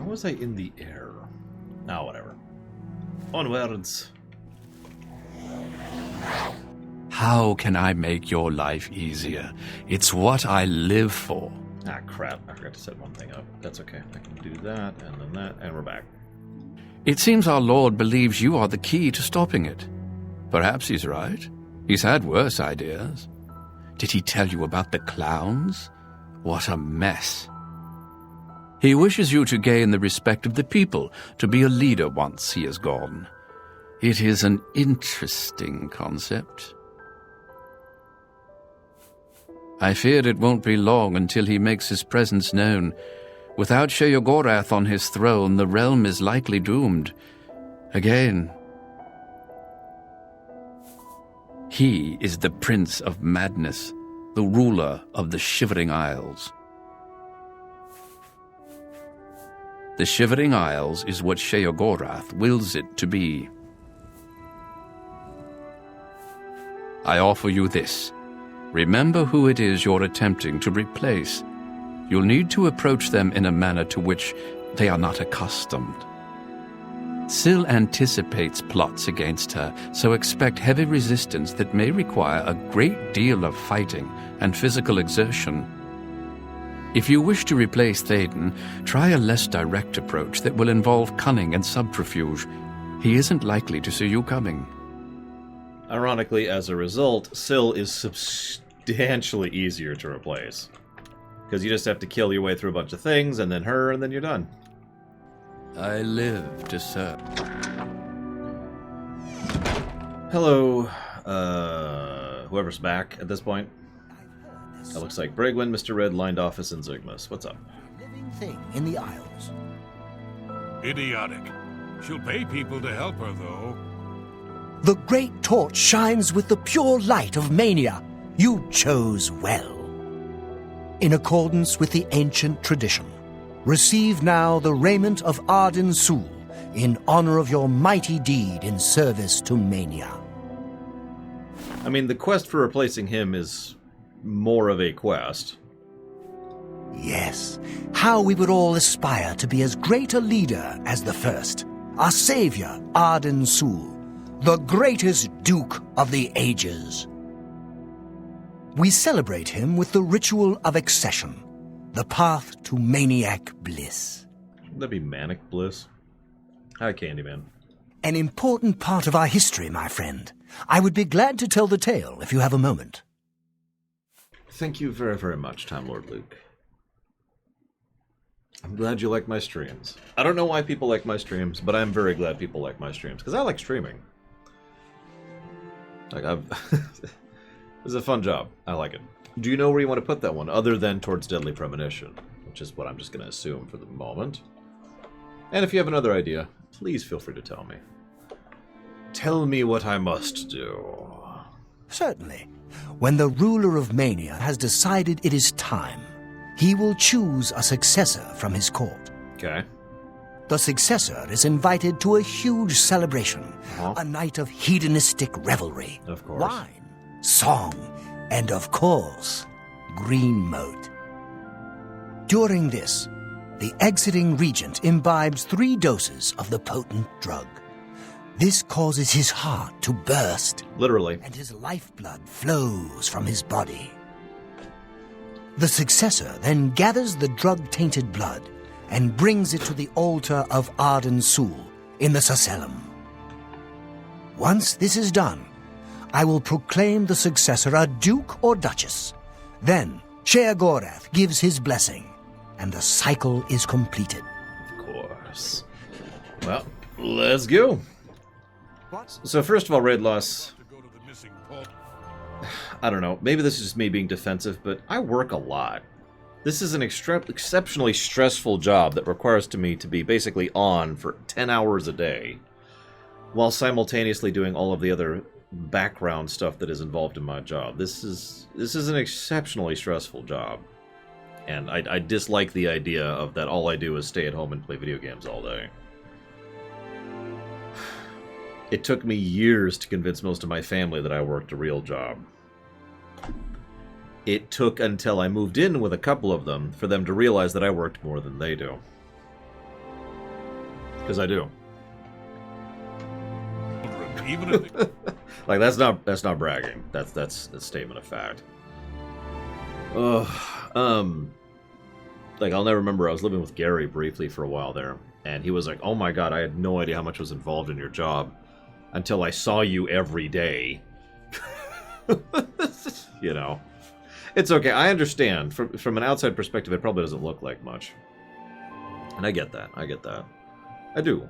How was I in the air? Oh, whatever. Onwards. How can I make your life easier? It's what I live for. Ah, crap. I forgot to set one thing up. That's okay. I can do that, and then that, and we're back. It seems our Lord believes you are the key to stopping it. Perhaps he's right. He's had worse ideas. Did he tell you about the clowns? What a mess. He wishes you to gain the respect of the people, to be a leader once he is gone. It is an interesting concept. I fear it won't be long until he makes his presence known. Without Sheogorath on his throne, the realm is likely doomed. Again. He is the Prince of Madness, the ruler of the Shivering Isles. The Shivering Isles is what Sheogorath wills it to be. I offer you this. Remember who it is you're attempting to replace. You'll need to approach them in a manner to which they are not accustomed. Syl anticipates plots against her, so expect heavy resistance that may require a great deal of fighting and physical exertion. If you wish to replace Théoden, try a less direct approach that will involve cunning and subterfuge. He isn't likely to see you coming. Ironically, as a result, Syl is substantially easier to replace. Because you just have to kill your way through a bunch of things, and then her, and then you're done. I live to serve. Hello, whoever's back at this point. That looks like Bragwin, Mr. Red, Lined Office, and Zygmus. What's up? Living thing in the Isles. Idiotic. She'll pay people to help her, though. The great torch shines with the pure light of mania. You chose well. In accordance with the ancient tradition, receive now the raiment of Arden Sul in honor of your mighty deed in service to mania. I mean, the quest for replacing him is more of a quest. Yes, how we would all aspire to be as great a leader as the first, our savior, Arden Sul, the greatest Duke of the Ages. We celebrate him with the ritual of accession, the path to maniac bliss. Would that be manic bliss? Hi, Candyman. An important part of our history, my friend. I would be glad to tell the tale if you have a moment. Thank you very, very much, Time Lord Luke. I'm glad you like my streams. I don't know why people like my streams, but I'm very glad people like my streams, because I like streaming. It's a fun job. I like it. Do you know where you want to put that one, other than towards Deadly Premonition? Which is what I'm just going to assume for the moment. And if you have another idea, please feel free to tell me. Tell me what I must do. Certainly. When the ruler of Mania has decided it is time, he will choose a successor from his court. Okay. The successor is invited to a huge celebration, a night of hedonistic revelry. Of course. Wine, song, and of course, green moat. During this, the exiting regent imbibes 3 doses of the potent drug. This causes his heart to burst. Literally. And his lifeblood flows from his body. The successor then gathers the drug-tainted blood and brings it to the altar of Arden Sul in the Sacellum. Once this is done, I will proclaim the successor a duke or duchess. Then Sheogorath gives his blessing, and the cycle is completed. Of course. Well, let's go. So first of all, Raid Loss, I don't know, maybe this is just me being defensive, but I work a lot. This is an exceptionally stressful job that requires me to be basically on for 10 hours a day, while simultaneously doing all of the other background stuff that is involved in my job. This is an exceptionally stressful job, and I dislike the idea of that all I do is stay at home and play video games all day. It took me years to convince most of my family that I worked a real job. It took until I moved in with a couple of them for them to realize that I worked more than they do. Because I do. Even if they... Like, that's not bragging. That's a statement of fact. Like, I'll never remember, I was living with Gary briefly for a while there, and he was like, oh my god, I had no idea how much was involved in your job until I saw you every day. You know. It's okay, I understand. From an outside perspective, it probably doesn't look like much. And I get that. I do.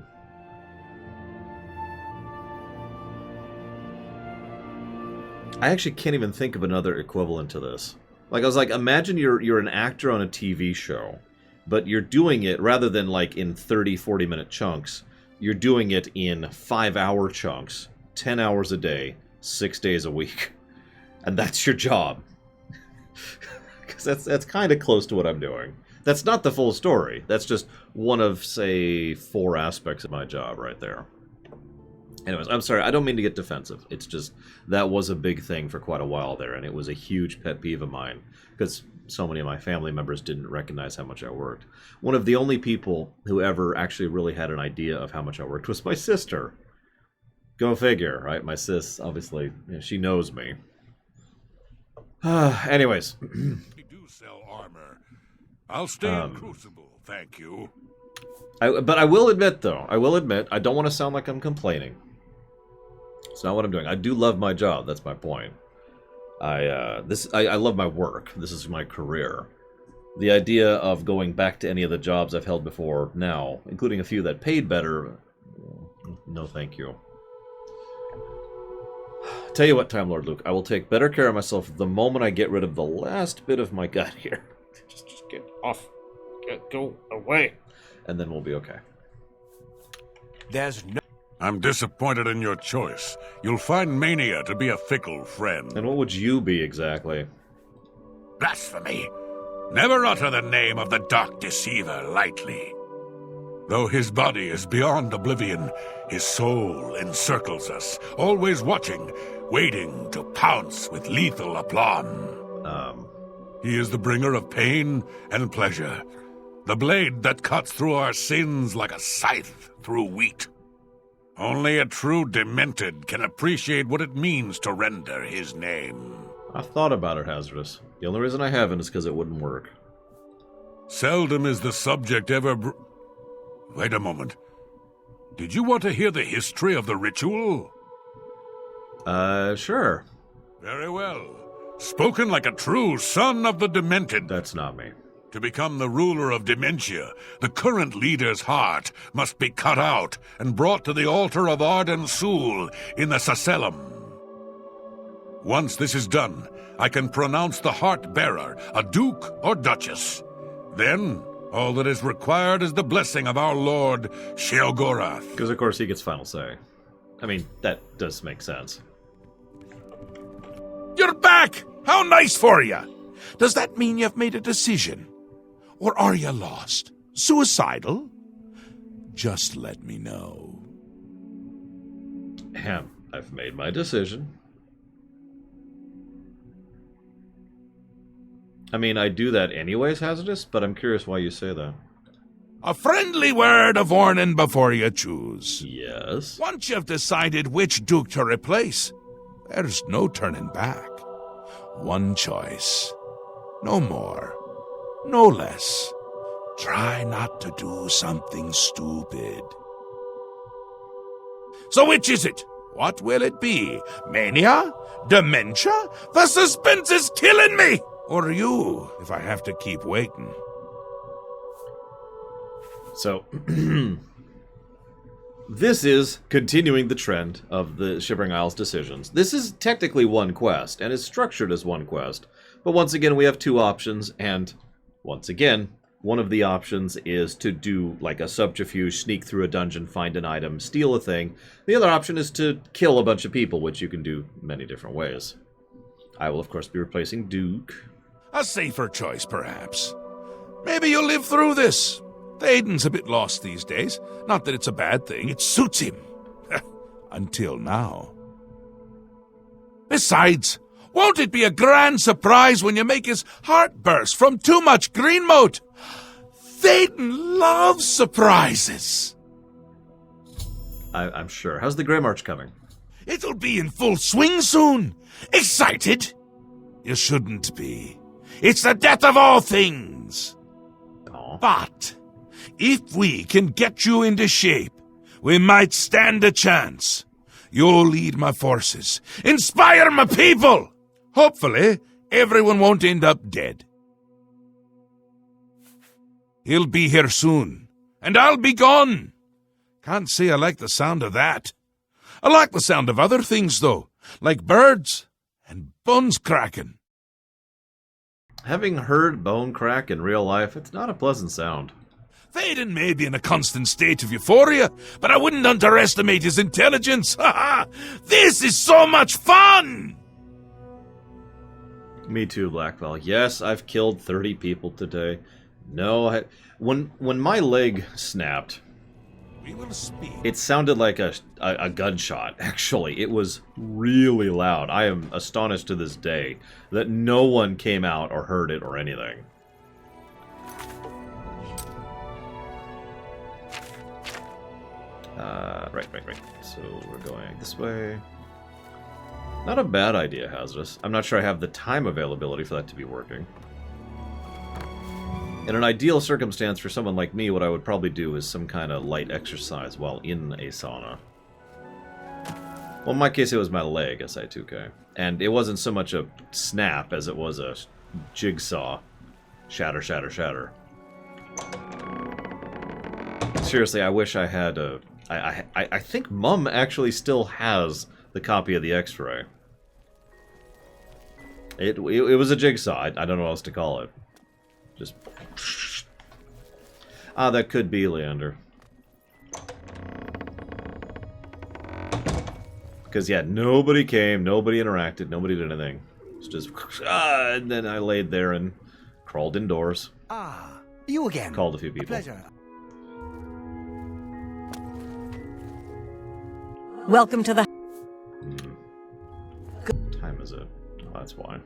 I actually can't even think of another equivalent to this. Like, I was like, imagine you're an actor on a TV show, but you're doing it, rather than like in 30, 40-minute chunks, you're doing it in 5-hour chunks, 10 hours a day, 6 days a week. And that's your job. Because that's kind of close to what I'm doing. That's not the full story. That's just one of, say, 4 aspects of my job right there. Anyways, I'm sorry, I don't mean to get defensive. It's just, that was a big thing for quite a while there, and it was a huge pet peeve of mine, because so many of my family members didn't recognize how much I worked. One of the only people who ever actually really had an idea of how much I worked was my sister. Go figure, right? My sis, obviously, you know, she knows me. Anyways. We do sell armor. I'll stay in Crucible, thank you. But I will admit, though, I don't want to sound like I'm complaining. It's not what I'm doing. I do love my job. That's my point. I love my work. This is my career. The idea of going back to any of the jobs I've held before now, including a few that paid better, no thank you. Tell you what, Time Lord Luke, I will take better care of myself the moment I get rid of the last bit of my gut here. Just get off. Go away. And then we'll be okay. There's no... I'm disappointed in your choice. You'll find Mania to be a fickle friend. And what would you be, exactly? Blasphemy! Never utter the name of the Dark Deceiver lightly. Though his body is beyond oblivion, his soul encircles us, always watching, waiting to pounce with lethal aplomb. He is the bringer of pain and pleasure, the blade that cuts through our sins like a scythe through wheat. Only a true demented can appreciate what it means to render his name. I've thought about it, Hazardous. The only reason I haven't is because it wouldn't work. Seldom is the subject ever Wait a moment. Did you want to hear the history of the ritual? Sure. Very well. Spoken like a true son of the demented. That's not me. To become the ruler of dementia, the current leader's heart must be cut out and brought to the altar of Arden Sul in the Sacellum. Once this is done, I can pronounce the heart bearer a duke or duchess. Then, all that is required is the blessing of our lord, Sheogorath. Because, of course, he gets final say. I mean, that does make sense. You're back! How nice for you! Does that mean you've made a decision? Or are you lost? Suicidal? Just let me know. Ahem. I've made my decision. I mean, I do that anyways, Hazardous, but I'm curious why you say that. A friendly word of warning before you choose. Yes? Once you've decided which duke to replace, there's no turning back. One choice. No more. No less. Try not to do something stupid. So which is it? What will it be? Mania? Dementia? The suspense is killing me! Or you, if I have to keep waiting. So, this is continuing the trend of the Shivering Isles decisions. This is technically one quest, and is structured as one quest. But once again, we have two options, and once again, one of the options is to do like a subterfuge, sneak through a dungeon, find an item, steal a thing. The other option is to kill a bunch of people, which you can do many different ways. I will, of course, be replacing Duke. A safer choice, perhaps. Maybe you'll live through this. Théoden's a bit lost these days. Not that it's a bad thing. It suits him. Until now. Besides, won't it be a grand surprise when you make his heart burst from too much green moat? Théoden loves surprises. I'm sure. How's the Grey March coming? It'll be in full swing soon. Excited? You shouldn't be. It's the death of all things. Aw. But if we can get you into shape, we might stand a chance. You'll lead my forces, inspire my people. Hopefully, everyone won't end up dead. He'll be here soon, and I'll be gone. Can't say I like the sound of that. I like the sound of other things, though, like birds and bones cracking. Having heard bone crack in real life, it's not a pleasant sound. Théoden may be in a constant state of euphoria, but I wouldn't underestimate his intelligence. Ha ha! This is so much fun! Me too, Blackwell. Yes, I've killed 30 people today. No, when my leg snapped, We will speak. it sounded like a gunshot, actually. It was really loud. I am astonished to this day that no one came out or heard it or anything. Right. So we're going this way. Not a bad idea, Hazardous. I'm not sure I have the time availability for that to be working. In an ideal circumstance for someone like me, what I would probably do is some kind of light exercise while in a sauna. Well, in my case, it was my leg, SI2K. And it wasn't so much a snap as it was a jigsaw. Shatter, shatter, shatter. Seriously, I wish I had a... I think Mum actually still has the copy of the X-ray. It was a jigsaw. I don't know what else to call it. Just... Ah, that could be Leander. Because, yeah, nobody came, nobody interacted, nobody did anything. It's just... and then I laid there and crawled indoors. Ah, you again. Called a few people. Pleasure. Welcome to the... What time is it? Oh, that's why.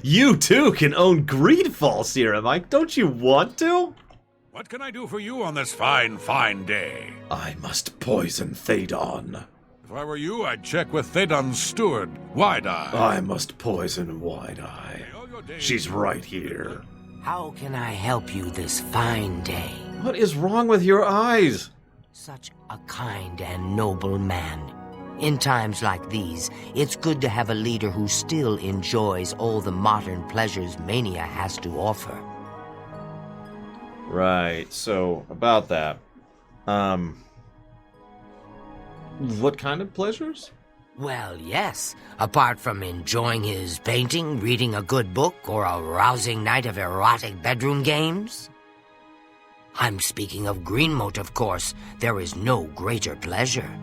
You too can own Greedfall Serum, Mike. Don't you want to? What can I do for you on this fine, fine day? I must poison Théoden. If I were you, I'd check with Théoden's steward, Wide-Eye. I must poison Wide-Eye. She's right here. How can I help you this fine day? What is wrong with your eyes? Such a kind and noble man. In times like these, it's good to have a leader who still enjoys all the modern pleasures Mania has to offer. Right, so, about that. What kind of pleasures? Well, yes. Apart from enjoying his painting, reading a good book, or a rousing night of erotic bedroom games. I'm speaking of Greenmote, of course. There is no greater pleasure.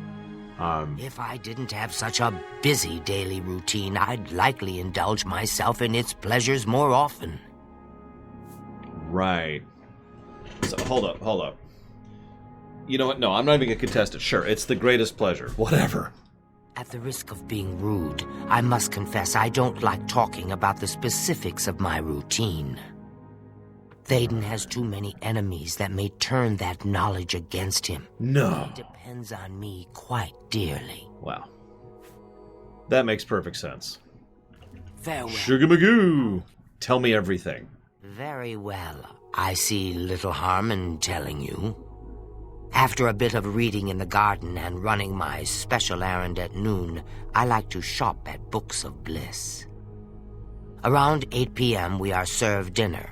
If I didn't have such a busy daily routine, I'd likely indulge myself in its pleasures more often. Right. So, hold up. You know what? No, I'm not even gonna contest it. Sure, it's the greatest pleasure. Whatever. At the risk of being rude, I must confess I don't like talking about the specifics of my routine. Théoden has too many enemies that may turn that knowledge against him. No. He depends on me quite dearly. Wow. That makes perfect sense. Farewell. Sugar Magoo! Tell me everything. Very well. I see little harm in telling you. After a bit of reading in the garden and running my special errand at noon, I like to shop at Books of Bliss. Around 8 p.m. we are served dinner.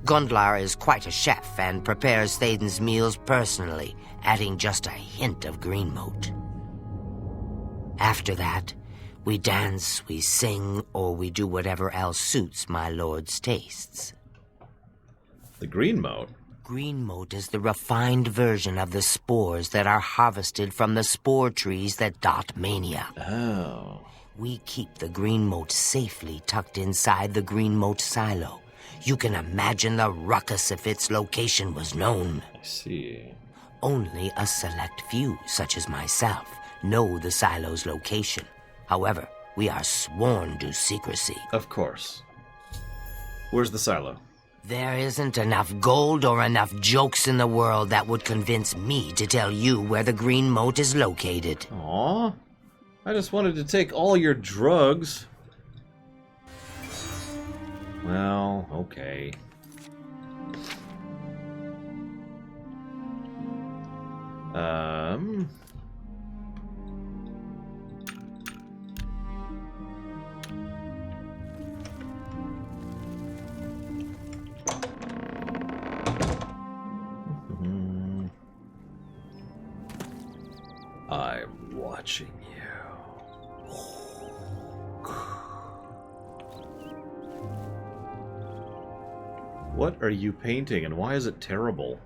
Gundlar is quite a chef and prepares Théoden's meals personally, adding just a hint of Greenmote. After that, we dance, we sing, or we do whatever else suits my lord's tastes. The Greenmote? Greenmote is the refined version of the spores that are harvested from the spore trees that dot Mania. Oh. We keep the Greenmote safely tucked inside the Greenmote silo. You can imagine the ruckus if its location was known. I see. Only a select few, such as myself, know the silo's location. However, We are sworn to secrecy. Of course. Where's the silo? There isn't enough gold or enough jokes in the world that would convince me to tell you where the green moat is located. Aw. I just wanted to take all your drugs. Well, okay. I'm watching you. What are you painting, and why is it terrible?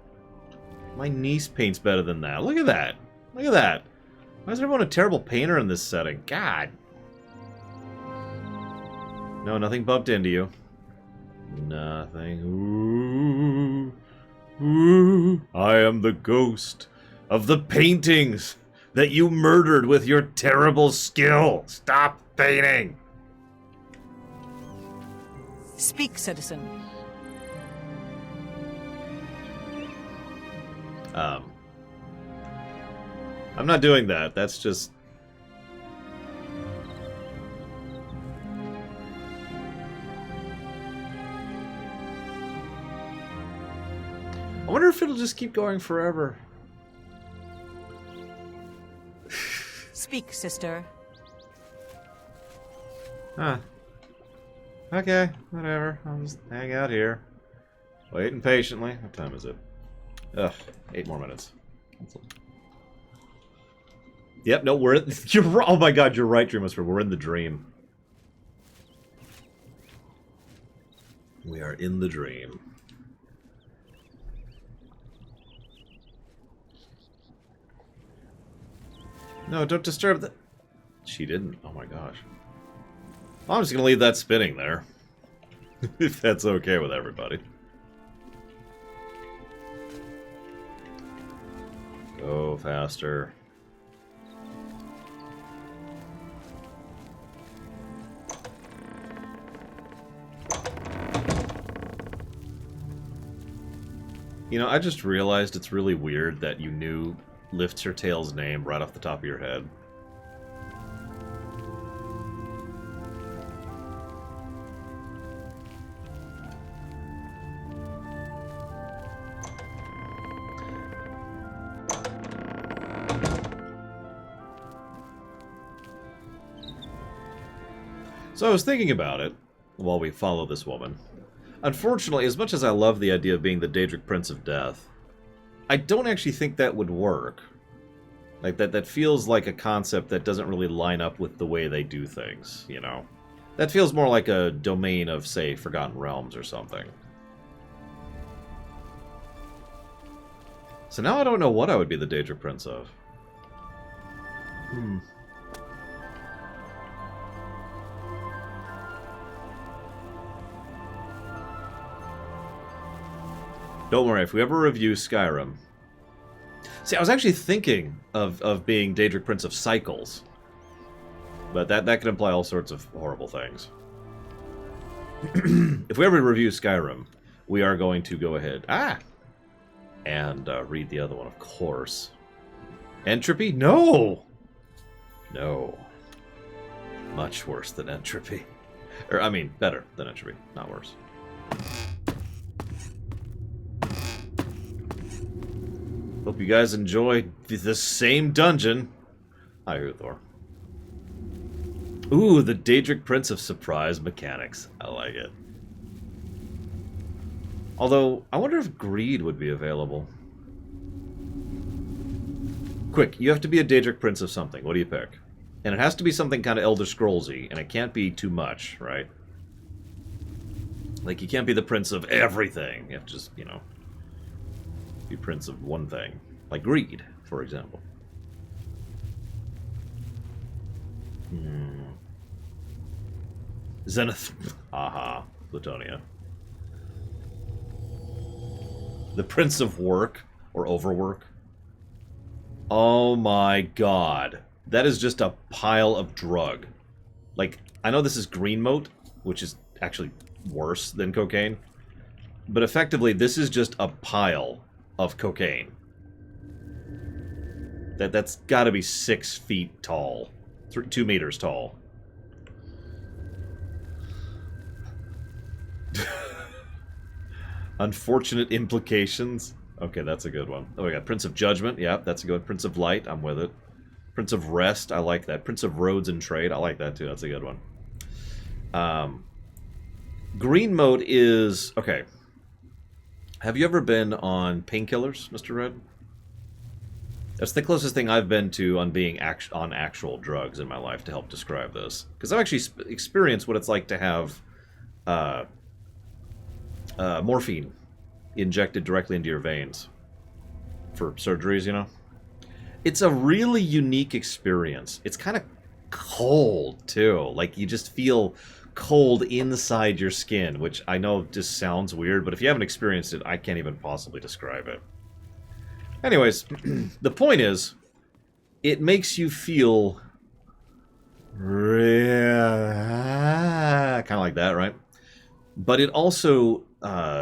My niece paints better than that. Look at that. Look at that. Why is everyone a terrible painter in this setting? God. No, nothing bumped into you. Nothing. Ooh. Ooh. I am the ghost of the paintings that you murdered with your terrible skill. Stop painting. Speak, citizen. I'm not doing that. That's just... I wonder if it'll just keep going forever. Speak, sister. Huh. Okay, whatever. I'll just hang out here. Waiting patiently. What time is it? Ugh, 8 more minutes. Yep, no, we're in... You're, oh my god, you're right, Dreamwhisper. We're in the dream. We are in the dream. No, don't disturb the... She didn't. Oh my gosh. Well, I'm just gonna leave that spinning there. If that's okay with everybody. Go faster. You know, I just realized it's really weird that you knew Lift Your Tail's name right off the top of your head. So I was thinking about it while we follow this woman. Unfortunately, as much as I love the idea of being the Daedric Prince of Death, I don't actually think that would work. Like, that feels like a concept that doesn't really line up with the way they do things, you know? That feels more like a domain of, say, Forgotten Realms or something. So now I don't know what I would be the Daedric Prince of. Don't worry, if we ever review Skyrim... See, I was actually thinking of being Daedric Prince of Cycles. But that could imply all sorts of horrible things. If we ever review Skyrim, we are going to go ahead... and read the other one, of course. Entropy? No! No. Much worse than Entropy. Or, I mean, better than Entropy, not worse. Hope you guys enjoyed the same dungeon. Hi, Uthor. Ooh, the Daedric Prince of Surprise Mechanics. I like it. Although, I wonder if Greed would be available. Quick, you have to be a Daedric Prince of something. What do you pick? And it has to be something kind of Elder Scrolls-y, and it can't be too much, right? Like, you can't be the Prince of everything. You have to just, you know... be Prince of one thing. Like Greed, for example. Zenith. Aha. Plutonia. The Prince of Work, or Overwork. Oh my god. That is just a pile of drug. Like, I know this is green mote, which is actually worse than cocaine. But effectively, this is just a pile of cocaine. That's got to be 6 feet tall. 2 meters tall. Unfortunate implications. Okay, that's a good one. Oh, we got Prince of Judgment. Yeah, that's a good one. Prince of Light. I'm with it. Prince of Rest. I like that. Prince of Roads and Trade. I like that too. That's a good one. Green mode is... Okay. Have you ever been on painkillers, Mr. Red? That's the closest thing I've been to on being on actual drugs in my life to help describe this. Because I've actually experienced what it's like to have morphine injected directly into your veins for surgeries, you know? It's a really unique experience. It's kind of cold, too. Like, you just feel cold inside your skin, which I know just sounds weird, but if you haven't experienced it, I can't even possibly describe it. Anyways, the point is, it makes you feel kind of like that, right? But it also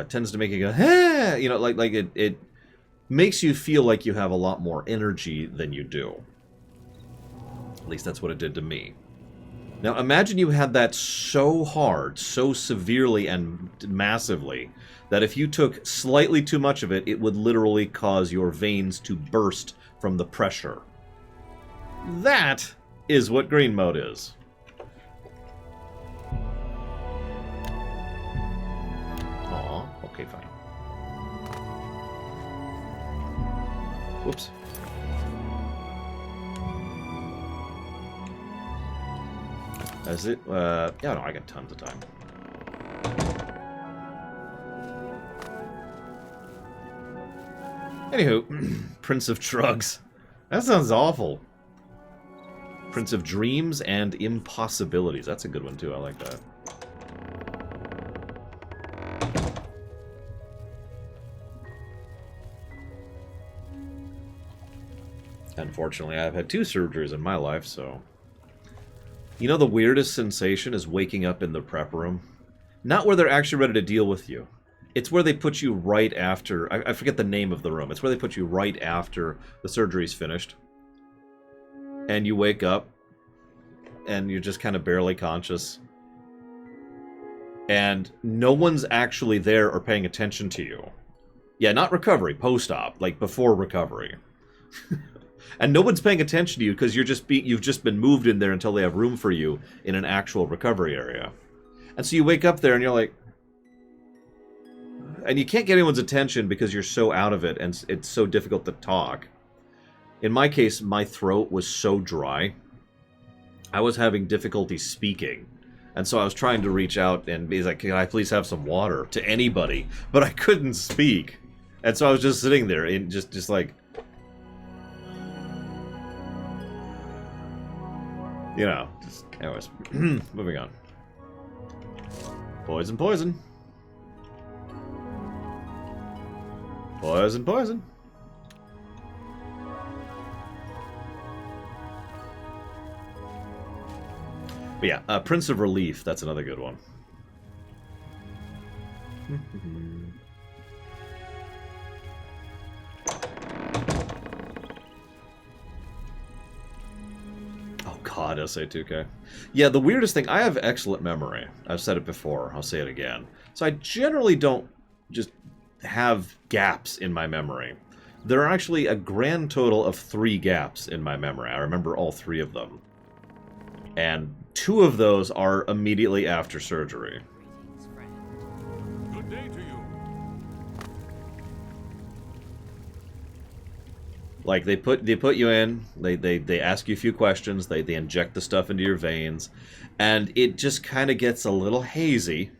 tends to make you go, hey! You know, like it makes you feel like you have a lot more energy than you do. At least that's what it did to me. Now imagine you had that so hard, so severely and massively, that if you took slightly too much of it, it would literally cause your veins to burst from the pressure. That is what green mode is. Aw, okay, fine. Whoops. Is it? Yeah, no, I got tons of time. Anywho, Prince of Drugs. That sounds awful. Prince of Dreams and Impossibilities. That's a good one, too. I like that. Unfortunately, I've had 2 surgeries in my life, so... You know the weirdest sensation is waking up in the prep room? Not where they're actually ready to deal with you. It's where they put you right after... I forget the name of the room. It's where they put you right after the surgery's finished. And you wake up, and you're just kind of barely conscious. And no one's actually there or paying attention to you. Yeah, not recovery, post-op, like before recovery. And no one's paying attention to you because you've just been moved in there until they have room for you in an actual recovery area. And so you wake up there and you're like... And you can't get anyone's attention because you're so out of it and it's so difficult to talk. In my case, my throat was so dry. I was having difficulty speaking. And so I was trying to reach out and be like, can I please have some water to anybody? But I couldn't speak. And so I was just sitting there and just like... You know, just, anyways, moving on. Poison, poison. Poison, poison. But yeah, Prince of Relief, that's another good one. God, SA2K. Yeah, the weirdest thing, I have excellent memory. I've said it before, I'll say it again. So I generally don't just have gaps in my memory. There are actually a grand total of 3 gaps in my memory. I remember all 3 of them. And 2 of those are immediately after surgery. Good day to you. Like, they put you in, they ask you a few questions, they inject the stuff into your veins, and it just kind of gets a little hazy,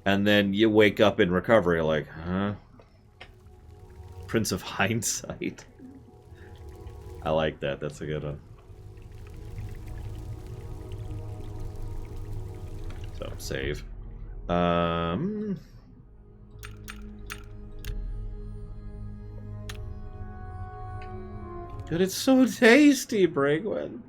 and then you wake up in recovery like, huh? Prince of Hindsight. I like that, that's a good one. So, save. Dude, it's so tasty, Bragwin.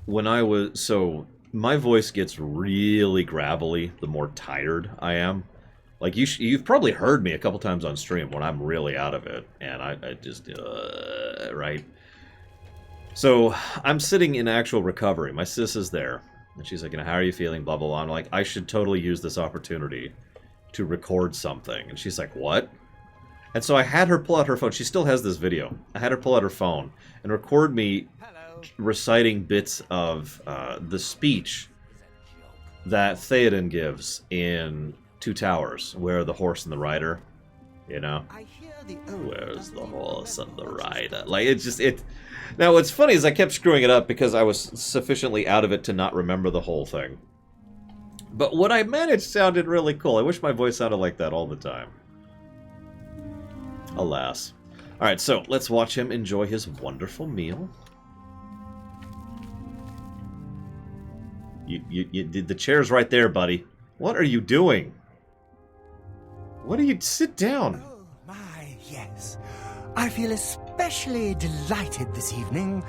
when I was... So, my voice gets really gravelly the more tired I am. Like, you've probably heard me a couple times on stream when I'm really out of it. And I just... right? So, I'm sitting in actual recovery. My sis is there. And she's like, how are you feeling? Blah, blah, blah. I'm like, I should totally use this opportunity to record something. And she's like, what? And so I had her pull out her phone. She still has this video. I had her pull out her phone and record me reciting bits of the speech that Theoden gives in Two Towers, where the horse and the rider, you know? Where's the horse and the rider? Like, it's just, Now, what's funny is I kept screwing it up because I was sufficiently out of it to not remember the whole thing. But what I managed sounded really cool. I wish my voice sounded like that all the time. Alas. Alright, so let's watch him enjoy his wonderful meal. The chair's right there, buddy. What are you doing? What are you... Sit down. Oh, my, yes. I feel especially delighted this evening.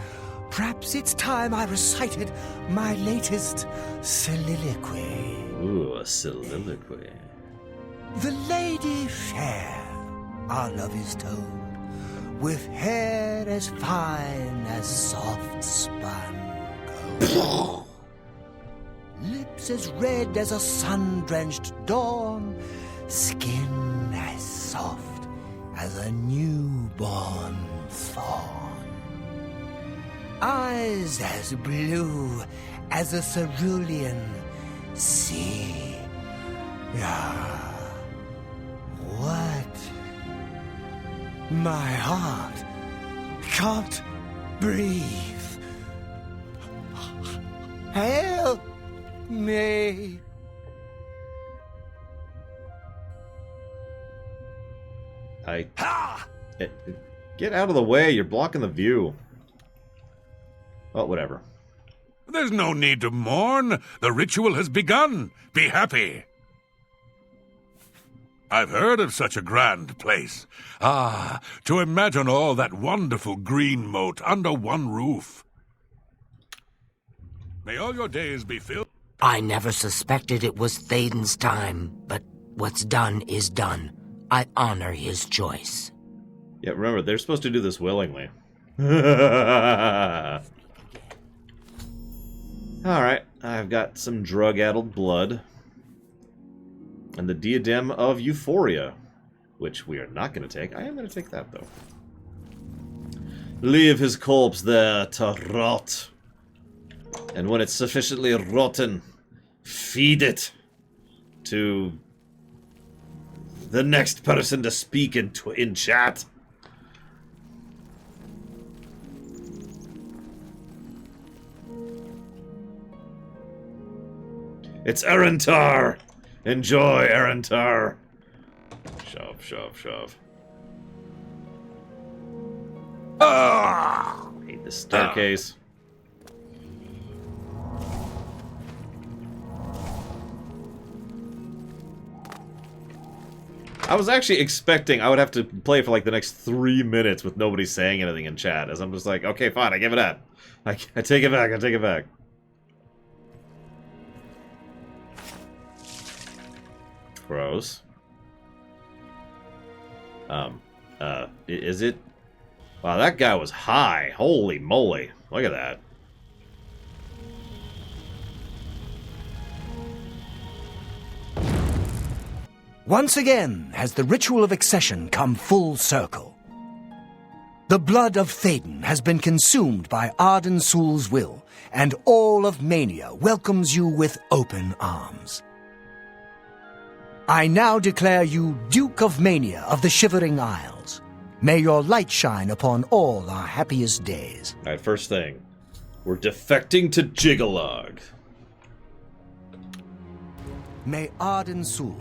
Perhaps it's time I recited my latest soliloquy. Ooh, a soliloquy. The lady fair, our love is told, with hair as fine as soft spun gold. Lips as red as a sun-drenched dawn, skin as soft as a newborn fawn. Eyes as blue as a cerulean sea. Ah, what? My heart can't breathe. Help me. Get out of the way, you're blocking the view. Oh, whatever. There's no need to mourn. The ritual has begun. Be happy. I've heard of such a grand place. Ah, to imagine all that wonderful green moat under one roof. May all your days be filled. I never suspected it was Théoden's time, but what's done is done. I honor his choice. Yeah, remember, they're supposed to do this willingly. Alright, I've got some drug-addled blood. And the diadem of euphoria, which we are not going to take. I am going to take that, though. Leave his corpse there to rot. And when it's sufficiently rotten, feed it to the next person to speak in chat. It's Erentar! Enjoy, Erentar! Shove, shove, shove. Ah! I hate this staircase. I was actually expecting I would have to play for like the next 3 minutes with nobody saying anything in chat, as I'm just like, okay, fine, I give it up. I take it back, I take it back. Gross. Is it? Wow, that guy was high. Holy moly. Look at that. Once again has the ritual of accession come full circle. The blood of Théoden has been consumed by Arden Sul's will, and all of Mania welcomes you with open arms. I now declare you Duke of Mania of the Shivering Isles. May your light shine upon all our happiest days. Alright, first thing. We're defecting to Jigalog. May Arden Sul...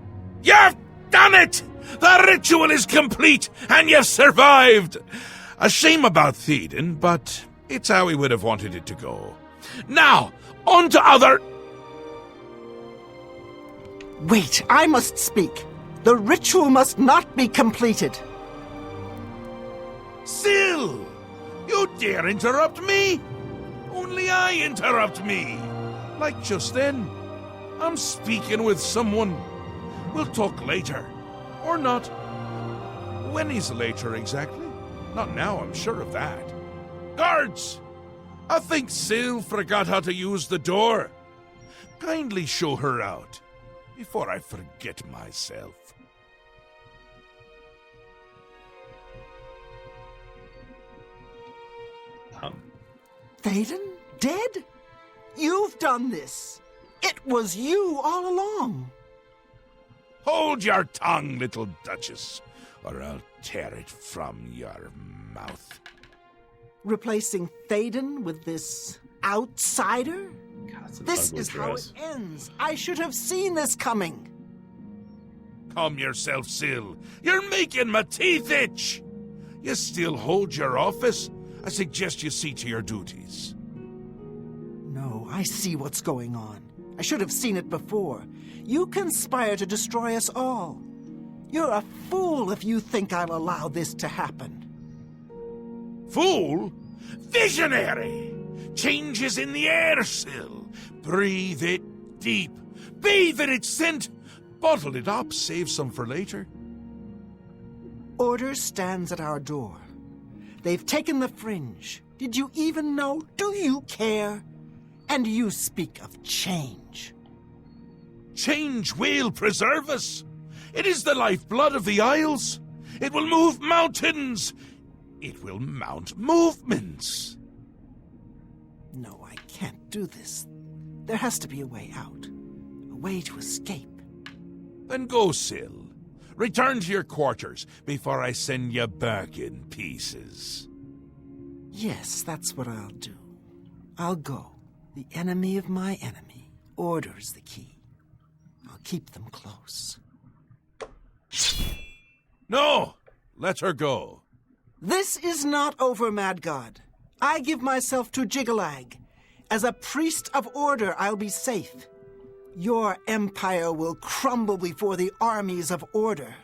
You've done it! The ritual is complete, and you've survived! A shame about Théoden, but it's how he would have wanted it to go. Now, on to other... Wait, I must speak. The ritual must not be completed. Syl! You dare interrupt me? Only I interrupt me. Like just then. I'm speaking with someone. We'll talk later. Or not. When is later exactly? Not now, I'm sure of that. Guards! I think Syl forgot how to use the door. Kindly show her out, before I forget myself. Théoden? Dead? You've done this. It was you all along. Hold your tongue, little Duchess, or I'll tear it from your mouth. Replacing Théoden with this outsider? God, that's an This ugly is how it dress. ends. I should have seen this coming. Calm yourself, Syl. You're making my teeth itch. You still hold your office? I suggest you see to your duties. No, I see what's going on. I should have seen it before. You conspire to destroy us all. You're a fool if you think I'll allow this to happen. Fool? Visionary! Change is in the air, Syl. Breathe it deep. Bathe in its scent. Bottle it up, save some for later. Order stands at our door. They've taken the fringe. Did you even know? Do you care? And you speak of change. Change will preserve us. It is the lifeblood of the Isles. It will move mountains. It will mount movements. No, I can't do this. There has to be a way out. A way to escape. Then go, Syl. Return to your quarters before I send you back in pieces. Yes, that's what I'll do. I'll go. The enemy of my enemy. Order is the key. I'll keep them close. No! Let her go. This is not over, Mad God. I give myself to Jiggalag. As a priest of order, I'll be safe. Your empire will crumble before the armies of order.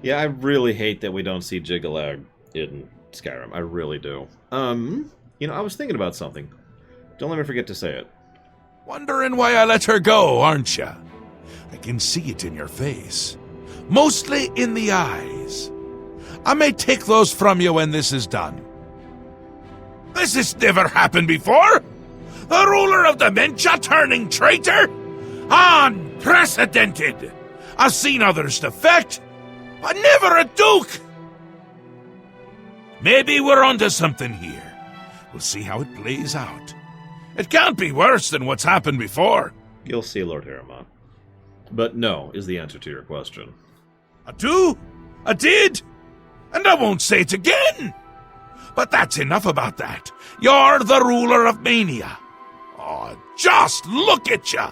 Yeah, I really hate that we don't see Jiggalag in Skyrim. I really do. You know, I was thinking about something. Don't let me forget to say it. Wondering why I let her go, aren't you? I can see it in your face. Mostly in the eyes. I may take those from you when this is done. This has never happened before! The ruler of dementia turning traitor? Unprecedented! I've seen others defect, but never a duke! Maybe we're onto something here. We'll see how it plays out. It can't be worse than what's happened before. You'll see, Lord Harriman. But no is the answer to your question. I do. I did. And I won't say it again. But that's enough about that. You're the ruler of Mania. Oh, just look at you.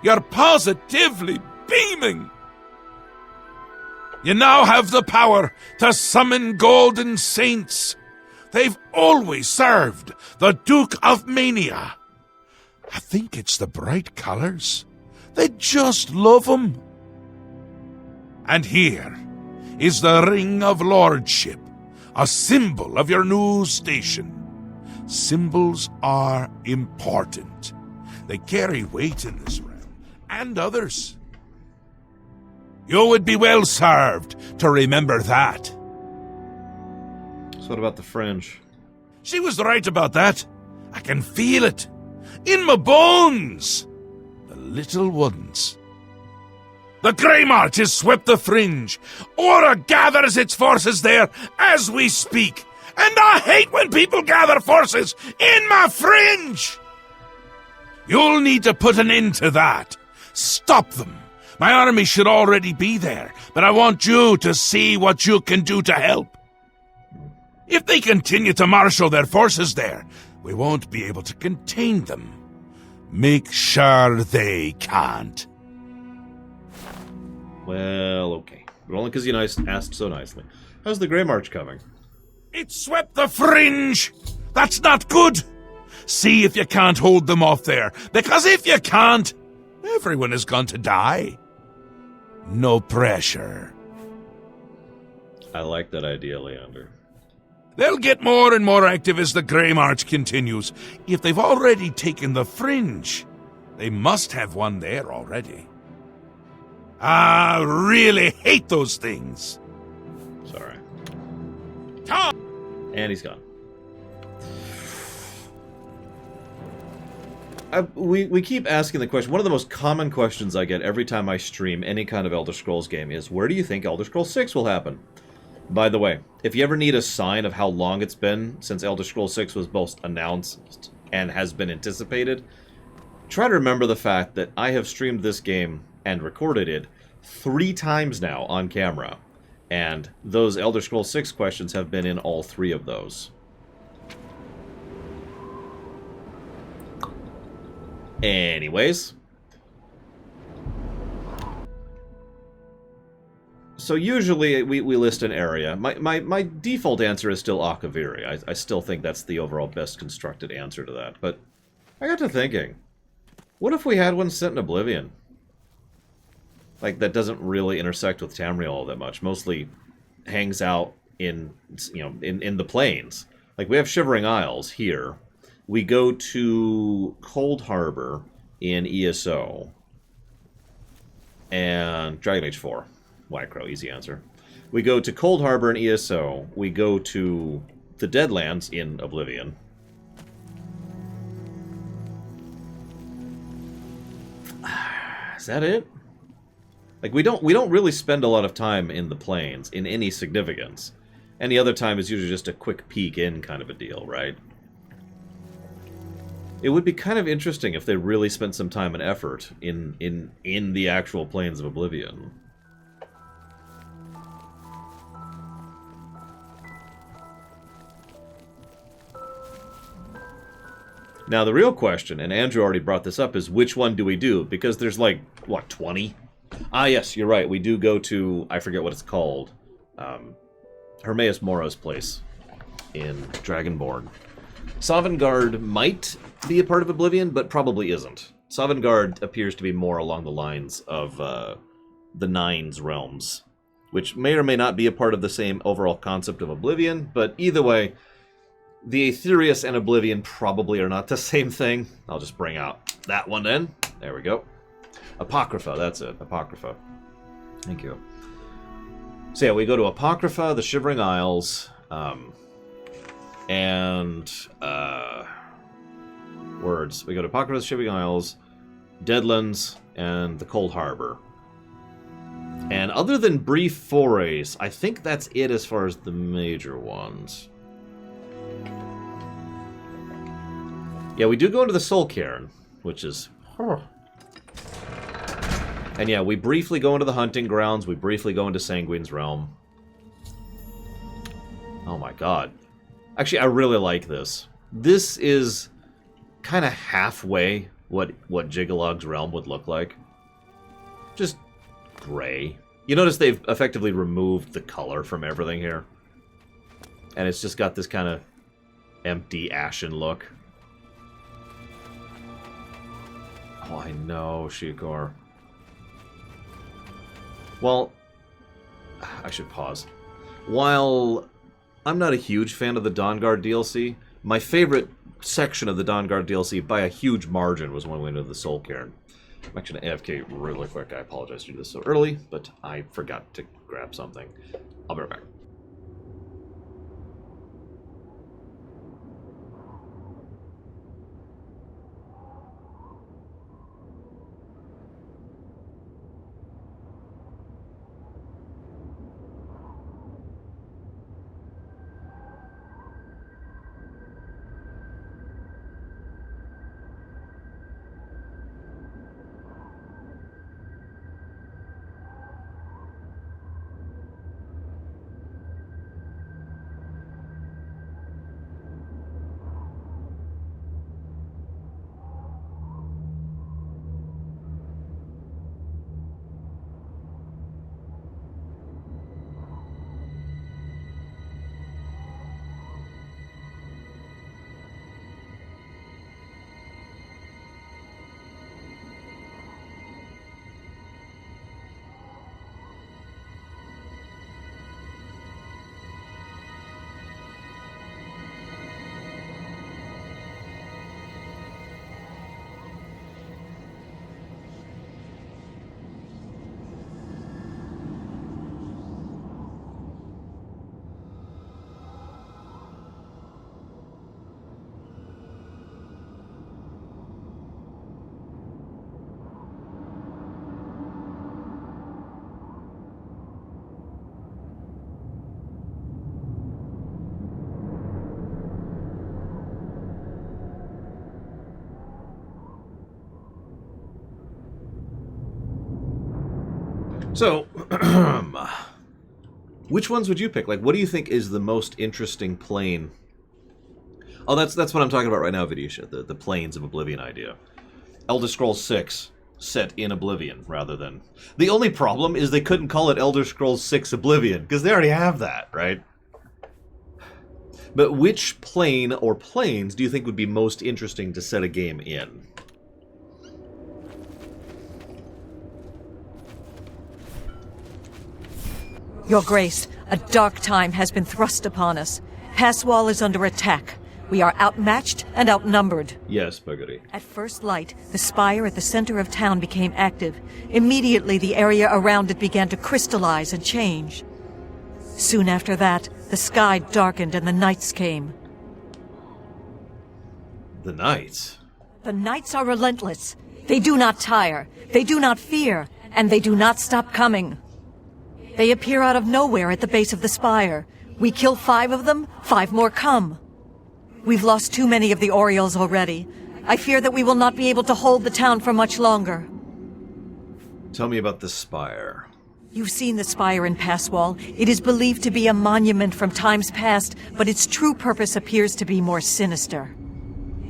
You're positively beaming. You now have the power to summon golden saints. They've always served the Duke of Mania. I think it's the bright colors. They just love 'em. And here is the Ring of Lordship, a symbol of your new station. Symbols are important. They carry weight in this realm, and others. You would be well served to remember that. So what about the fringe? She was right about that. I can feel it. In my bones. The little ones. The Grey March has swept the fringe. Aura gathers its forces there as we speak. And I hate when people gather forces in my fringe. You'll need to put an end to that. Stop them. My army should already be there, but I want you to see what you can do to help. If they continue to marshal their forces there, we won't be able to contain them. Make sure they can't. Well, okay. But only because you asked so nicely. How's the Grey March coming? It swept the fringe! That's not good! See if you can't hold them off there, because if you can't, everyone is going to die. No pressure. I like that idea, Leander. They'll get more and more active as the Grey March continues. If they've already taken the Fringe, they must have one there already. I really hate those things. Sorry. Tom! And he's gone. We keep asking the question. One of the most common questions I get every time I stream any kind of Elder Scrolls game is, where do you think Elder Scrolls 6 will happen? By the way, if you ever need a sign of how long it's been since Elder Scrolls 6 was both announced and has been anticipated, try to remember the fact that I have streamed this game and recorded it 3 times now on camera, and those Elder Scrolls 6 questions have been in all 3 of those. Anyways. So usually we list an area. My default answer is still Akaviri. I still think that's the overall best constructed answer to that. But I got to thinking, what if we had one set in Oblivion? Like, that doesn't really intersect with Tamriel all that much. Mostly hangs out in, you know, in the plains. Like, we have Shivering Isles here. We go to Cold Harbor in ESO. And Dragon Age 4. White Crow, easy answer. We go to Cold Harbor in ESO. We go to the Deadlands in Oblivion. Is that it? Like, we don't really spend a lot of time in the plains in any significance. Any other time is usually just a quick peek in kind of a deal, right? It would be kind of interesting if they really spent some time and effort in the actual plains of Oblivion. Now, the real question, and Andrew already brought this up, is which one do we do? Because there's like, what, 20? Ah, yes, you're right. We do go to, I forget what it's called, Hermaeus Moro's place in Dragonborn. Sovngarde might be a part of Oblivion, but probably isn't. Sovngarde appears to be more along the lines of the Nines realms, which may or may not be a part of the same overall concept of Oblivion, but either way, the Aetherius and Oblivion probably are not the same thing. I'll just bring out that one then. There we go. Apocrypha, that's it. Apocrypha. Thank you. So yeah, we go to Apocrypha, the Shivering Isles, and words. We go to Apocrypha, the Shivering Isles, Deadlands, and the Cold Harbor. And other than brief forays, I think that's it as far as the major ones. Yeah, we do go into the Soul Cairn, which is... And yeah, we briefly go into the Hunting Grounds, we briefly go into Sanguine's Realm. Oh my god. Actually, I really like this. This is kind of halfway what Jigalog's Realm would look like. Just gray. You notice they've effectively removed the color from everything here. And it's just got this kind of empty, ashen look. Oh, I know, Shikor. Well, I should pause. While I'm not a huge fan of the Dawnguard DLC, my favorite section of the Dawnguard DLC by a huge margin was when we went into the Soul Cairn. I'm actually going to AFK really quick. I apologize to do this so early, but I forgot to grab something. I'll be right back. So, which ones would you pick? Like, what do you think is the most interesting plane? Oh, that's what I'm talking about right now, Vidisha, the planes of Oblivion idea. Elder Scrolls 6 set in Oblivion rather than... The only problem is they couldn't call it Elder Scrolls 6 Oblivion, because they already have that, right? But which plane or planes do you think would be most interesting to set a game in? Your Grace, a dark time has been thrust upon us. Passwall is under attack. We are outmatched and outnumbered. Yes, Buggery. At first light, the spire at the center of town became active. Immediately, the area around it began to crystallize and change. Soon after that, the sky darkened and the nights came. The Knights? The nights are relentless. They do not tire. They do not fear. And they do not stop coming. They appear out of nowhere at the base of the spire. We kill 5 of them, 5 more come. We've lost too many of the Orioles already. I fear that we will not be able to hold the town for much longer. Tell me about the spire. You've seen the spire in Passwall. It is believed to be a monument from times past, but its true purpose appears to be more sinister.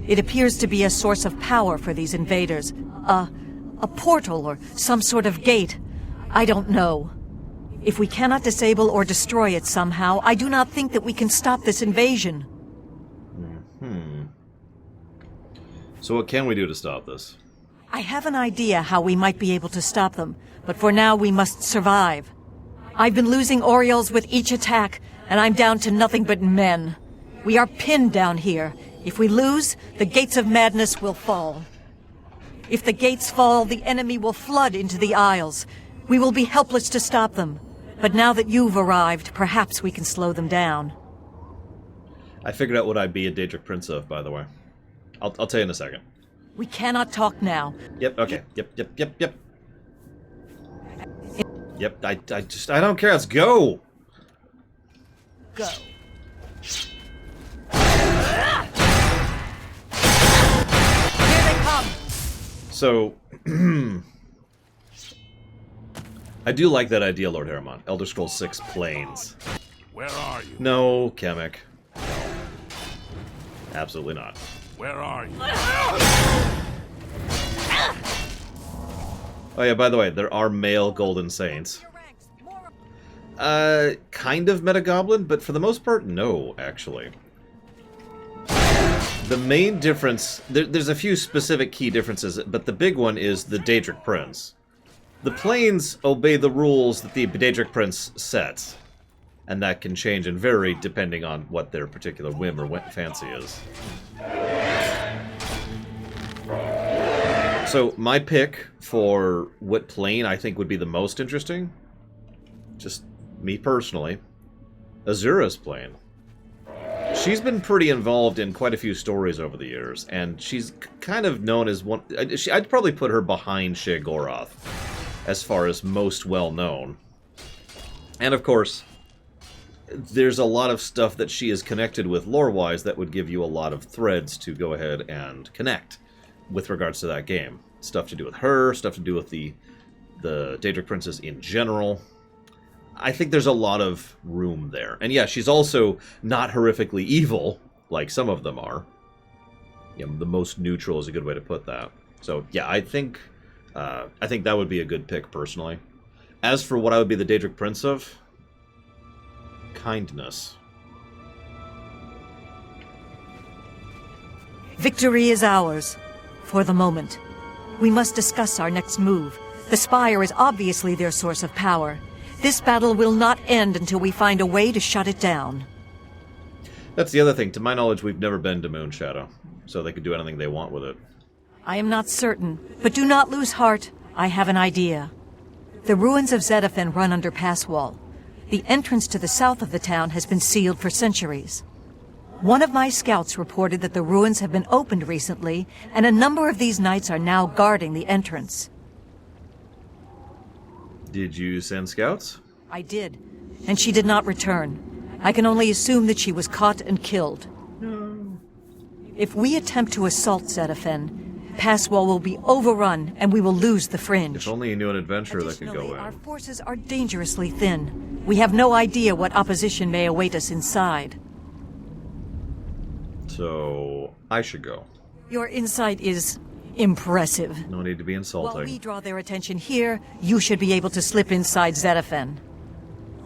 It appears to be a source of power for these invaders. A portal or some sort of gate. I don't know. If we cannot disable or destroy it somehow, I do not think that we can stop this invasion. So what can we do to stop this? I have an idea how we might be able to stop them, but for now we must survive. I've been losing Orioles with each attack, and I'm down to nothing but men. We are pinned down here. If we lose, the gates of madness will fall. If the gates fall, the enemy will flood into the Isles. We will be helpless to stop them. But now that you've arrived, perhaps we can slow them down. I figured out what I'd be a Daedric Prince of, by the way. I'll tell you in a second. We cannot talk now. Yep, okay. Yep. Yep, I don't care. Let's go! Go. Here they come! So, I do like that idea, Lord Harriman. Elder Scrolls 6 Planes. Where are you? No, Kamek. No. Absolutely not. Where are you? Oh yeah, by the way, there are male Golden Saints. Kind of Metagoblin, but for the most part, no, actually. The main difference... There's a few specific key differences, but the big one is the Daedric Prince. The Planes obey the rules that the Daedric Prince sets, and that can change and vary depending on what their particular whim or fancy is. So, my pick for what plane I think would be the most interesting, just me personally, Azura's plane. She's been pretty involved in quite a few stories over the years, and she's kind of known as one... I'd probably put her behind Sheogorath, as far as most well-known. And of course, there's a lot of stuff that she is connected with lore-wise that would give you a lot of threads to go ahead and connect with regards to that game. Stuff to do with her, stuff to do with the Daedric Princess in general. I think there's a lot of room there. And yeah, she's also not horrifically evil, like some of them are. You know, the most neutral is a good way to put that. So yeah, I think that would be a good pick, personally. As for what I would be the Daedric Prince of, kindness. Victory is ours. For the moment. We must discuss our next move. The Spire is obviously their source of power. This battle will not end until we find a way to shut it down. That's the other thing. To my knowledge, we've never been to Moonshadow, so they could do anything they want with it. I am not certain, but do not lose heart. I have an idea. The ruins of Zedaphen run under Passwall. The entrance to the south of the town has been sealed for centuries. One of my scouts reported that the ruins have been opened recently, and a number of these knights are now guarding the entrance. Did you send scouts? I did, and she did not return. I can only assume that she was caught and killed. No. If we attempt to assault Zedaphen, Pass wall will be overrun, and we will lose the fringe. If only you knew an adventurer that could go Additionally, in. our forces are dangerously thin. We have no idea what opposition may await us inside. So, I should go. Your insight is impressive. No need to be insulting. While we draw their attention here, you should be able to slip inside Zetaphen.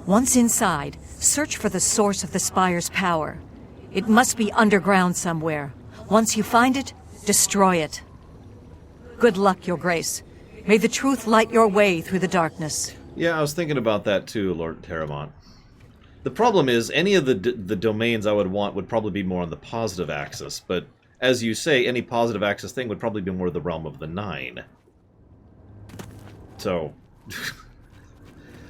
Once inside, search for the source of the Spire's power. It must be underground somewhere. Once you find it, destroy it. Good luck, Your Grace. May the truth light your way through the darkness. Yeah, I was thinking about that too, Lord Terramont. The problem is, any of the domains I would want would probably be more on the positive axis, but as you say, any positive axis thing would probably be more the realm of the 9. So,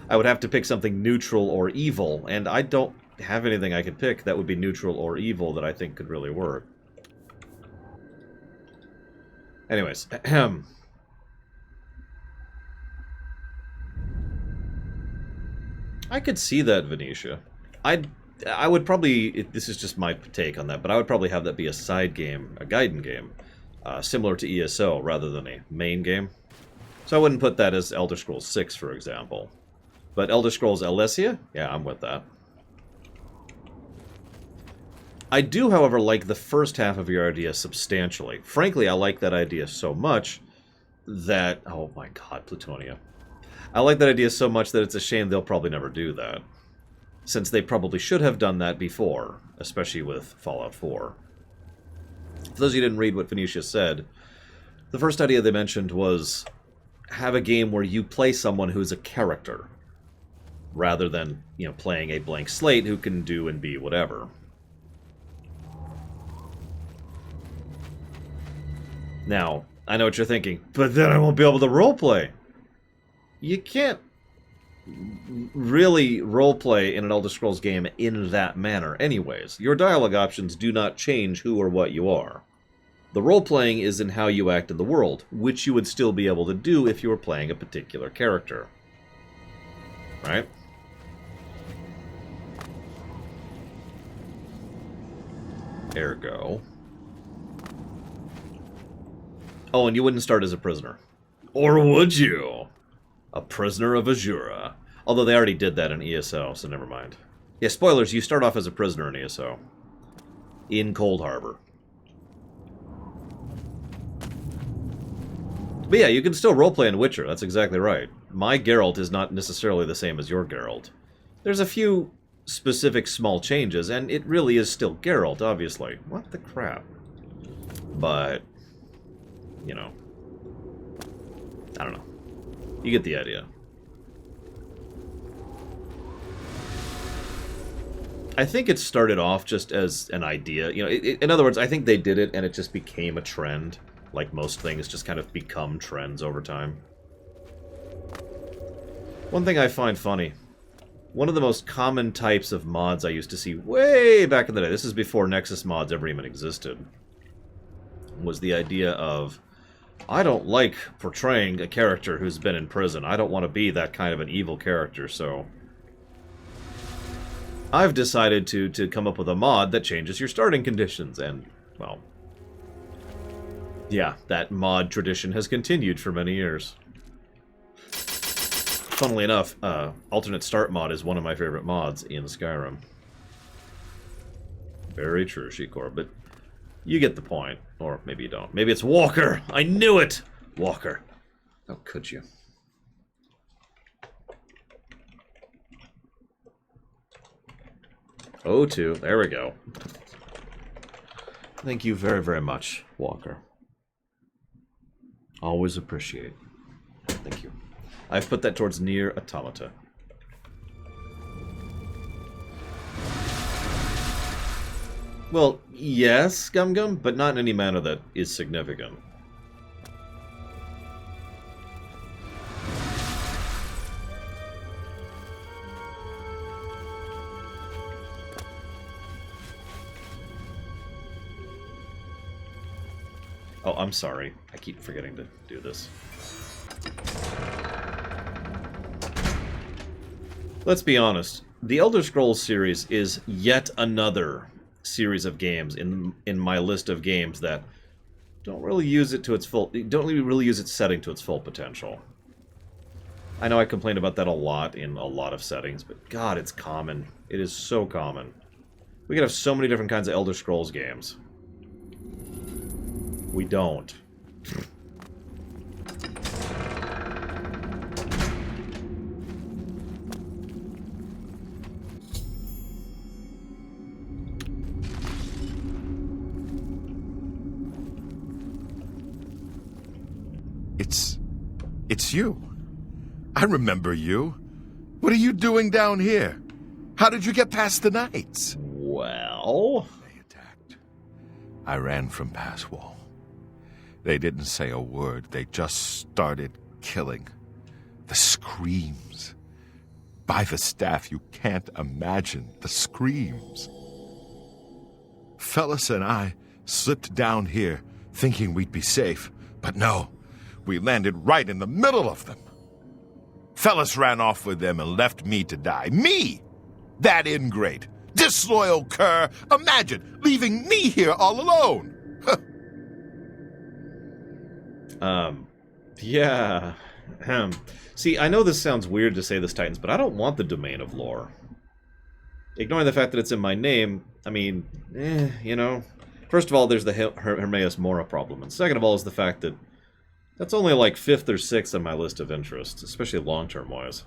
I would have to pick something neutral or evil, and I don't have anything I could pick that would be neutral or evil that I think could really work. Anyways, I could see that, Venetia. I would probably, this is just my take on that, but I would probably have that be a side game, a Gaiden game, similar to ESO rather than a main game. So I wouldn't put that as Elder Scrolls 6, for example. But Elder Scrolls Alesia? Yeah, I'm with that. I do, however, like the first half of your idea substantially. Frankly, I like that idea so much that... Oh my god, Plutonia. I like that idea so much that it's a shame they'll probably never do that. Since they probably should have done that before, especially with Fallout 4. For those of you who didn't read what Venetia said, the first idea they mentioned was have a game where you play someone who's a character, rather than, you know, playing a blank slate who can do and be whatever. Now, I know what you're thinking, but then I won't be able to roleplay. You can't really roleplay in an Elder Scrolls game in that manner anyways. Your dialogue options do not change who or what you are. The roleplaying is in how you act in the world, which you would still be able to do if you were playing a particular character. Right? Ergo. Oh, and you wouldn't start as a prisoner. Or would you? A prisoner of Azura. Although they already did that in ESO, so never mind. Yeah, spoilers, you start off as a prisoner in ESO. In Cold Harbor. But yeah, you can still roleplay in Witcher, that's exactly right. My Geralt is not necessarily the same as your Geralt. There's a few specific small changes, and it really is still Geralt, obviously. What the crap? But, you know, I don't know. You get the idea. I think it started off just as an idea. You know, in other words, I think they did it and it just became a trend. Like most things just kind of become trends over time. One thing I find funny. One of the most common types of mods I used to see way back in the day, this is before Nexus mods ever even existed, was the idea of, I don't like portraying a character who's been in prison. I don't want to be that kind of an evil character, so I've decided to come up with a mod that changes your starting conditions, and, well, yeah, that mod tradition has continued for many years. Funnily enough, alternate start mod is one of my favorite mods in Skyrim. Very true, Shikor, but you get the point. Or maybe you don't. Maybe it's Walker! I knew it! Walker. How could you? O2. There we go. Thank you very, very much, Walker. Always appreciate. Thank you. I've put that towards Nier Automata. Well, yes, Gum Gum, but not in any manner that is significant. Oh, I'm sorry. I keep forgetting to do this. Let's be honest. The Elder Scrolls series is yet another series of games in my list of games that don't really use it to its full... Don't really use its setting to its full potential. I know I complain about that a lot in a lot of settings, but God, it's common. It is so common. We could have so many different kinds of Elder Scrolls games. We don't. It's you. I remember you. What are you doing down here? How did you get past the knights? Well... They attacked. I ran from Passwall. They didn't say a word. They just started killing. The screams. By the staff, you can't imagine the screams. Fellas and I slipped down here thinking we'd be safe, but no. We landed right in the middle of them. Fellas ran off with them and left me to die. Me! That ingrate. Disloyal cur. Imagine leaving me here all alone. Yeah. See, I know this sounds weird to say this, Titans, but I don't want the domain of lore. Ignoring the fact that it's in my name, I mean, you know. First of all, there's the Hermaeus Mora problem, and second of all is the fact that that's only like 5th or 6th on my list of interests, especially long-term wise.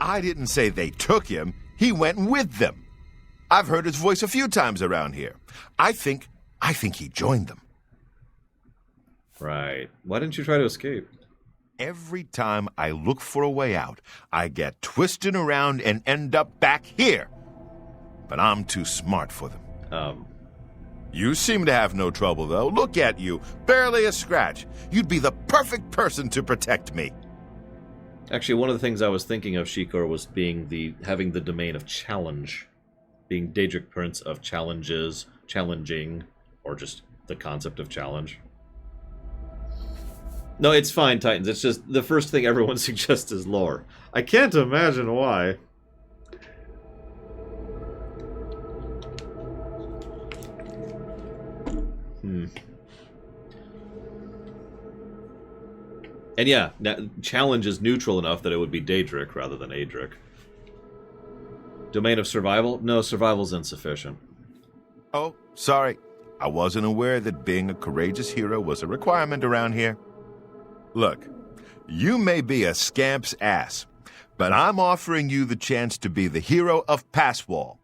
I didn't say they took him. He went with them. I've heard his voice a few times around here. I think he joined them. Right. Why didn't you try to escape? Every time I look for a way out, I get twisted around and end up back here. But I'm too smart for them. You seem to have no trouble, though. Look at you. Barely a scratch. You'd be the perfect person to protect me. Actually, one of the things I was thinking of, Shikor, was having the domain of challenge. Being Daedric Prince of challenges, challenging, or just the concept of challenge. No, it's fine, Titans. It's just the first thing everyone suggests is lore. I can't imagine why. And yeah, challenge is neutral enough that it would be Daedric rather than Adric. Domain of survival? No, survival's insufficient. Oh, sorry. I wasn't aware that being a courageous hero was a requirement around here. Look, you may be a scamp's ass, but I'm offering you the chance to be the hero of Passwall.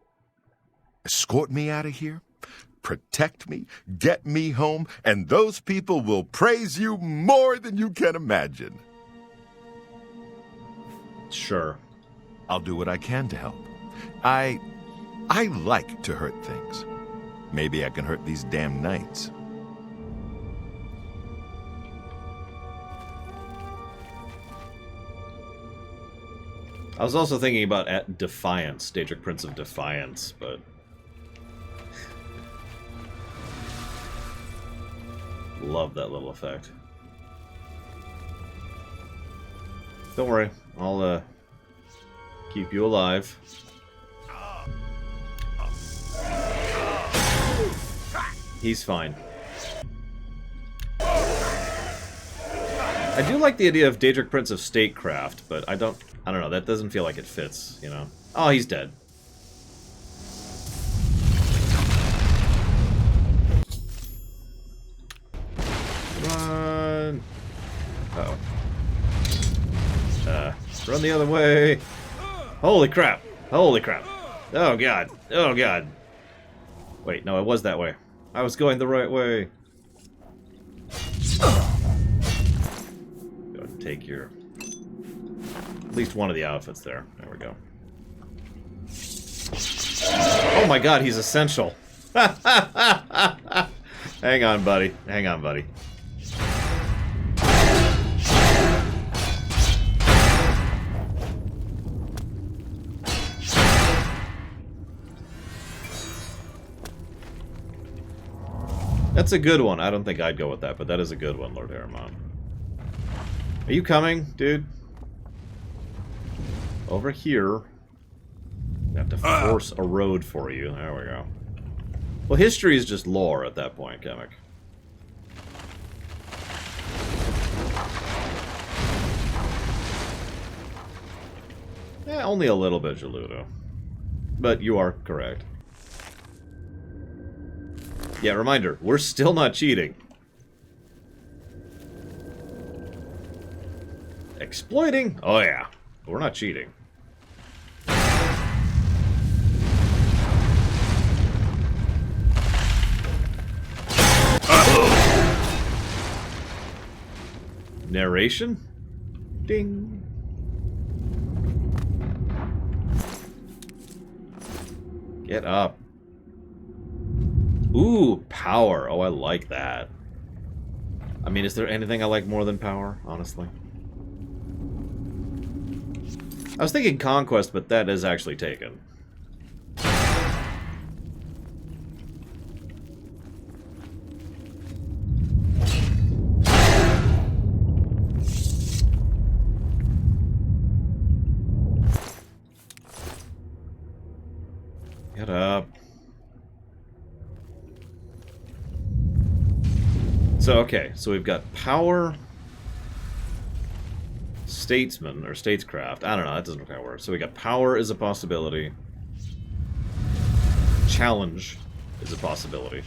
Escort me out of here, protect me, get me home, and those people will praise you more than you can imagine. Sure. I'll do what I can to help. I like to hurt things. Maybe I can hurt these damn knights. I was also thinking about Defiance, Daedric Prince of Defiance, but... Love that little effect. Don't worry, I'll keep you alive. He's fine. I do like the idea of Daedric Prince of Statecraft, but I don't know, that doesn't feel like it fits, you know. Oh, he's dead. Run! Uh-oh. Run the other way. Holy crap! Holy crap! Oh god! Oh god! Wait, no, it was that way. I was going the right way. Go ahead and take your... At least one of the outfits there. There we go. Oh my god, he's essential. Hang on, buddy. Hang on, buddy. That's a good one. I don't think I'd go with that, but that is a good one, Lord Aramon. Are you coming, dude? Over here. I have to force a road for you. There we go. Well, history is just lore at that point, Kamek. Only a little bit, Geludo. But you are correct. Yeah, reminder, we're still not cheating. Exploiting? Oh yeah. But we're not cheating. Narration? Ding. Get up. Ooh, power. Oh, I like that. I mean, is there anything I like more than power, honestly? I was thinking conquest, but that is actually taken. Get up. So, okay, so we've got power, statesman, or statescraft. I don't know, that doesn't quite work. So we got power is a possibility. Challenge is a possibility.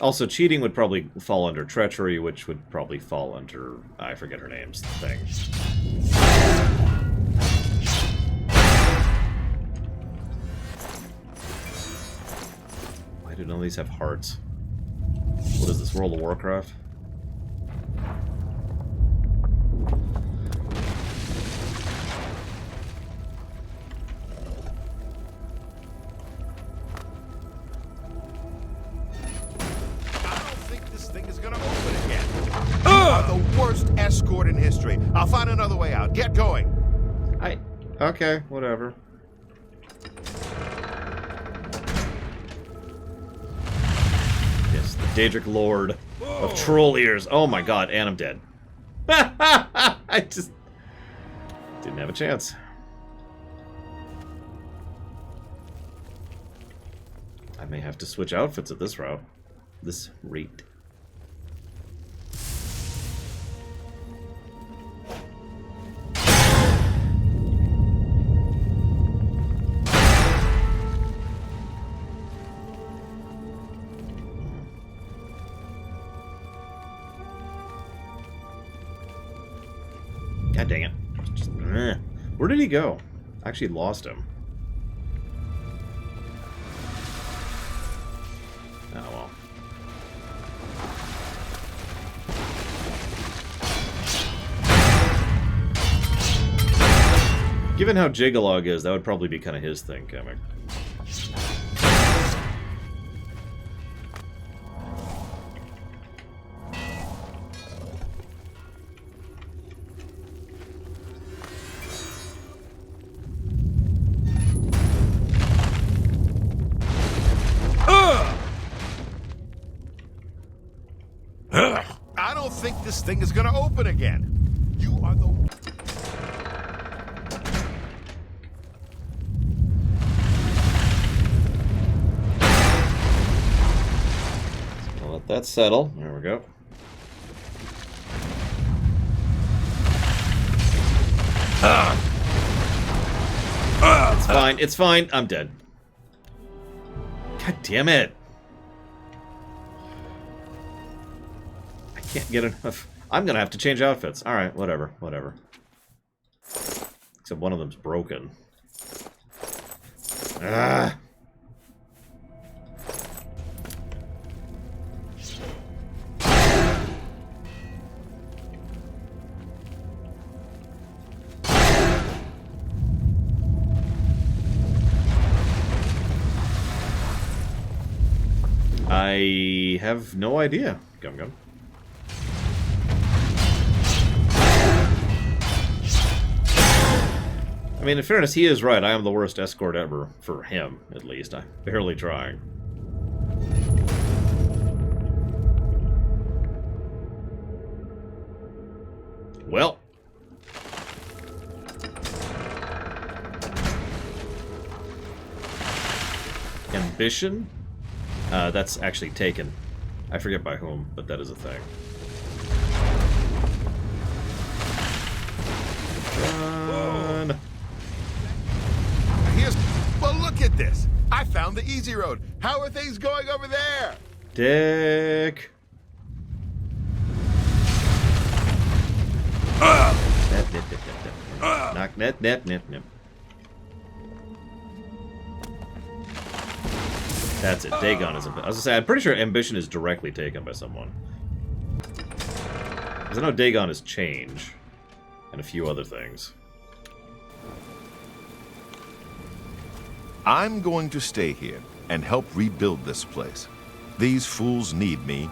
Also, cheating would probably fall under treachery, which would probably fall under, I forget her name's thing. Why do none of these have hearts? What is this, World of Warcraft? The worst escort in history. I'll find another way out. Get going. Okay, whatever. Yes, the Daedric Lord of Troll Ears. Oh my god, and I'm dead. I just didn't have a chance. I may have to switch outfits at this route. This rate. God dang it. Where did he go? I actually lost him. Oh well. Given how Jigalog is, that would probably be kind of his thing coming. I don't think this thing is gonna open again. You are the... I'll let that settle. There we go. It's fine. It's fine. I'm dead. God damn it. I can't get enough. I'm gonna have to change outfits. Alright, whatever. Whatever. Except one of them's broken. Ah. I have no idea. Gum Gum. I mean, in fairness, he is right. I am the worst escort ever. For him, at least. I'm barely trying. Well. Ambition? That's actually taken. I forget by whom, but that is a thing. Run. Well, look at this. I found the easy road. How are things going over there? Dick. Nip, nip, nip, nip, nip. Knock, nip, nip, nip, nip. That's it. Dagon is. I was gonna say, I'm pretty sure ambition is directly taken by someone. Because I know Dagon is change, and a few other things. I'm going to stay here and help rebuild this place. These fools need me.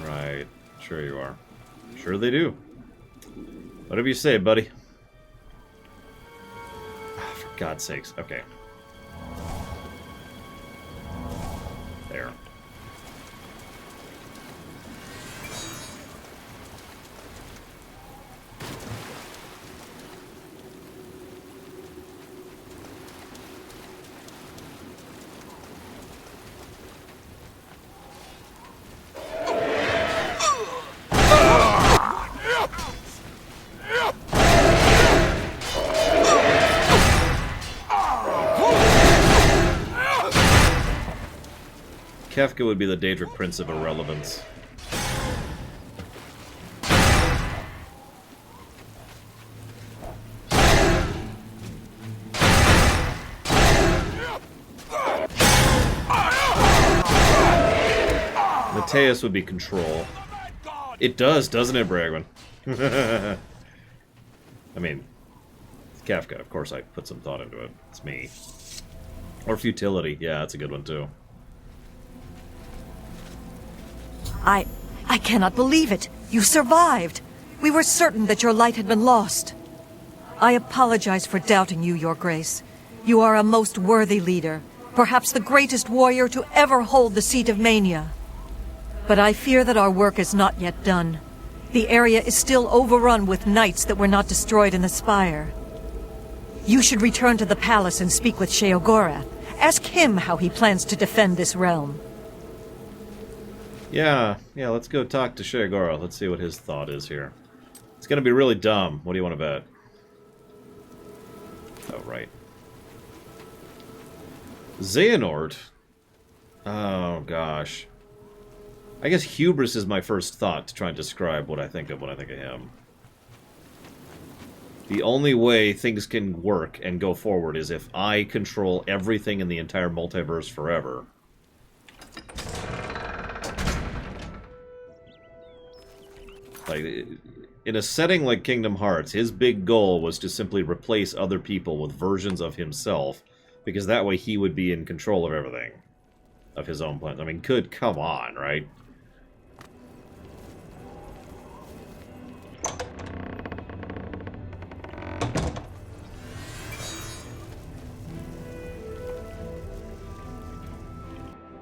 Right. Sure you are. Sure they do. Whatever you say, buddy. For God's sakes. Okay. There. Kefka would be the Daedric Prince of Irrelevance. Mateus would be Control. It does, doesn't it, Bragman? I mean, it's Kefka. Of course I put some thought into it. It's me. Or Futility. Yeah, that's a good one, too. I cannot believe it. You survived. We were certain that your light had been lost. I apologize for doubting you, Your Grace. You are a most worthy leader, perhaps the greatest warrior to ever hold the seat of Mania. But I fear that our work is not yet done. The area is still overrun with knights that were not destroyed in the spire. You should return to the palace and speak with Sheogorath. Ask him how he plans to defend this realm. Yeah, let's go talk to Sheogorath. Let's see what his thought is here. It's gonna be really dumb. What do you want to bet? Oh, right. Xehanort? Oh, gosh. I guess hubris is my first thought to try and describe what I think of when I think of him. The only way things can work and go forward is if I control everything in the entire multiverse forever. Like, in a setting like Kingdom Hearts, his big goal was to simply replace other people with versions of himself, because that way he would be in control of everything. Of his own plans. I mean, come on, right?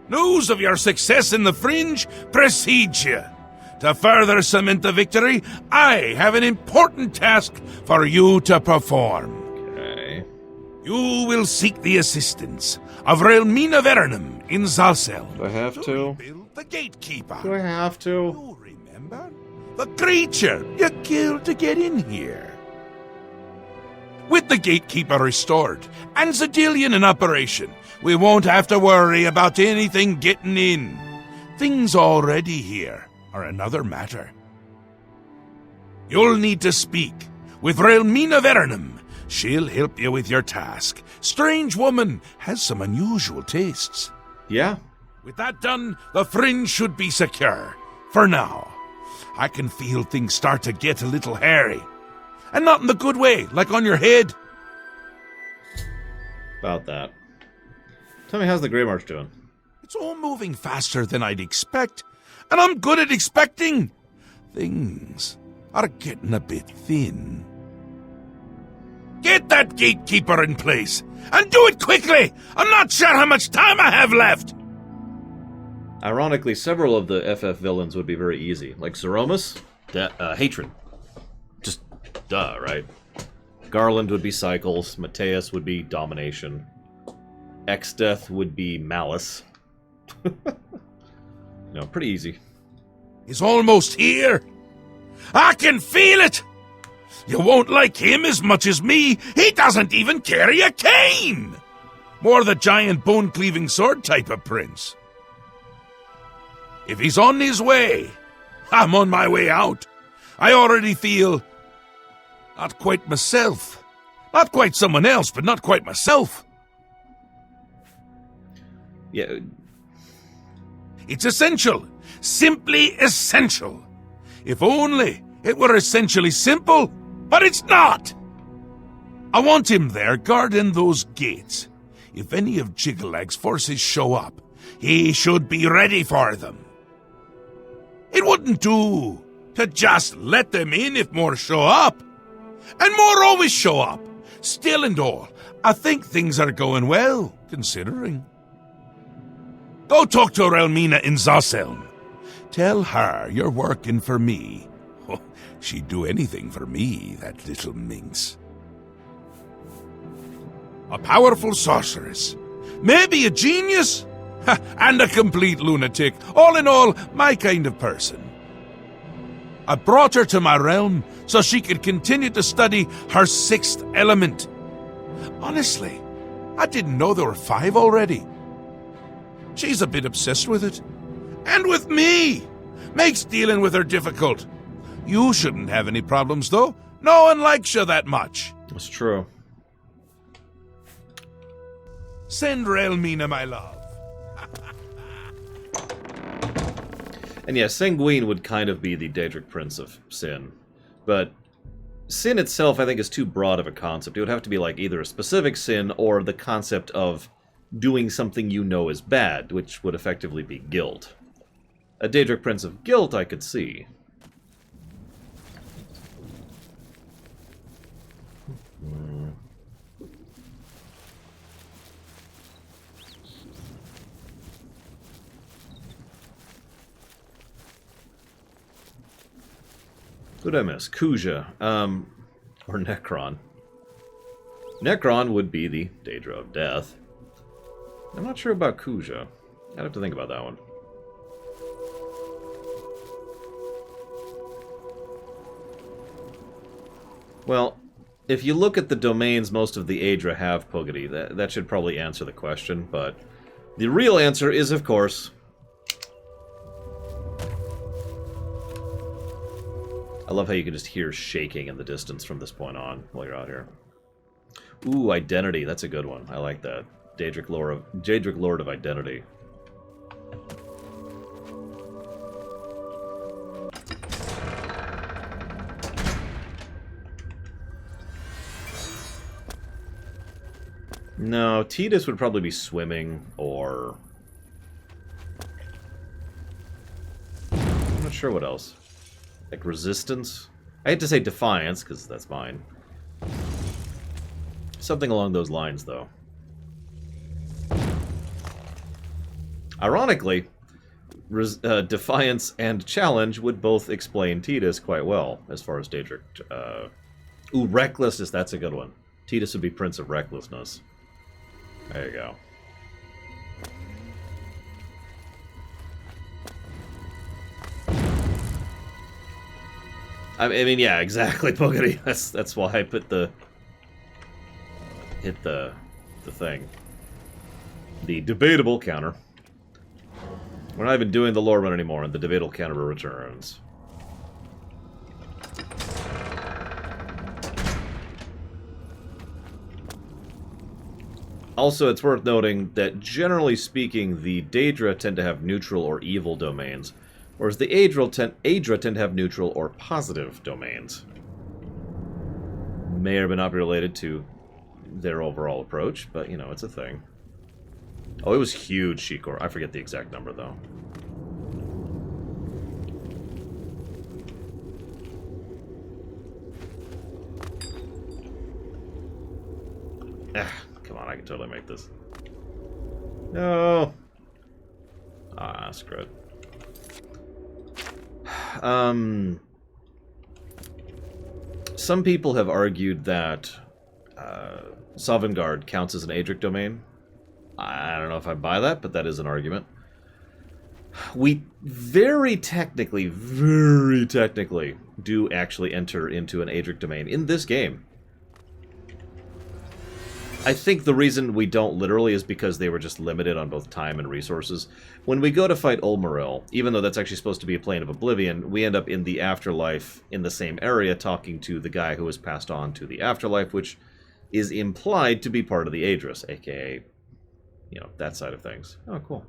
News of your success in the Fringe precedes you. To further cement the victory, I have an important task for you to perform. Okay. You will seek the assistance of Relmina Vernum in Zalcel. Do I have to? Rebuild the gatekeeper. Do I have to? You remember? The creature you killed to get in here. With the gatekeeper restored and Zadillion in operation, we won't have to worry about anything getting in. Things already here are another matter. You'll need to speak with Relmina Vernum. She'll help you with your task. Strange woman has some unusual tastes. Yeah. With that done, the Fringe should be secure. For now. I can feel things start to get a little hairy. And not in the good way, like on your head. About that. Tell me, how's the Grey March doing? It's all moving faster than I'd expect. And I'm good at expecting. Things are getting a bit thin. Get that gatekeeper in place. And do it quickly. I'm not sure how much time I have left. Ironically, several of the FF villains would be very easy. Like Zeromus, hatred. Just, duh, right? Garland would be Cycles. Mateus would be domination. Exdeath would be malice. No, pretty easy. He's almost here. I can feel it. You won't like him as much as me. He doesn't even carry a cane. More the giant bone-cleaving sword type of prince. If he's on his way, I'm on my way out. I already feel not quite myself. Not quite someone else, but not quite myself. Yeah. It's essential. Simply essential. If only it were essentially simple, but it's not. I want him there guarding those gates. If any of Jigglag's forces show up, he should be ready for them. It wouldn't do to just let them in if more show up. And more always show up. Still and all, I think things are going well, considering. Go talk to Relmina in Zosselm. Tell her you're working for me. Oh, she'd do anything for me, that little minx. A powerful sorceress. Maybe a genius. And a complete lunatic. All in all, my kind of person. I brought her to my realm so she could continue to study her sixth element. Honestly, I didn't know there were 5 already. She's a bit obsessed with it. And with me. Makes dealing with her difficult. You shouldn't have any problems, though. No one likes you that much. That's true. Send Relmina my love. And yeah, Sanguine would kind of be the Daedric Prince of Sin. But sin itself, I think, is too broad of a concept. It would have to be like either a specific sin or the concept of doing something you know is bad, which would effectively be guilt. A Daedric Prince of Guilt I could see. Who'd I miss? Kuja. Or Necron. Necron would be the Daedra of Death. I'm not sure about Kuja. I'd have to think about that one. Well, if you look at the domains most of the Aedra have, Pogody, that should probably answer the question, but the real answer is, of course... I love how you can just hear shaking in the distance from this point on while you're out here. Ooh, Identity. That's a good one. I like that. Daedric Lord of Identity. No, Tidus would probably be swimming, or... I'm not sure what else. Like Resistance? I hate to say Defiance, because that's mine. Something along those lines, though. Ironically, Defiance and Challenge would both explain Tidus quite well, as far as Daedric... Ooh, Recklessness, that's a good one. Tidus would be Prince of Recklessness. There you go. I mean, yeah, exactly, Pogody. That's why I put hit the thing. The debatable counter. We're not even doing the lore run anymore, and the debatable counter returns. Also, it's worth noting that, generally speaking, the Daedra tend to have neutral or evil domains, whereas the Aedra tend to have neutral or positive domains. May or may not be related to their overall approach, but, you know, it's a thing. Oh, it was huge, Shikor. I forget the exact number, though. Come on, I can totally make this. No! Ah, screw it. Some people have argued that Sovngarde counts as an Aedric domain. I don't know if I buy that, but that is an argument. We very technically do actually enter into an Adric domain in this game. I think the reason we don't literally is because they were just limited on both time and resources. When we go to fight Ulmaril, even though that's actually supposed to be a plane of Oblivion, we end up in the afterlife in the same area talking to the guy who was passed on to the afterlife, which is implied to be part of the Aedrus, aka, you know, that side of things. Oh, cool.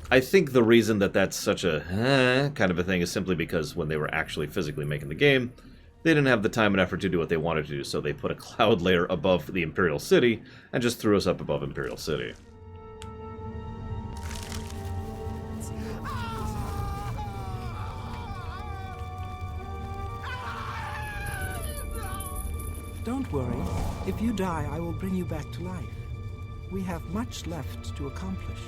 I think the reason that that's such a kind of a thing is simply because when they were actually physically making the game, they didn't have the time and effort to do what they wanted to do, so they put a cloud layer above the Imperial City and just threw us up above Imperial City. Don't worry. If you die, I will bring you back to life. We have much left to accomplish.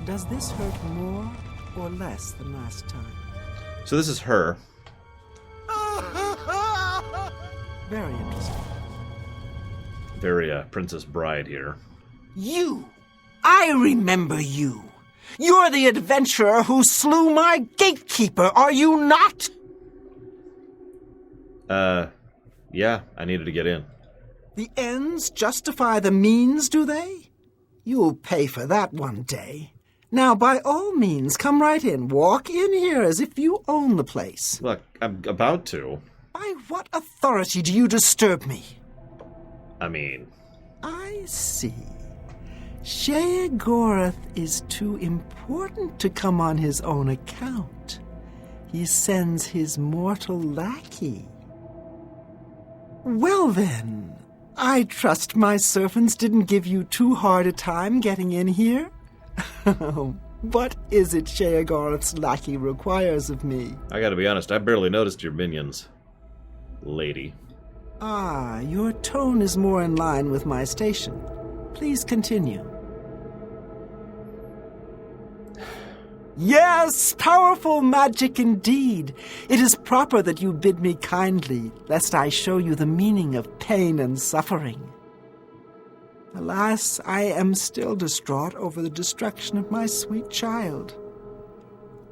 Does this hurt more or less than last time? So this is her. Very interesting. Very Princess Bride here. You! I remember you! You're the adventurer who slew my gatekeeper, are you not? Yeah, I needed to get in. The ends justify the means, do they? You'll pay for that one day. Now, by all means, come right in. Walk in here as if you own the place. Look, I'm about to. By what authority do you disturb me? I mean... I see. Sheogorath is too important to come on his own account. He sends his mortal lackey. Well then, I trust my servants didn't give you too hard a time getting in here? What is it Sheogorath's lackey requires of me? I gotta be honest, I barely noticed your minions, lady. Ah, your tone is more in line with my station. Please continue. Yes, powerful magic indeed. It is proper that you bid me kindly, lest I show you the meaning of pain and suffering. Alas, I am still distraught over the destruction of my sweet child.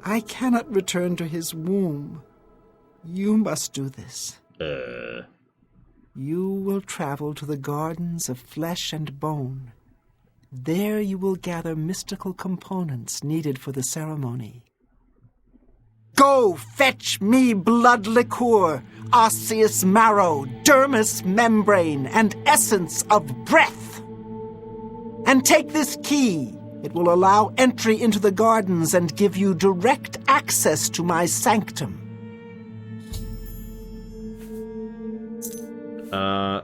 I cannot return to his womb. You must do this. You will travel to the gardens of flesh and bone. There you will gather mystical components needed for the ceremony. Go fetch me blood liqueur, osseous marrow, dermis membrane, and essence of breath. And take this key. It will allow entry into the gardens and give you direct access to my sanctum.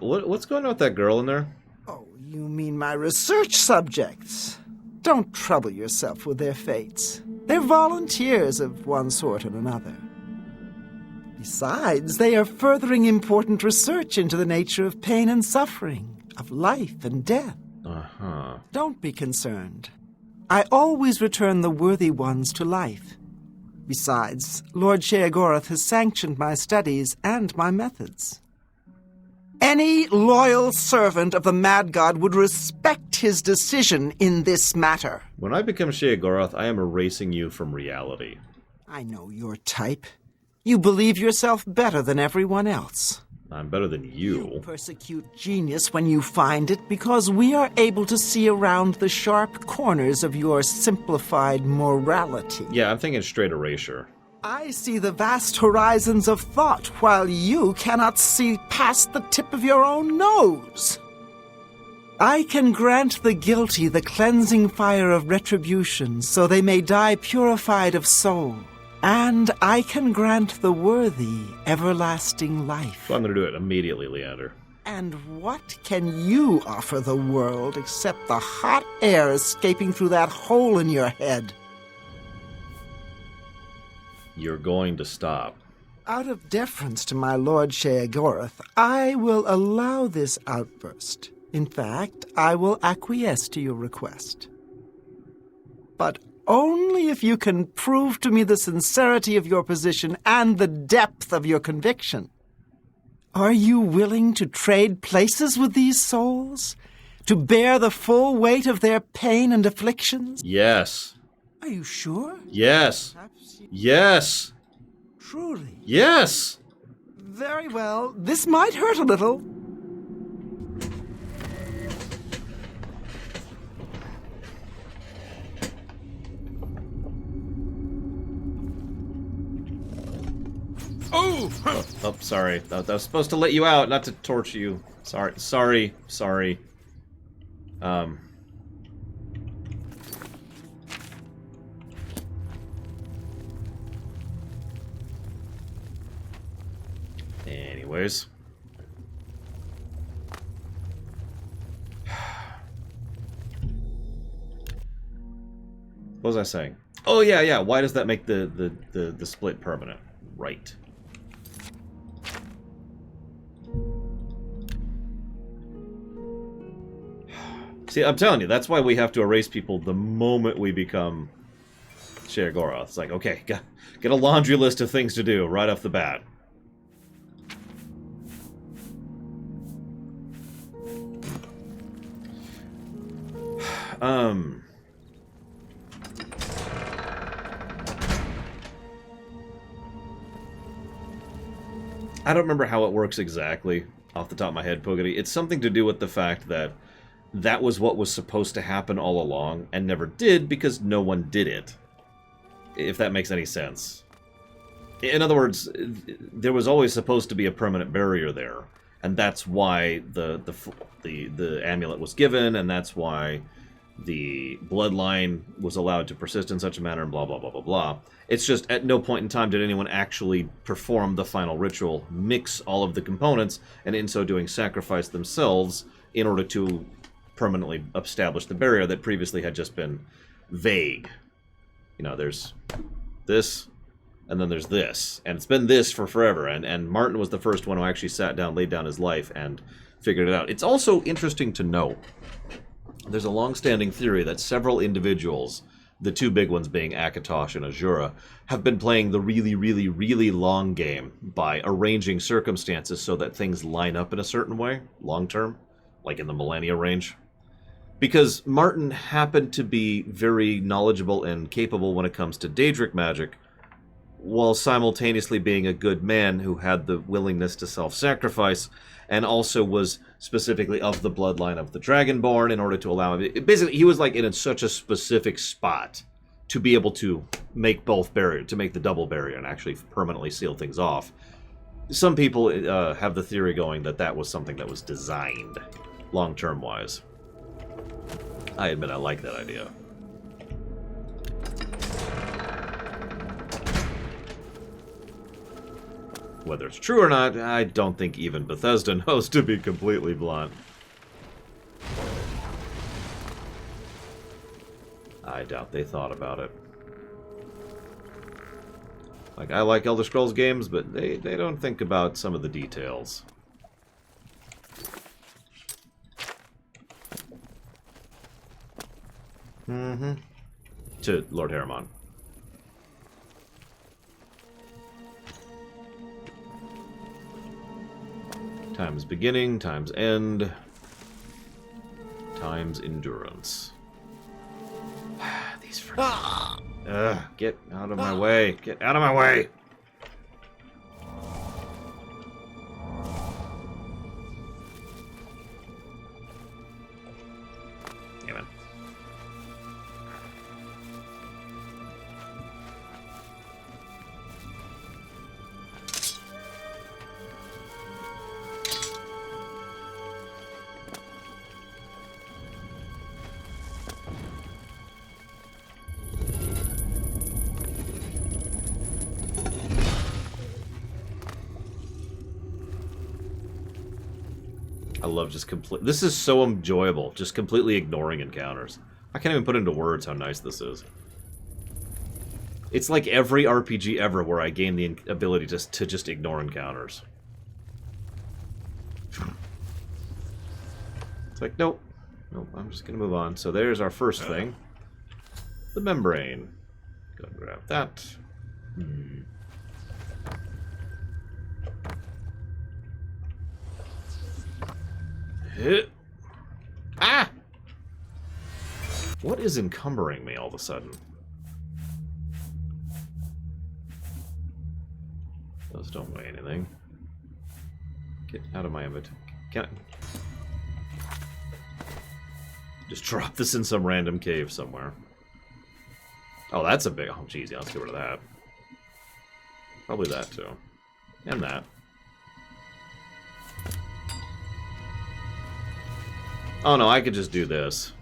What's going on with that girl in there? Oh, you mean my research subjects? Don't trouble yourself with their fates. They're volunteers of one sort or another. Besides, they are furthering important research into the nature of pain and suffering, of life and death. Uh-huh. Don't be concerned. I always return the worthy ones to life. Besides, Lord Sheogorath has sanctioned my studies and my methods. Any loyal servant of the Mad God would respect his decision in this matter. When I become Sheogorath, I am erasing you from reality. I know your type. You believe yourself better than everyone else. I'm better than you. You persecute genius when you find it because we are able to see around the sharp corners of your simplified morality. Yeah, I'm thinking straight erasure. I see the vast horizons of thought while you cannot see past the tip of your own nose. I can grant the guilty the cleansing fire of retribution so they may die purified of soul. And I can grant the worthy everlasting life. So I'm going to do it immediately, Leander. And what can you offer the world except the hot air escaping through that hole in your head? You're going to stop. Out of deference to my Lord Sheogorath, I will allow this outburst. In fact, I will acquiesce to your request. But only if you can prove to me the sincerity of your position and the depth of your conviction. Are you willing to trade places with these souls? To bear the full weight of their pain and afflictions? Yes. Are you sure? Yes. Yes. Truly? Yes. Very well. This might hurt a little. Oh! Oh, sorry. That was supposed to let you out, not to torture you. Sorry. Anyways. What was I saying? Oh, yeah. Why does that make the split permanent? Right. See, I'm telling you, that's why we have to erase people the moment we become Sheogorath. It's like, okay, get a laundry list of things to do right off the bat. I don't remember how it works exactly off the top of my head, Pugity. It's something to do with the fact that that was what was supposed to happen all along and never did because no one did it. If that makes any sense. In other words, there was always supposed to be a permanent barrier there, and that's why the amulet was given, and that's why the bloodline was allowed to persist in such a manner, and blah, blah, blah, blah, blah. It's just, at no point in time did anyone actually perform the final ritual, mix all of the components, and in so doing sacrifice themselves in order to permanently establish the barrier that previously had just been vague. You know, there's this, and then there's this, and it's been this for forever, and Martin was the first one who actually sat down, laid down his life, and figured it out. It's also interesting to know, there's a long-standing theory that several individuals, the two big ones being Akatosh and Azura, have been playing the really, really, really long game by arranging circumstances so that things line up in a certain way, long-term, like in the millennia range. Because Martin happened to be very knowledgeable and capable when it comes to Daedric magic, while simultaneously being a good man who had the willingness to self-sacrifice, and also was specifically of the bloodline of the Dragonborn in order to allow him... Basically, he was like in such a specific spot to be able to make both barrier, to make the double barrier and actually permanently seal things off. Some people have the theory going that that was something that was designed long-term wise. I admit I like that idea. Whether it's true or not, I don't think even Bethesda knows, to be completely blunt. I doubt they thought about it. Like, I like Elder Scrolls games, but they don't think about some of the details. To Lord Harriman. Time's beginning, time's end, time's endurance. These freaking... get out of my way. Get out of my way! Damn it. I love just complete... This is so enjoyable, just completely ignoring encounters. I can't even put into words how nice this is. It's like every RPG ever where I gain the ability to just ignore encounters. It's like, nope. Nope, I'm just gonna move on. So there's our first thing. The membrane. Go and grab that. Ah! What is encumbering me all of a sudden? Those don't weigh anything. Get out of my inventory. Can I... Just drop this in some random cave somewhere. Oh, that's a big... Oh, geez, yeah, let's get rid of that. Probably that, too. And that. Oh, no, I could just do this.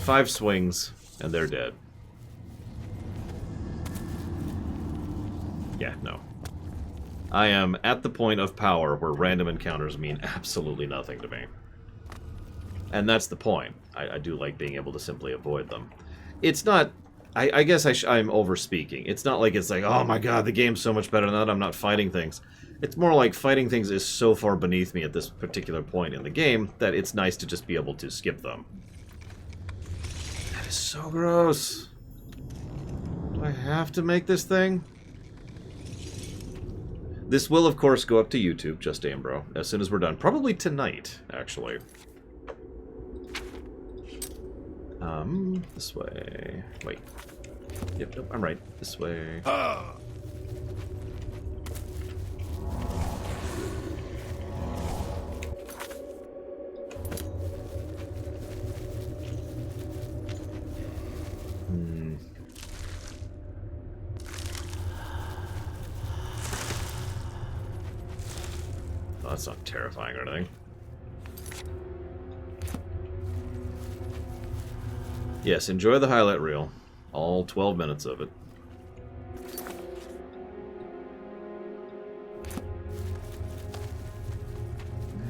5 swings, and they're dead. Yeah, no. I am at the point of power where random encounters mean absolutely nothing to me. And that's the point. I do like being able to simply avoid them. It's not... I guess I'm overspeaking. It's not like it's like, oh my god, the game's so much better than that, I'm not fighting things. It's more like fighting things is so far beneath me at this particular point in the game that it's nice to just be able to skip them. That is so gross. Do I have to make this thing? This will, of course, go up to YouTube, Just Ambro, as soon as we're done. Probably tonight, actually. This way. Wait. Yep, nope, I'm right. This way. Oh, that's not terrifying or anything. Yes, enjoy the highlight reel. All 12 minutes of it.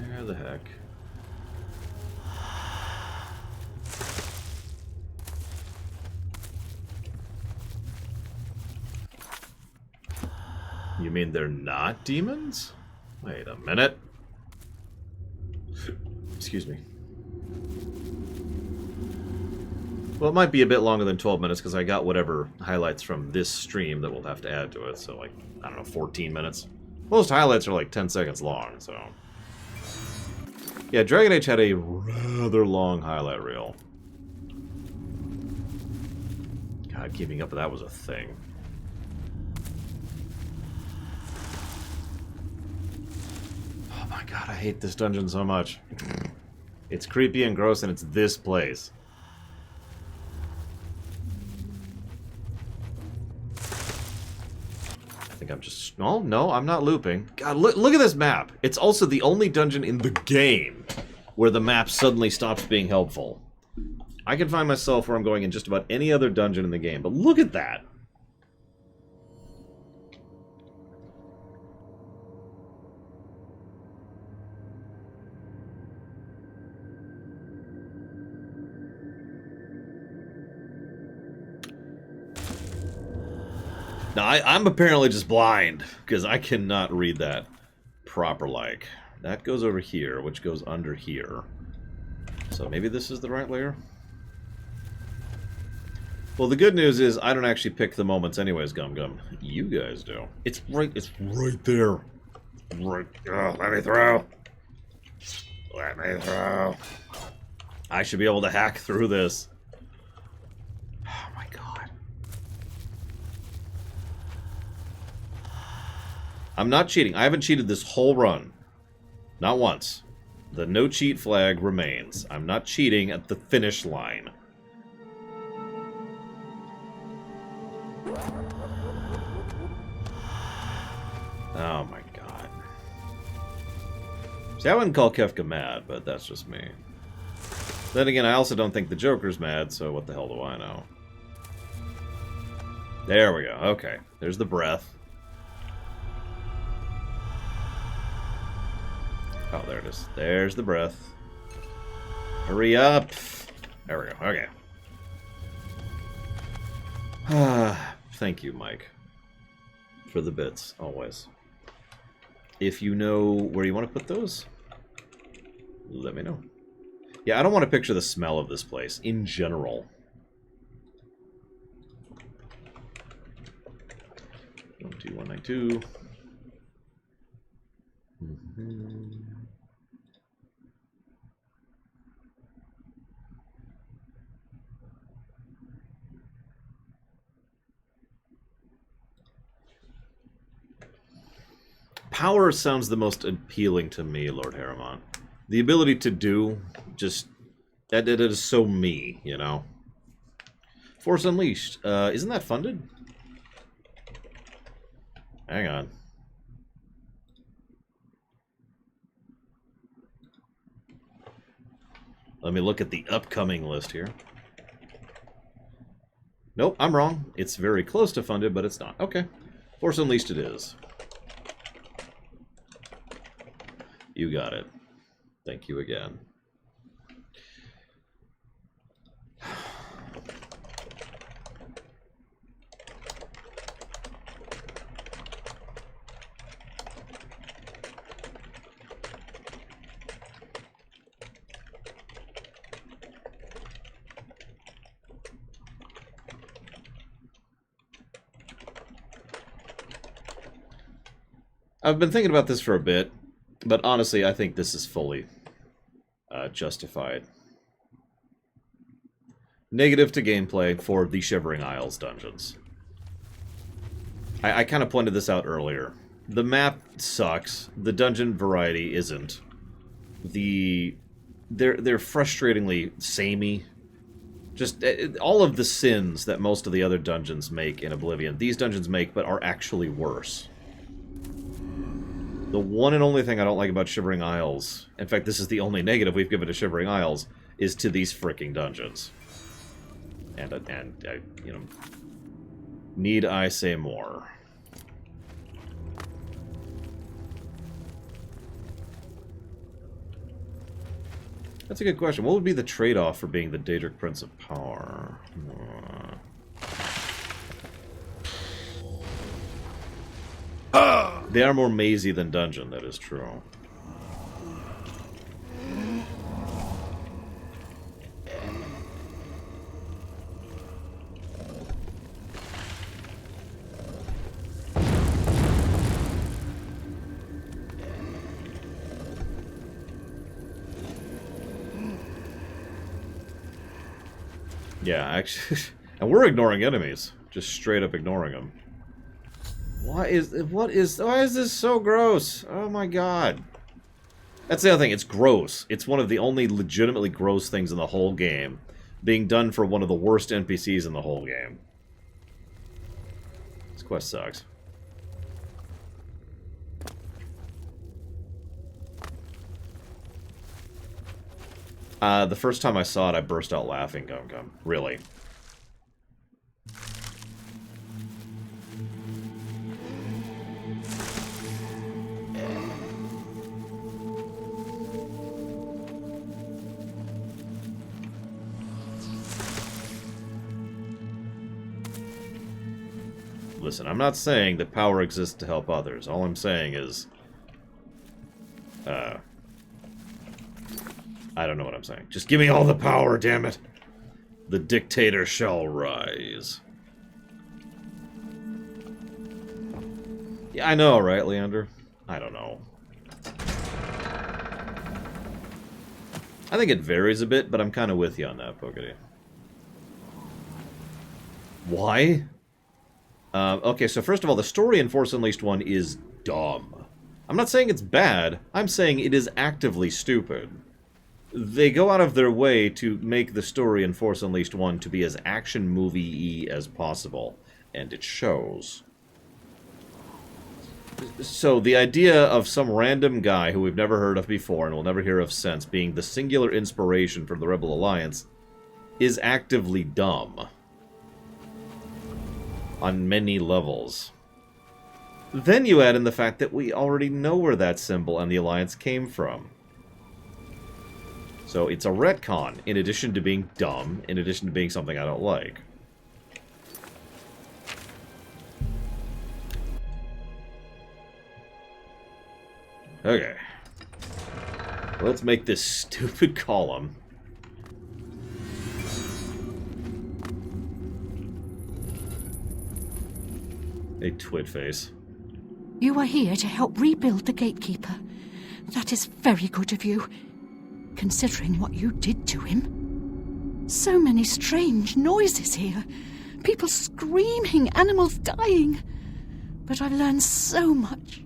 Where the heck? You mean they're not demons? Wait a minute. Excuse me. Well, it might be a bit longer than 12 minutes because I got whatever highlights from this stream that we'll have to add to it. So, like, I don't know, 14 minutes. Most highlights are like 10 seconds long, so... Yeah, Dragon Age had a rather long highlight reel. God, keeping up with that was a thing. Oh my god, I hate this dungeon so much. It's creepy and gross, and it's this place. I think I'm just... Oh, no, I'm not looping. God, look at this map. It's also the only dungeon in the game where the map suddenly stops being helpful. I can find myself where I'm going in just about any other dungeon in the game, but look at that. Now, I'm apparently just blind, because I cannot read that proper-like. That goes over here, which goes under here. So maybe this is the right layer? Well, the good news is I don't actually pick the moments anyways, Gum Gum. You guys do. It's right there. Right. Oh, let me through. Let me through. I should be able to hack through this. Oh my god. I'm not cheating. I haven't cheated this whole run. Not once. The no cheat flag remains. I'm not cheating at the finish line. Oh my god. See, I wouldn't call Kefka mad, but that's just me. Then again, I also don't think the Joker's mad, so what the hell do I know? There we go. Okay. There's the breath. Oh, there it is. There's the breath. Hurry up! There we go. Okay. Thank you, Mike. For the bits, always. If you know where you want to put those, let me know. Yeah, I don't want to picture the smell of this place, in general. 12192. Power sounds the most appealing to me, Lord Harriman. The ability to do, just... It is so me, you know? Force Unleashed. Isn't that funded? Hang on. Let me look at the upcoming list here. Nope, I'm wrong. It's very close to funded, but it's not. Okay. Force Unleashed it is. You got it. Thank you again. I've been thinking about this for a bit, but honestly, I think this is fully justified. Negative to gameplay for the Shivering Isles dungeons. I kind of pointed this out earlier. The map sucks. The dungeon variety isn't. They're frustratingly samey. Just all of the sins that most of the other dungeons make in Oblivion, these dungeons make, but are actually worse. The one and only thing I don't like about Shivering Isles, in fact, this is the only negative we've given to Shivering Isles, is to these fricking dungeons. And you know, need I say more? That's a good question. What would be the trade-off for being the Daedric Prince of Power? They are more mazy than dungeon, that is true. Yeah, actually, and we're ignoring enemies. Just straight up ignoring them. Why is this so gross? Oh my god. That's the other thing, it's gross. It's one of the only legitimately gross things in the whole game. Being done for one of the worst NPCs in the whole game. This quest sucks. The first time I saw it, I burst out laughing, Gum Gum. Really. Listen, I'm not saying that power exists to help others. All I'm saying is... I don't know what I'm saying. Just give me all the power, damn it! The dictator shall rise. Yeah, I know, right, Leander? I don't know. I think it varies a bit, but I'm kind of with you on that, Pokedy. Why? Okay, so first of all, the story in Force Unleashed 1 is dumb. I'm not saying it's bad, I'm saying it is actively stupid. They go out of their way to make the story in Force Unleashed 1 to be as action movie-y as possible, and it shows. So the idea of some random guy who we've never heard of before and will never hear of since being the singular inspiration for the Rebel Alliance is actively dumb. On many levels. Then you add in the fact that we already know where that symbol and the Alliance came from. So it's a retcon, in addition to being dumb, in addition to being something I don't like. Okay. Let's make this stupid column. A twit face. You are here to help rebuild the Gatekeeper. That is very good of you, considering what you did to him. So many strange noises here. People screaming, animals dying. But I've learned so much.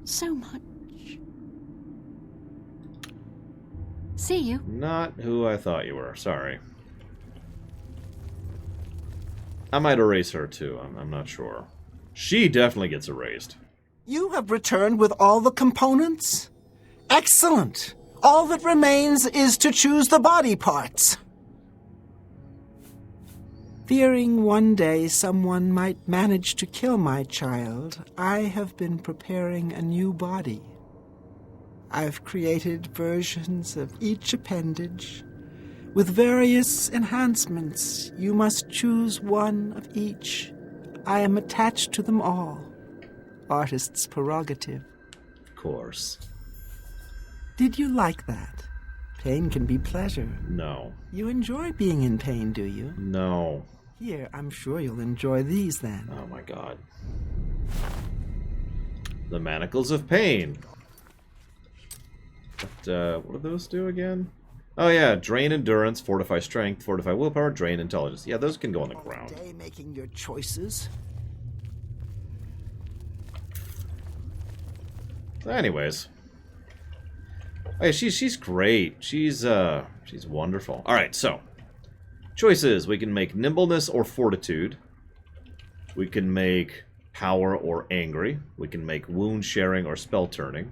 so much. See you. Not who I thought you were. Sorry. I might erase her too. I'm not sure. She definitely gets erased. You have returned with all the components? Excellent! All that remains is to choose the body parts. Fearing one day someone might manage to kill my child, I have been preparing a new body. I've created versions of each appendage with various enhancements. You must choose one of each. I am attached to them all. Artist's prerogative. Of course. Did you like that? Pain can be pleasure. No. You enjoy being in pain, do you? No. Here, I'm sure you'll enjoy these then. Oh my god. The Manacles of Pain. What do those do again? Oh yeah, drain endurance, fortify strength, fortify willpower, drain intelligence. Yeah, those can go on the ground. Day making your choices. Anyways. Oh, yeah, she's great. She's wonderful. Alright, so. Choices. We can make nimbleness or fortitude. We can make power or angry. We can make wound sharing or spell turning.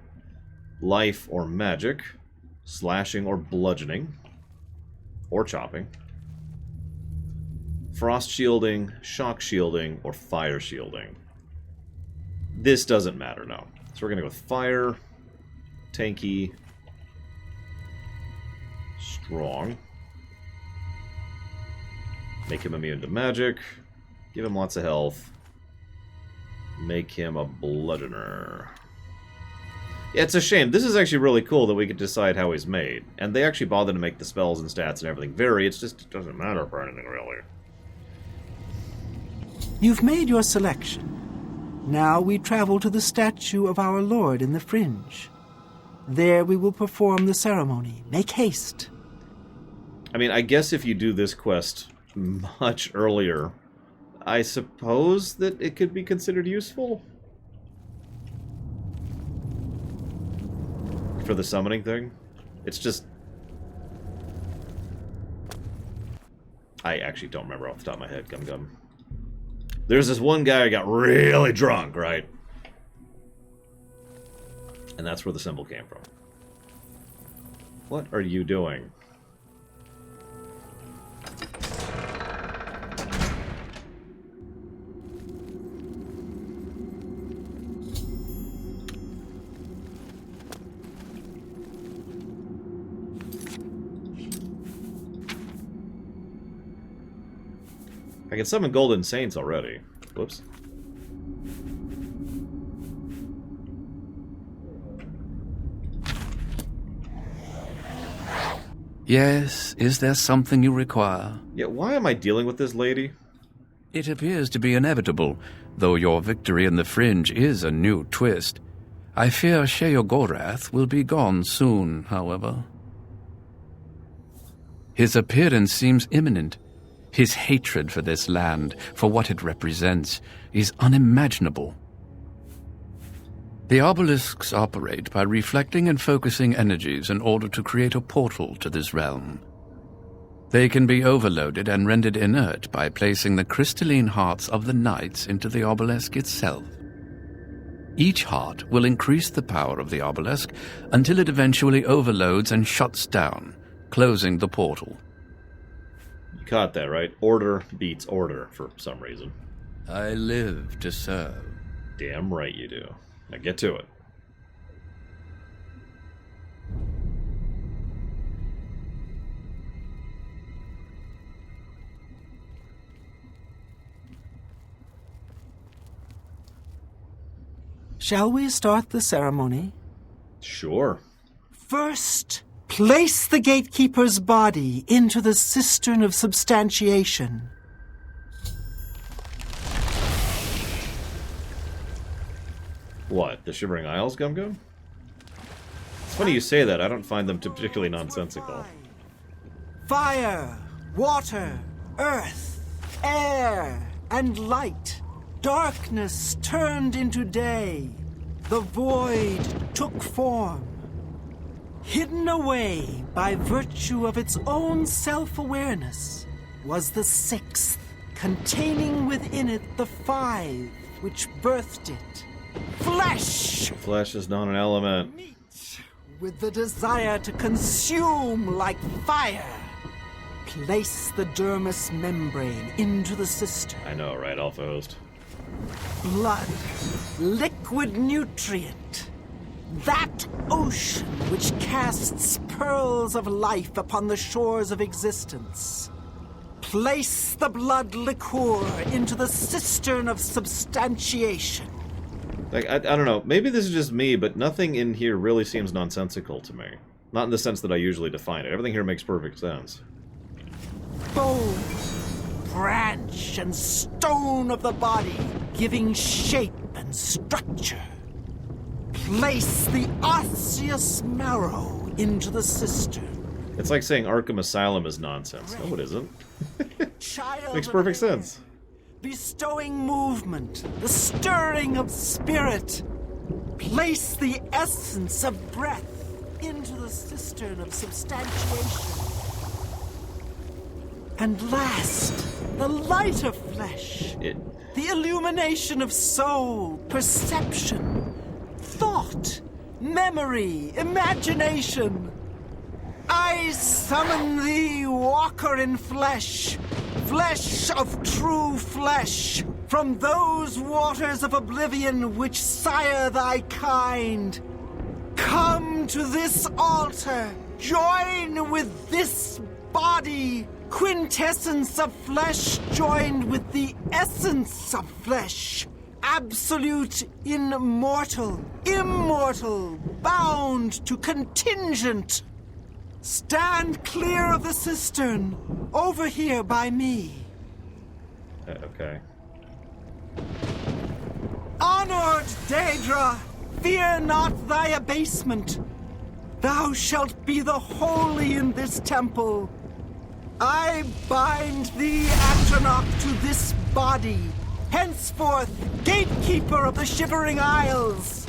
Life or magic. Slashing or bludgeoning. Or chopping. Frost shielding, shock shielding, or fire shielding. This doesn't matter, no. So we're going to go with fire, tanky, strong. Make him immune to magic. Give him lots of health. Make him a bludgeoner. Yeah, it's a shame. This is actually really cool that we could decide how he's made. And they actually bothered to make the spells and stats and everything vary. It's just, it doesn't matter for anything, really. You've made your selection. Now we travel to the statue of our Lord in the Fringe. There we will perform the ceremony. Make haste. I mean, I guess if you do this quest much earlier, I suppose that it could be considered useful. For the summoning thing. It's just... I actually don't remember off the top of my head, Gum. There's this one guy who got really drunk, right? And that's where the symbol came from. What are you doing? I can summon Golden Saints already. Whoops. Yes, is there something you require? Yeah, why am I dealing with this lady? It appears to be inevitable, though your victory in the Fringe is a new twist. I fear Sheogorath will be gone soon, however. His appearance seems imminent. His hatred for this land, for what it represents, is unimaginable. The obelisks operate by reflecting and focusing energies in order to create a portal to this realm. They can be overloaded and rendered inert by placing the crystalline hearts of the knights into the obelisk itself. Each heart will increase the power of the obelisk until it eventually overloads and shuts down, closing the portal. You caught that, right? Order beats order for some reason. I live to serve. Damn right you do. Now get to it. Shall we start the ceremony? Sure. First, place the gatekeeper's body into the cistern of substantiation. What, the Shivering Isles, Gum? It's funny you say that. I don't find them particularly nonsensical. Fire, water, earth, air, and light. Darkness turned into day. the void took form. Hidden away by virtue of its own self-awareness was the sixth, containing within it the five which birthed it. Flesh! Flesh is not an element. Meat with the desire to consume like fire. Place the dermis membrane into the cistern. I know, right, Alpha Host? Blood, liquid nutrient. That ocean which casts pearls of life upon the shores of existence. Place the blood liqueur into the cistern of substantiation. Like, I don't know, maybe this is just me, but nothing in here really seems nonsensical to me. Not in the sense that I usually define it. Everything here makes perfect sense. Bone, branch, and stone of the body, giving shape and structure. Place the osseous marrow into the cistern. It's like saying Arkham Asylum is nonsense. No, it isn't. Child Makes of perfect air, sense. bestowing movement, the stirring of spirit. Place the essence of breath into the cistern of substantiation. And last, the light of flesh. The illumination of soul, perception, thought, memory, imagination. I summon thee, walker in flesh, flesh of true flesh, from those waters of oblivion which sire thy kind. Come to this altar, join with this body, quintessence of flesh joined with the essence of flesh. Absolute immortal, immortal, bound to contingent. Stand clear of the cistern, over here by me. Okay. Honored Daedra, fear not thy abasement. Thou shalt be the holy in this temple. I bind thee, Atronach, to this body, henceforth gatekeeper of the Shivering Isles.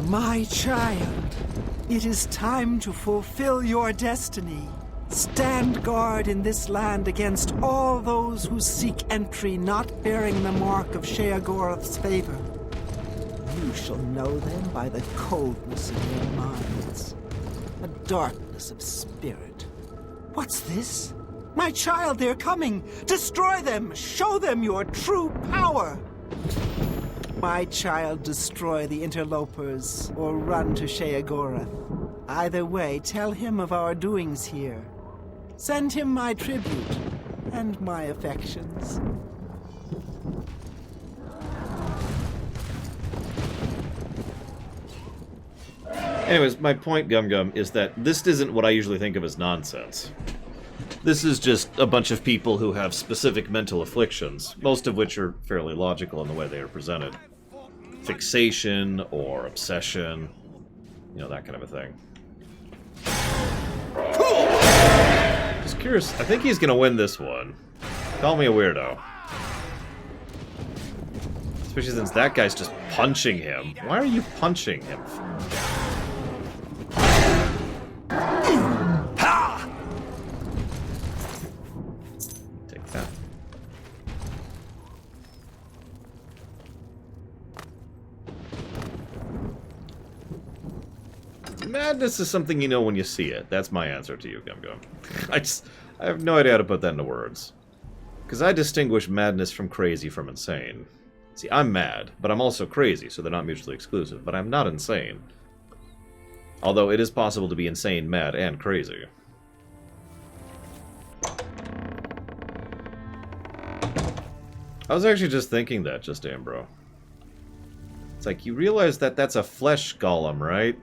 My child, it is time to fulfill your destiny. Stand guard in this land against all those who seek entry not bearing the mark of Sheogorath's favor. You shall know them by the coldness in their minds, a darkness of spirit. What's this? My child, they're coming! Destroy them! Show them your true power! My child, destroy the interlopers, or run to Sheogorath. Either way, tell him of our doings here. Send him my tribute, and my affections. Anyways, my point, Gum Gum, is that this isn't what I usually think of as nonsense. This is just a bunch of people who have specific mental afflictions, most of which are fairly logical in the way they are presented. Fixation or obsession, you know, that kind of a thing. Just curious, I think he's gonna win this one. Call me a weirdo. Especially since that guy's just punching him. Why are you punching him? Take that. Madness is something you know when you see it. That's my answer to you, Gum Gum. I have no idea how to put that into words. Because I distinguish madness from crazy from insane. See, I'm mad, but I'm also crazy, so they're not mutually exclusive. But I'm not insane. Although it is possible to be insane, mad, and crazy. I was actually just thinking that, just Ambro. It's like, you realize that that's a flesh golem, right?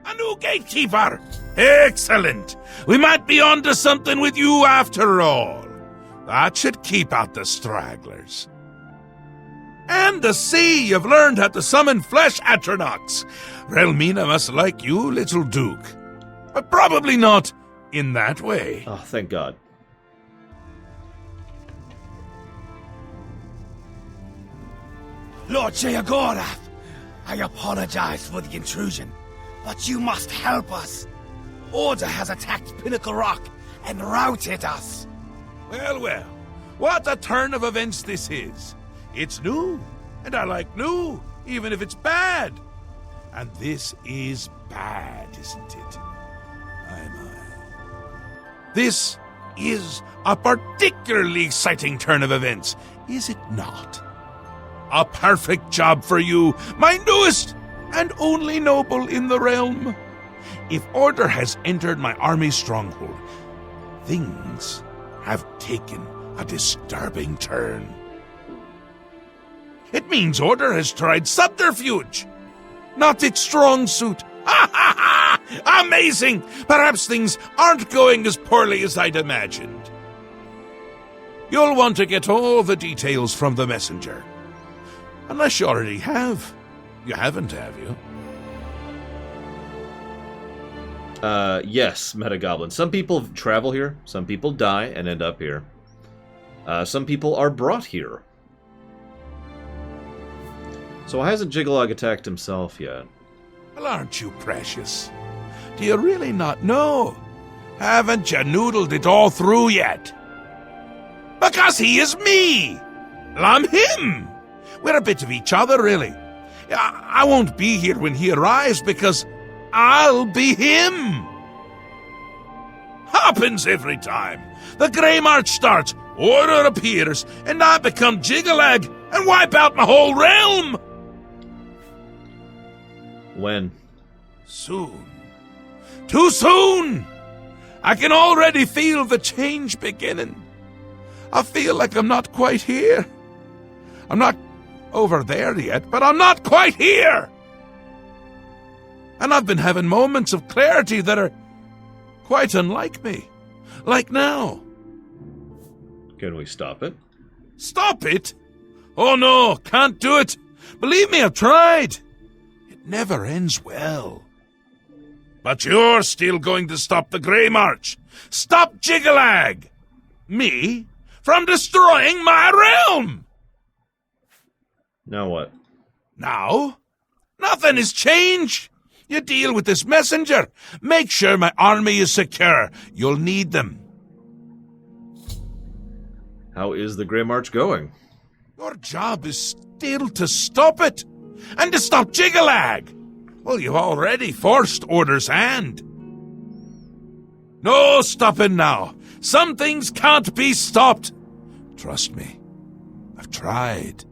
A new gatekeeper! Excellent! We might be onto something with you after all. That should keep out the stragglers. And to see you've learned how to summon flesh Atronachs. Relmina must like you, little Duke. But probably not in that way. Oh, thank God. Lord Sheogorath, I apologize for the intrusion, but you must help us. Order has attacked Pinnacle Rock and routed us. Well, well, what a turn of events this is. It's new, and I like new, even if it's bad. And this is bad, isn't it? This is a particularly exciting turn of events, is it not? A perfect job for you, my newest and only noble in the realm. If Order has entered my army's stronghold, things have taken a disturbing turn. It means Order has tried subterfuge, not its strong suit. Ha ha ha! Amazing! Perhaps things aren't going as poorly as I'd imagined. You'll want to get all the details from the messenger. Unless you already have. You haven't, have you? Yes, Metagoblin. Some people travel here, some people die and end up here. Some people are brought here. So why hasn't Jiggalog attacked himself yet? Well, aren't you precious? Do you really not know? Haven't you noodled it all through yet? Because he is me! Well, I'm him! We're a bit of each other, really. I won't be here when he arrives because I'll be him! Happens every time. The Grey March starts, Order appears, and I become Jiggalag and wipe out my whole realm! When? Soon. Too soon! I can already feel the change beginning. I feel like I'm not quite here. I'm not over there yet, but I'm not quite here! And I've been having moments of clarity that are quite unlike me. Like now. Can we stop it? Stop it? Oh no, can't do it. Believe me, I've tried. It never ends well. But you're still going to stop the Grey March. Stop Jiggalag! Me? From destroying my realm! Now what? Now? Nothing has changed. You deal with this messenger. Make sure my army is secure. You'll need them. How is the Grey March going? Your job is still to stop it. And to stop Jiggalag. Well, you've already forced Order's hand. No stopping now. Some things can't be stopped. Trust me. I've tried.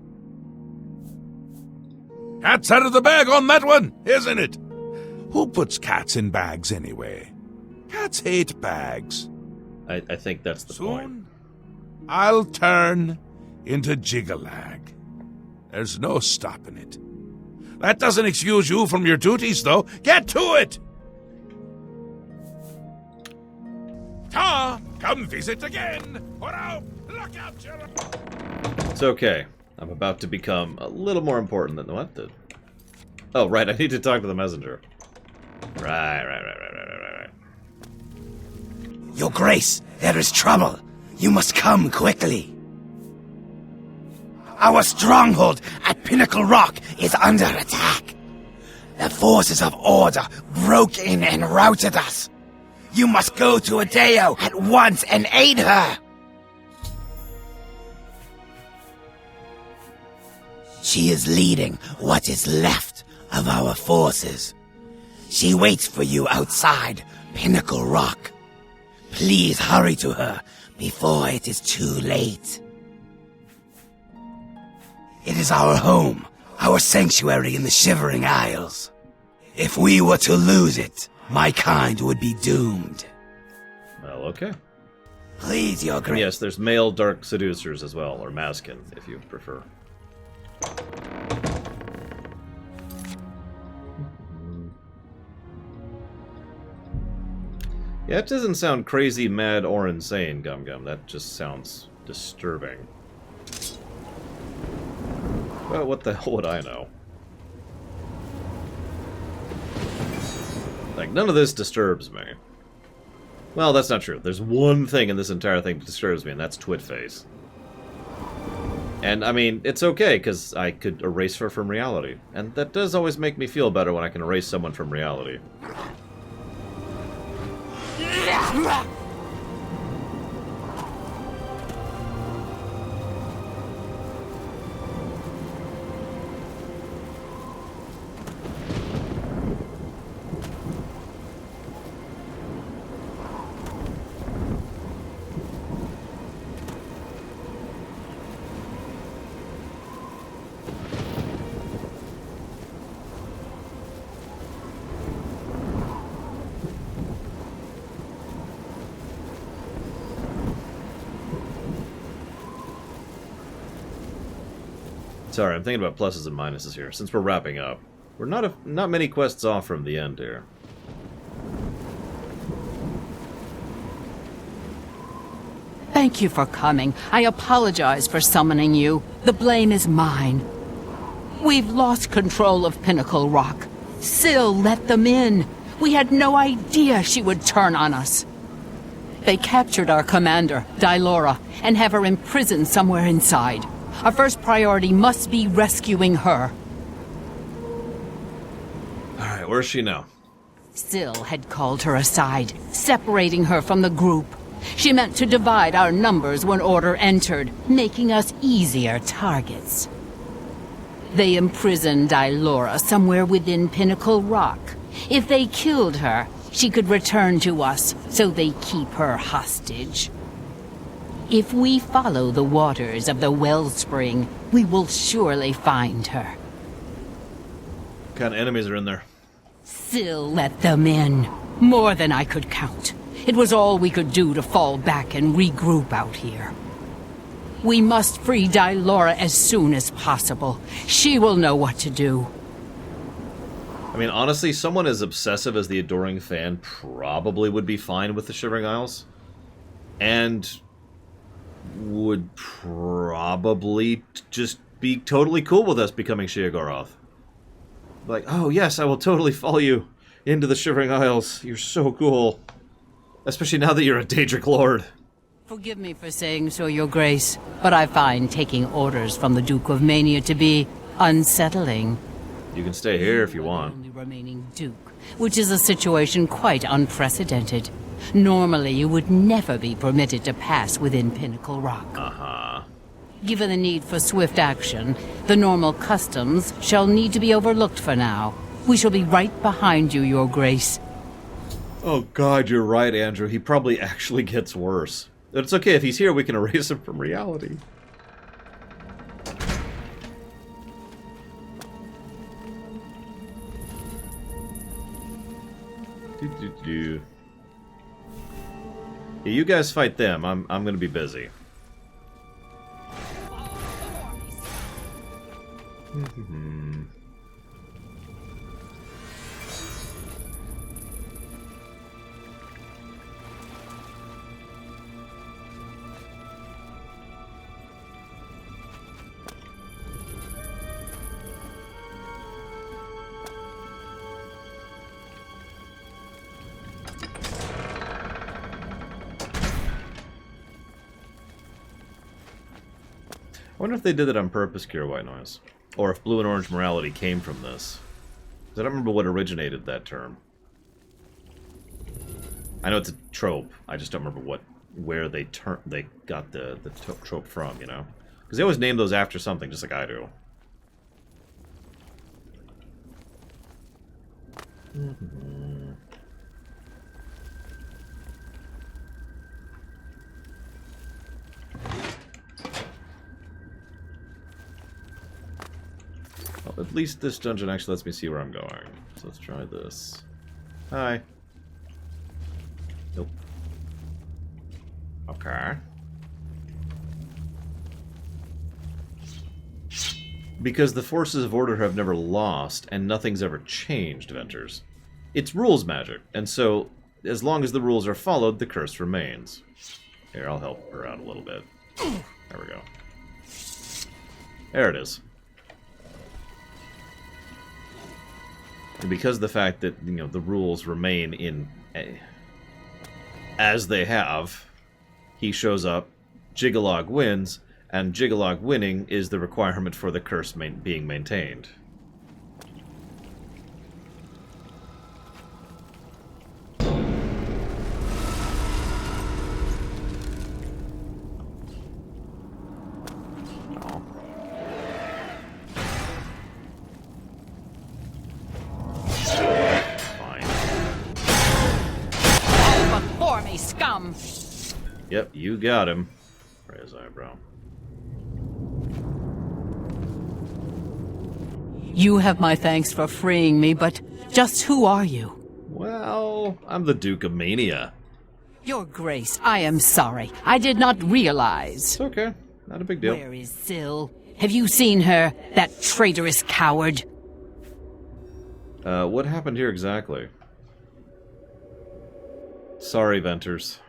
Cat's out of the bag on that one, isn't it? Who puts cats in bags anyway? Cats hate bags. I think that's the point. Soon, I'll turn into Jiggalag. There's no stopping it. That doesn't excuse you from your duties, though. Get to it! Ta! Come visit again! Or I'll look out your... It's okay. I'm about to become a little more important than what the... Oh, right, I need to talk to the messenger. Right. Your Grace, there is trouble. You must come quickly. Our stronghold at Pinnacle Rock is under attack. The forces of Order broke in and routed us. You must go to Adeo at once and aid her. She is leading what is left of our forces. She waits for you outside Pinnacle Rock. Please hurry to her before it is too late. It is our home, our sanctuary in the Shivering Isles. If we were to lose it, my kind would be doomed. Well, okay. Please, Your And Grace. yes, there's male dark seducers as well, or maskin, if you prefer. Yeah, it doesn't sound crazy, mad, or insane, Gum Gum. That just sounds disturbing. Well, what the hell would I know? Like, none of this disturbs me. Well, that's not true. There's one thing in this entire thing that disturbs me, and that's Twitface. And, I mean, it's okay, because I could erase her from reality. And that does always make me feel better when I can erase someone from reality. Sorry, I'm thinking about pluses and minuses here, since we're wrapping up. We're not many quests off from the end here. Thank you for coming. I apologize for summoning you. The blame is mine. We've lost control of Pinnacle Rock. Syl let them in. We had no idea she would turn on us. They captured our commander, Dylora, and have her imprisoned somewhere inside. Our first priority must be rescuing her. Alright, where's she now? Syl had called her aside, separating her from the group. She meant to divide our numbers when order entered, making us easier targets. They imprisoned Dylora somewhere within Pinnacle Rock. If they killed her, she could return to us, so they keep her hostage. If we follow the waters of the wellspring, we will surely find her. What kind of enemies are in there? Syl let them in. More than I could count. It was all we could do to fall back and regroup out here. We must free Dylora as soon as possible. She will know what to do. I mean, honestly, someone as obsessive as the Adoring Fan probably would be fine with the Shivering Isles. And would probably just be totally cool with us becoming Sheogorath. Like, oh yes, I will totally follow you into the Shivering Isles. You're so cool. Especially now that you're a Daedric Lord. Forgive me for saying so, Your Grace, but I find taking orders from the Duke of Mania to be unsettling. You can stay here if you want. The only remaining Duke, which is a situation quite unprecedented. Normally, you would never be permitted to pass within Pinnacle Rock. Uh-huh. Given the need for swift action, the normal customs shall need to be overlooked for now. We shall be right behind you, Your Grace. Oh god, you're right, Andrew. He probably actually gets worse. But it's okay, if he's here, we can erase him from reality. Yeah, you guys fight them. I'm gonna be busy. I wonder if they did it on purpose, Cure White Noise. Or if blue and orange morality came from this. 'Cause I don't remember what originated that term. I know it's a trope. I just don't remember where they got the trope from, you know? Because they always name those after something, just like I do. Well, at least this dungeon actually lets me see where I'm going. So let's try this. Hi. Nope. Okay. Because the forces of order have never lost, and nothing's ever changed, Ventures. It's rules magic, and so, as long as the rules are followed, the curse remains. Here, I'll help her out a little bit. There we go. There it is. And because of the fact that, you know, the rules remain in... as they have, he shows up, Jigalog wins, and Jiggalog winning is the requirement for the curse being maintained. Before me, scum! Yep, you got him. Raise eyebrow. You have my thanks for freeing me, but just who are you? Well, I'm the Duke of Mania. Your Grace, I am sorry. I did not realize. It's okay. Not a big deal. Where is Syl? Have you seen her? That traitorous coward? What happened here exactly? Sorry, Venters.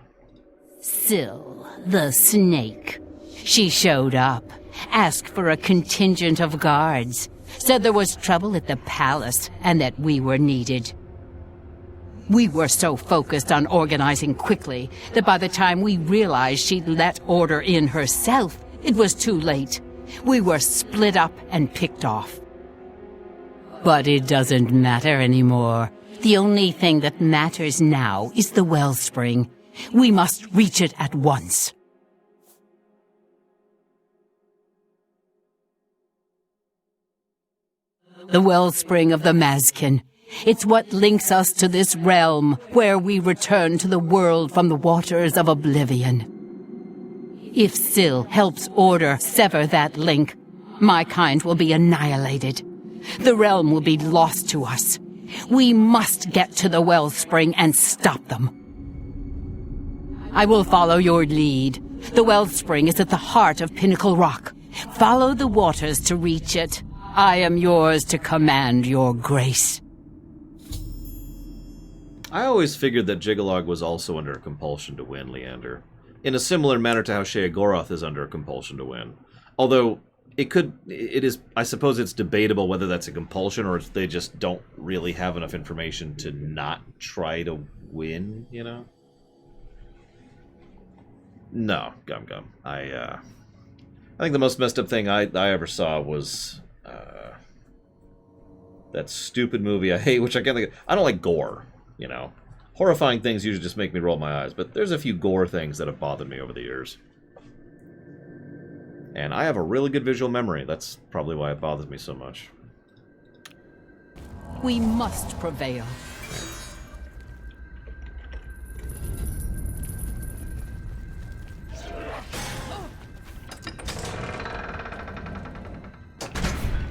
Syl, the snake. She showed up, asked for a contingent of guards, said there was trouble at the palace and that we were needed. We were so focused on organizing quickly that by the time we realized she'd let order in herself, it was too late. We were split up and picked off. But it doesn't matter anymore. The only thing that matters now is the wellspring. We must reach it at once. The wellspring of the Mazkin. It's what links us to this realm, where we return to the world from the waters of Oblivion. If Syl helps Order sever that link, my kind will be annihilated. The realm will be lost to us. We must get to the wellspring and stop them. I will follow your lead. The wellspring is at the heart of Pinnacle Rock. Follow the waters to reach it. I am yours to command, your grace. I always figured that Jiggalog was also under a compulsion to win, Leander. In a similar manner to how Sheogorath is under a compulsion to win. Although, I suppose it's debatable whether that's a compulsion or if they just don't really have enough information to not try to win, you know? No, Gum. I think the most messed up thing I ever saw was that stupid movie I hate, which I can't think of. I don't like gore, you know. Horrifying things usually just make me roll my eyes, but there's a few gore things that have bothered me over the years. And I have a really good visual memory. That's probably why it bothers me so much. We must prevail.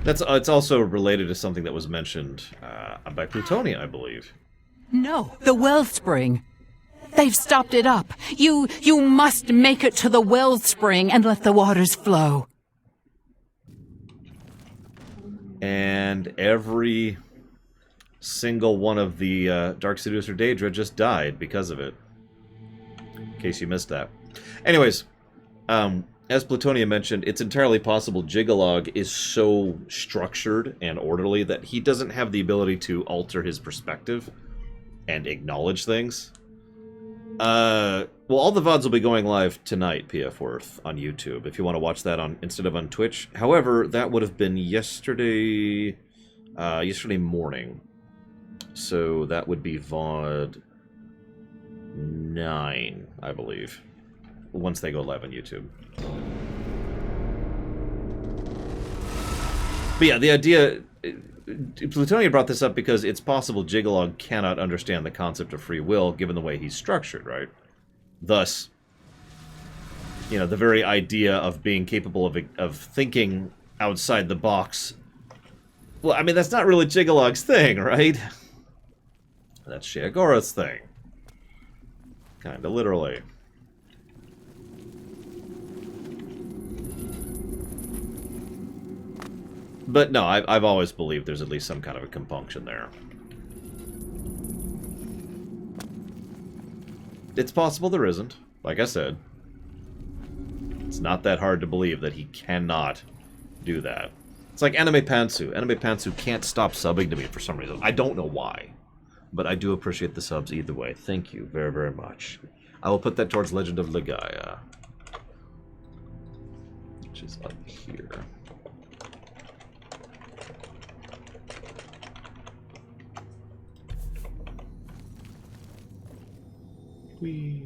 It's also related to something that was mentioned by Plutonia, I believe. No, the wellspring. They've stopped it up. You must make it to the wellspring and let the waters flow. And every single one of the Dark Seducer Daedra just died because of it. In case you missed that. Anyways, as Plutonia mentioned, it's entirely possible Jiggalog is so structured and orderly that he doesn't have the ability to alter his perspective and acknowledge things. Well, all the VODs will be going live tonight, PF Worth, on YouTube, if you want to watch that instead of on Twitch. However, that would have been yesterday morning. So that would be VOD 9, I believe, once they go live on YouTube. But yeah, the idea... Plutonia brought this up because it's possible Jiggalog cannot understand the concept of free will given the way he's structured, right? Thus, you know, the very idea of being capable of thinking outside the box. Well, I mean, that's not really Jiggalog's thing, right? That's Sheogorath's thing. Kinda literally. But no, I've always believed there's at least some kind of a compunction there. It's possible there isn't. Like I said, it's not that hard to believe that he cannot do that. It's like Anime Pantsu. Anime Pantsu can't stop subbing to me for some reason. I don't know why. But I do appreciate the subs either way. Thank you very, very much. I will put that towards Legend of Legaia. which is up here. Whee.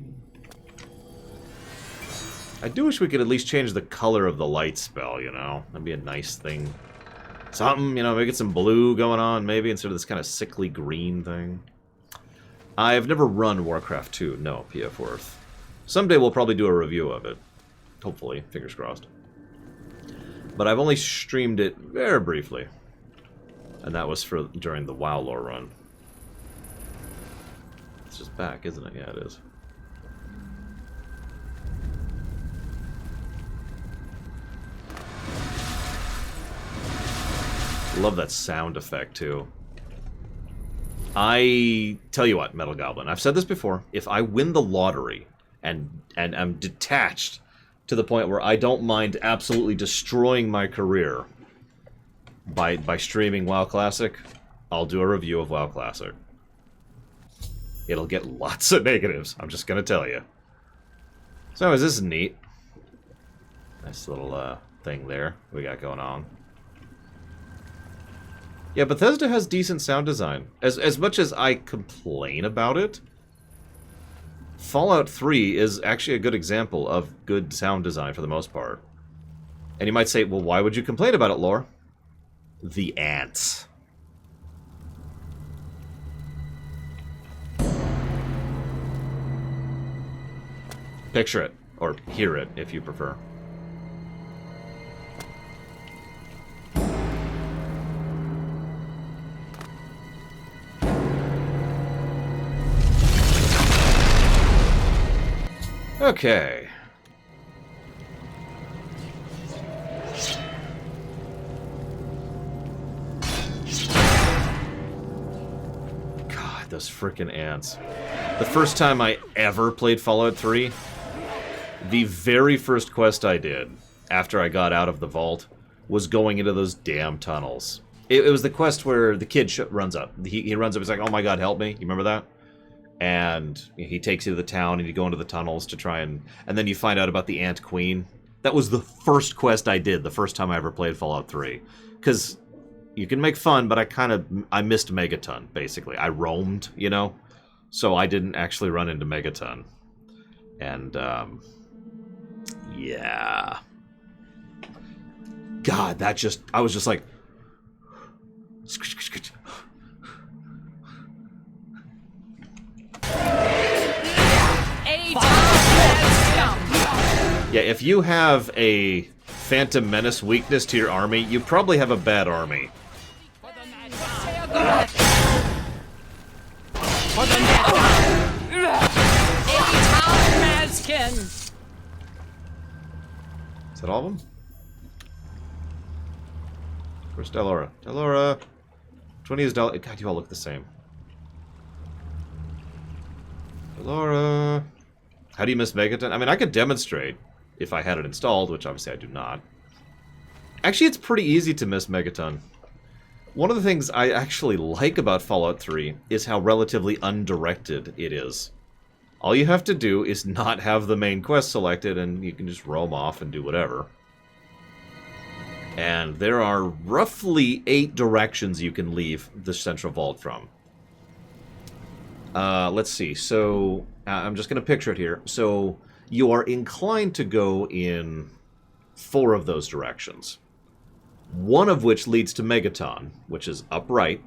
I do wish we could at least change the color of the light spell, you know? That'd be a nice thing. Something, you know, maybe get some blue going on, maybe, instead of this kind of sickly green thing. I've never run Warcraft 2, no, PF Worth. Someday we'll probably do a review of it. Hopefully, fingers crossed. But I've only streamed it very briefly. And that was for during the WoW lore run. It's just back, isn't it? Yeah, it is. Love that sound effect, too. I tell you what, Metal Goblin, I've said this before. If I win the lottery and I'm detached to the point where I don't mind absolutely destroying my career by streaming WoW Classic, I'll do a review of WoW Classic. It'll get lots of negatives, I'm just gonna tell you. So, this is neat. Nice little thing there we got going on. Yeah, Bethesda has decent sound design. As much as I complain about it, Fallout 3 is actually a good example of good sound design for the most part. And you might say, well, why would you complain about it, Lore? The ants. Picture it, or hear it, if you prefer. Okay. God, those frickin' ants. The first time I ever played Fallout 3, the very first quest I did, after I got out of the vault, was going into those damn tunnels. It was the quest where the kid runs up. He runs up, he's like, oh my god, help me. You remember that? And he takes you to the town, and you go into the tunnels to try and then you find out about the Ant Queen. That was the first quest I did, the first time I ever played Fallout 3. Because you can make fun, but I missed Megaton, basically. I roamed, you know? So I didn't actually run into Megaton. And, yeah. God, I was just like... Yeah, if you have a Phantom Menace weakness to your army, you probably have a bad army. Is that all of them? Where's Delora? Delora! 20 is Delora. God, you all look the same. Delora! How do you miss Megaton? I mean, I could demonstrate if I had it installed, which obviously I do not. Actually, it's pretty easy to miss Megaton. One of the things I actually like about Fallout 3 is how relatively undirected it is. All you have to do is not have the main quest selected, and you can just roam off and do whatever. And there are roughly 8 directions you can leave the central vault from. Let's see. So, I'm just going to picture it here. So, you are inclined to go in 4 of those directions. One of which leads to Megaton, which is upright.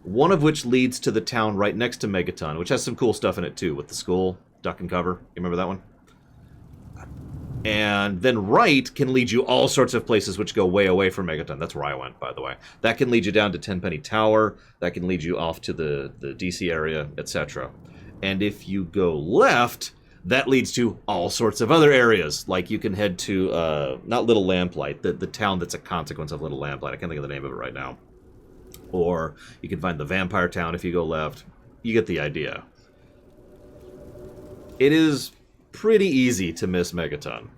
One of which leads to the town right next to Megaton, which has some cool stuff in it too, with the school, duck and cover. You remember that one? And then right can lead you all sorts of places which go way away from Megaton. That's where I went, by the way. That can lead you down to Tenpenny Tower. That can lead you off to the DC area, etc. And if you go left, that leads to all sorts of other areas. Like you can head to, not Little Lamplight, the town that's a consequence of Little Lamplight. I can't think of the name of it right now. Or you can find the Vampire Town if you go left. You get the idea. It is pretty easy to miss Megaton.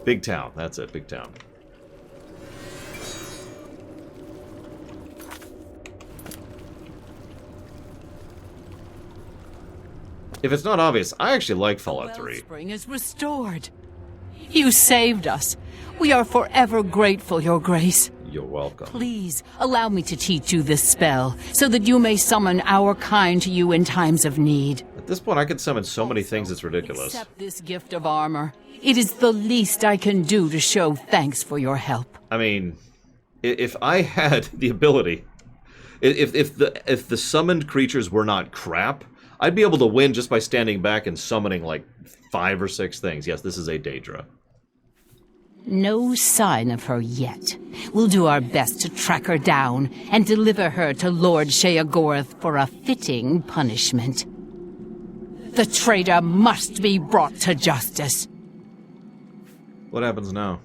Big town, that's it, big town. If it's not obvious, I actually like Fallout 3. Wellspring is restored. You saved us. We are forever grateful, Your Grace. You're welcome. Please, allow me to teach you this spell, so that you may summon our kind to you in times of need. At this point, I can summon so many things, it's ridiculous. Accept this gift of armor. It is the least I can do to show thanks for your help. I mean, if I had the ability, if the summoned creatures were not crap, I'd be able to win just by standing back and summoning like 5 or 6 things. Yes, this is a Daedra. No sign of her yet. We'll do our best to track her down and deliver her to Lord Sheogorath for a fitting punishment. The traitor must be brought to justice. What happens now?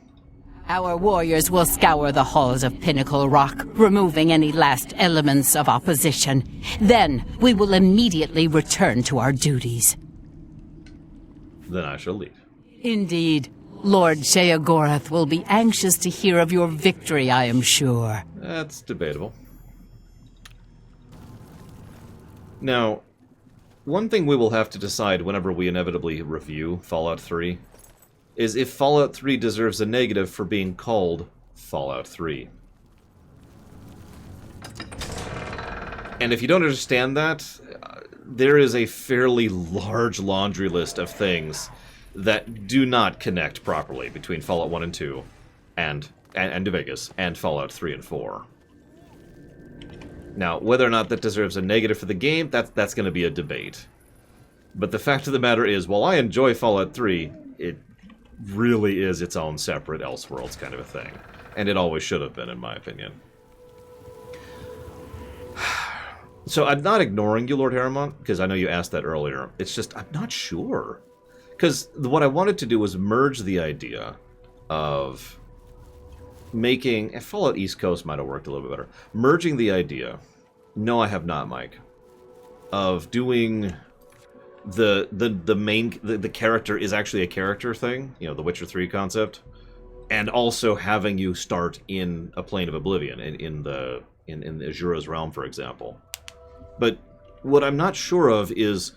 Our warriors will scour the halls of Pinnacle Rock, removing any last elements of opposition. Then we will immediately return to our duties. Then I shall leave. Indeed. Lord Sheogorath will be anxious to hear of your victory, I am sure. That's debatable. Now, one thing we will have to decide whenever we inevitably review Fallout 3 is if Fallout 3 deserves a negative for being called Fallout 3. And if you don't understand that, there is a fairly large laundry list of things that do not connect properly between Fallout 1 and 2 and New Vegas and Fallout 3 and 4. Now, whether or not that deserves a negative for the game, that's going to be a debate. But the fact of the matter is, while I enjoy Fallout 3, it really is its own separate Elseworlds kind of a thing. And it always should have been, in my opinion. So I'm not ignoring you, Lord Harrimont, because I know you asked that earlier. It's just, I'm not sure. Because what I wanted to do was merge the idea of making... And Fallout East Coast might have worked a little bit better. Merging the idea... No, I have not, Mike. Of doing the main... The character is actually a character thing. You know, the Witcher 3 concept. And also having you start in a plane of Oblivion. In Azura's realm, for example. But what I'm not sure of is...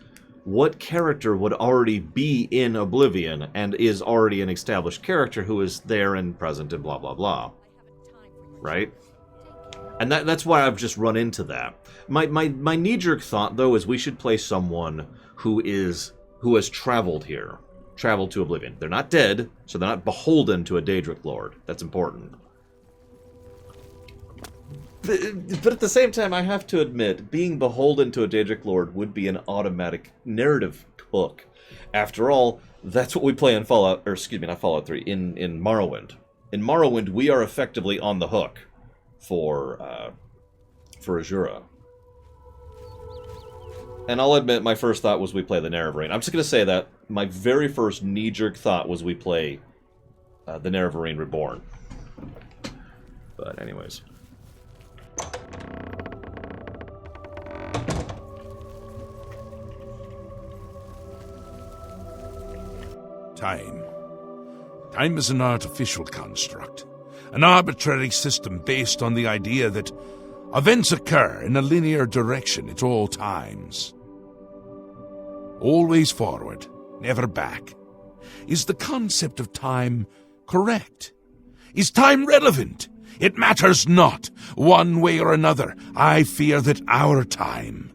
what character would already be in Oblivion and is already an established character who is there and present and blah, blah, blah. Right? And that's why I've just run into that. My knee-jerk thought, though, is we should play someone who has traveled here. Traveled to Oblivion. They're not dead, so they're not beholden to a Daedric Lord. That's important. But at the same time, I have to admit, being beholden to a Daedric Lord would be an automatic narrative hook. After all, that's what we play in Fallout, or excuse me, not Fallout 3, in Morrowind. In Morrowind, we are effectively on the hook for Azura. And I'll admit, my first thought was we play the Nerevarine. I'm just going to say that my very first knee-jerk thought was we play the Nerevarine Reborn. But anyways... Time. Time is an artificial construct, an arbitrary system based on the idea that events occur in a linear direction at all times. Always forward, never back. Is the concept of time correct? Is time relevant? It matters not. One way or another, I fear that our time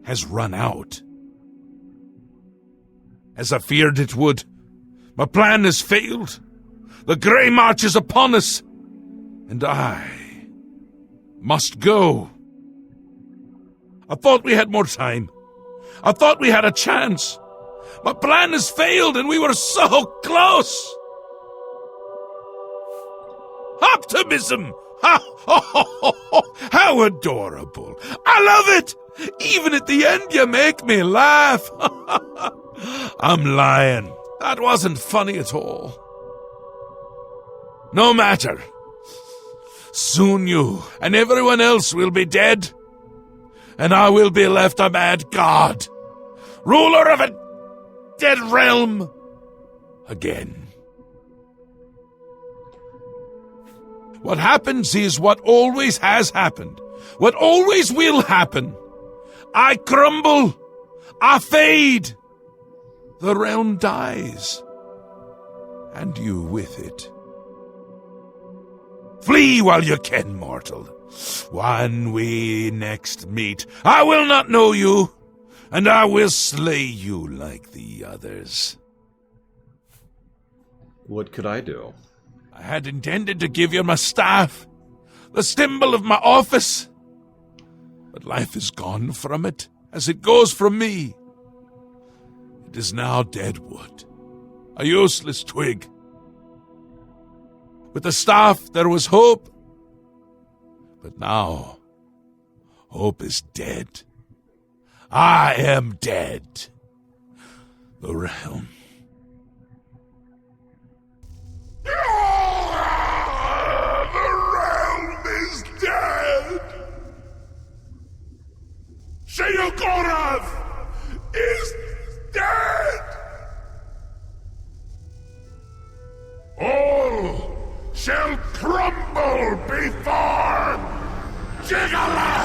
has run out. As I feared it would, my plan has failed. The Grey March is upon us, and I must go. I thought we had more time. I thought we had a chance. My plan has failed, and we were so close. Optimism! How adorable! I love it! Even at the end, you make me laugh. I'm lying. That wasn't funny at all. No matter. Soon you and everyone else will be dead, and I will be left a mad god, ruler of a dead realm again. What happens is what always has happened, what always will happen. I crumble, I fade, the realm dies, and you with it. Flee while you can, mortal. When we next meet, I will not know you, and I will slay you like the others. What could I do? I had intended to give you my staff, the symbol of my office. But life is gone from it, as it goes from me. It is now dead wood, a useless twig. With the staff there was hope, but now hope is dead. I am dead. The realm. The realm is dead! Sheogorath is dead! All shall crumble before Jigala!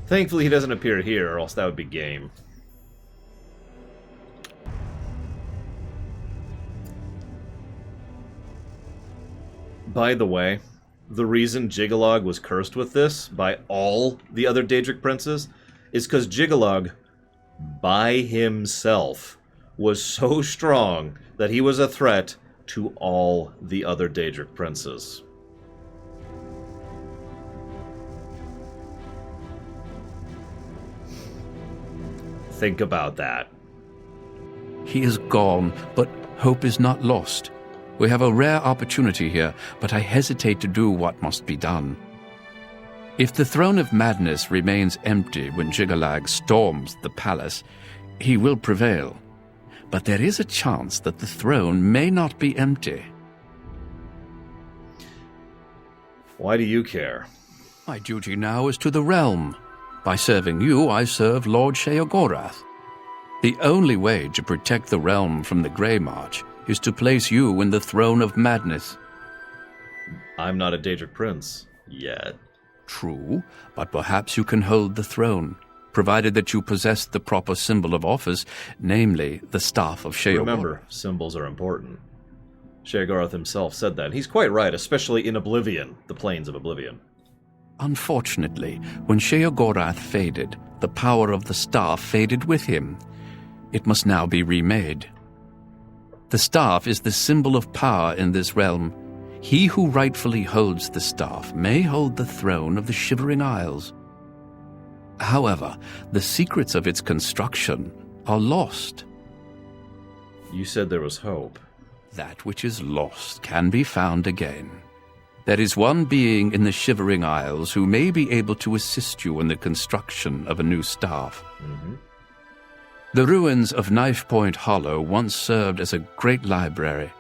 Thankfully, he doesn't appear here, or else that would be game. By the way, the reason Jiggalog was cursed with this by all the other Daedric princes is because Jiggalog, by himself, was so strong that he was a threat to all the other Daedric princes. Think about that. He is gone, but hope is not lost. We have a rare opportunity here, but I hesitate to do what must be done. If the throne of madness remains empty when Jiggalag storms the palace, he will prevail. But there is a chance that the throne may not be empty. Why do you care? My duty now is to the realm. By serving you, I serve Lord Sheogorath. The only way to protect the realm from the Grey March is to place you in the throne of madness. I'm not a Daedric prince yet. True, but perhaps you can hold the throne, provided that you possess the proper symbol of office, namely the Staff of Sheogorath. Remember, symbols are important. Sheogorath himself said that. He's quite right, especially in Oblivion, the Plains of Oblivion. Unfortunately, when Sheogorath faded, the power of the staff faded with him. It must now be remade. The staff is the symbol of power in this realm. He who rightfully holds the staff may hold the throne of the Shivering Isles. However, the secrets of its construction are lost. You said there was hope. That which is lost can be found again. There is one being in the Shivering Isles who may be able to assist you in the construction of a new staff. Mm-hmm. The ruins of Knife Point Hollow once served as a great library.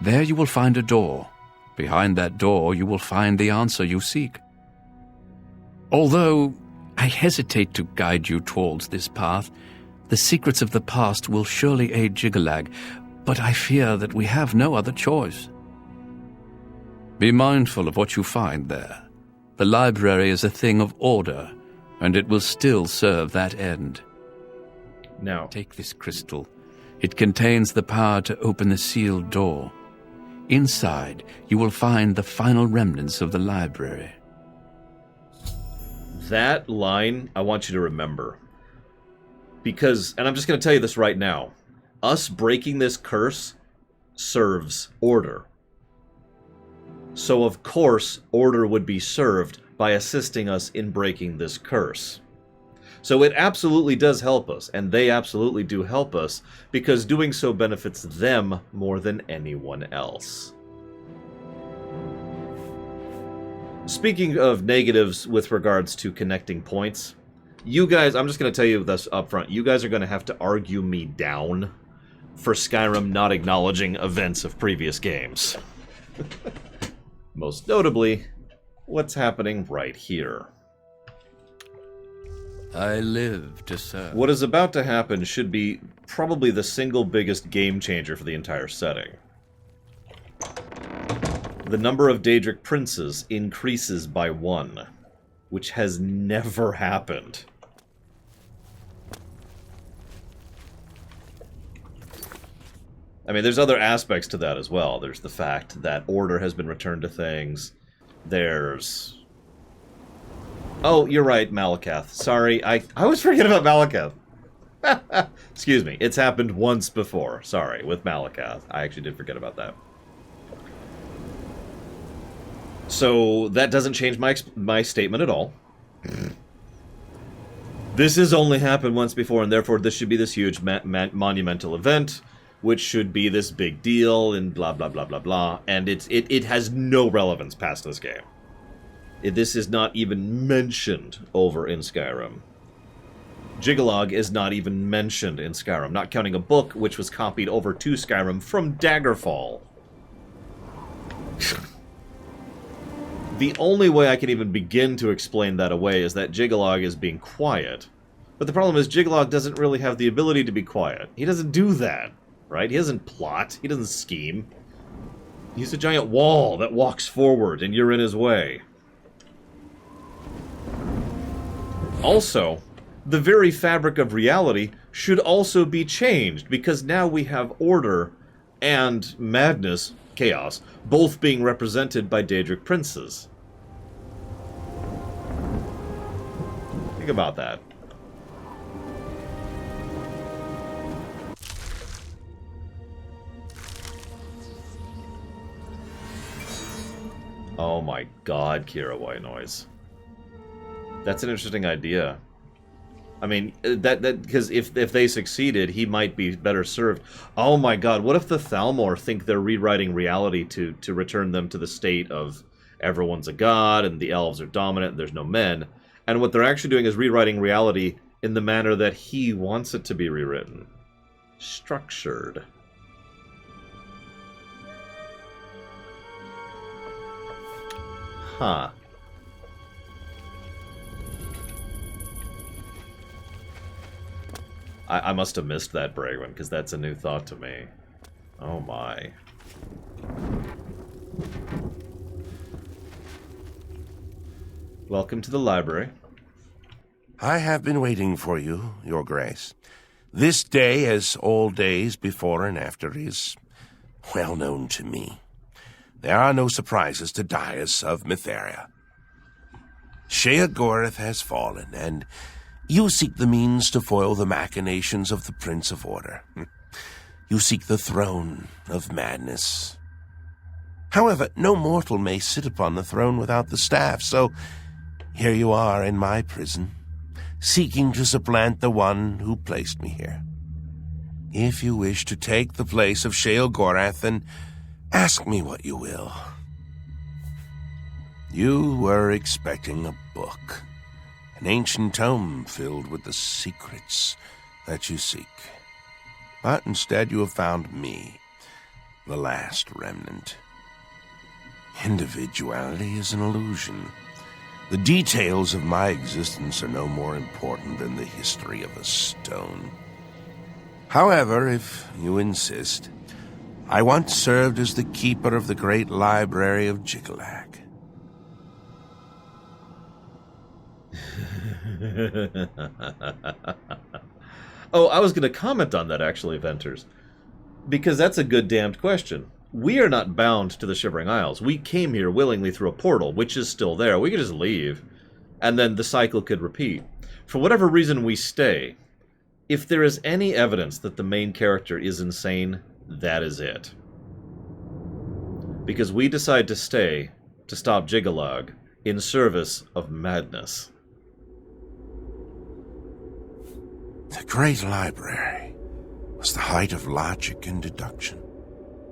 There you will find a door. Behind that door you will find the answer you seek. Although I hesitate to guide you towards this path, the secrets of the past will surely aid Jiggalag, but I fear that we have no other choice. Be mindful of what you find there. The library is a thing of order, and it will still serve that end. Now, take this crystal. It contains the power to open the sealed door. Inside, you will find the final remnants of the library. That line, I want you to remember. Because, and I'm just going to tell you this right now, us breaking this curse serves order. So of course, order would be served by assisting us in breaking this curse. So it absolutely does help us, and they absolutely do help us, because doing so benefits them more than anyone else. Speaking of negatives with regards to connecting points, you guys, I'm just going to tell you this up front, you guys are going to have to argue me down for Skyrim not acknowledging events of previous games. Most notably, what's happening right here. I live to serve. What is about to happen should be probably the single biggest game changer for the entire setting. The number of Daedric princes increases by 1, which has never happened. I mean, there's other aspects to that as well. There's the fact that order has been returned to things. There's... Oh, you're right, Malakath. Sorry, I always forget about Malakath. Excuse me. It's happened once before. Sorry, with Malakath. I actually did forget about that. So, that doesn't change my statement at all. This has only happened once before, and therefore this should be this huge monumental event, which should be this big deal, and blah, blah, blah, blah, blah. And it has no relevance past this game. This is not even mentioned over in Skyrim. Jigalog is not even mentioned in Skyrim, not counting a book which was copied over to Skyrim from Daggerfall. The only way I can even begin to explain that away is that Jigalog is being quiet. But the problem is Jigalog doesn't really have the ability to be quiet. He doesn't do that, right? He doesn't plot. He doesn't scheme. He's a giant wall that walks forward and you're in his way. Also, the very fabric of reality should also be changed, because now we have order and madness, chaos, both being represented by Daedric princes. Think about that. Oh my god, Kira White Noise. That's an interesting idea. I mean, because if they succeeded, he might be better served. Oh my god, what if the Thalmor think they're rewriting reality to return them to the state of everyone's a god and the elves are dominant and there's no men, and what they're actually doing is rewriting reality in the manner that he wants it to be rewritten. Structured. Huh. I must have missed that, Bragwin, because that's a new thought to me. Oh my. Welcome to the library. I have been waiting for you, Your Grace. This day, as all days before and after, is well known to me. There are no surprises to Dias of Mytheria. Sheogorath has fallen, and you seek the means to foil the machinations of the Prince of Order. You seek the throne of madness. However, no mortal may sit upon the throne without the staff, so here you are in my prison, seeking to supplant the one who placed me here. If you wish to take the place of Sheogorath, then ask me what you will. You were expecting a book. An ancient tome filled with the secrets that you seek. But instead you have found me, the last remnant. Individuality is an illusion. The details of my existence are no more important than the history of a stone. However, if you insist, I once served as the keeper of the great library of Jigalag. Oh, I was going to comment on that, actually, Venters. Because that's a good damned question. We are not bound to the Shivering Isles. We came here willingly through a portal, which is still there. We could just leave, and then the cycle could repeat. For whatever reason we stay, if there is any evidence that the main character is insane, that is it. Because we decide to stay to stop Jigalog in service of madness. The great library was the height of logic and deduction.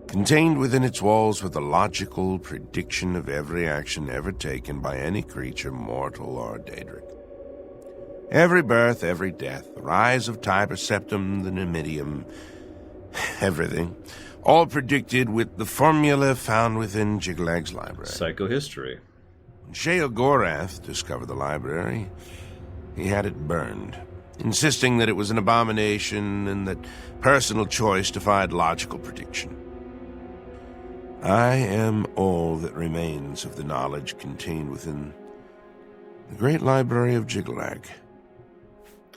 Contained within its walls were the logical prediction of every action ever taken by any creature, mortal or Daedric. Every birth, every death, the rise of Tiber Septim, the Numidium, everything, all predicted with the formula found within Jigalag's library. Psychohistory. When Sheogorath discovered the library, he had it burned, insisting that it was an abomination and that personal choice defied logical prediction. I am all that remains of the knowledge contained within the great library of Jigalag.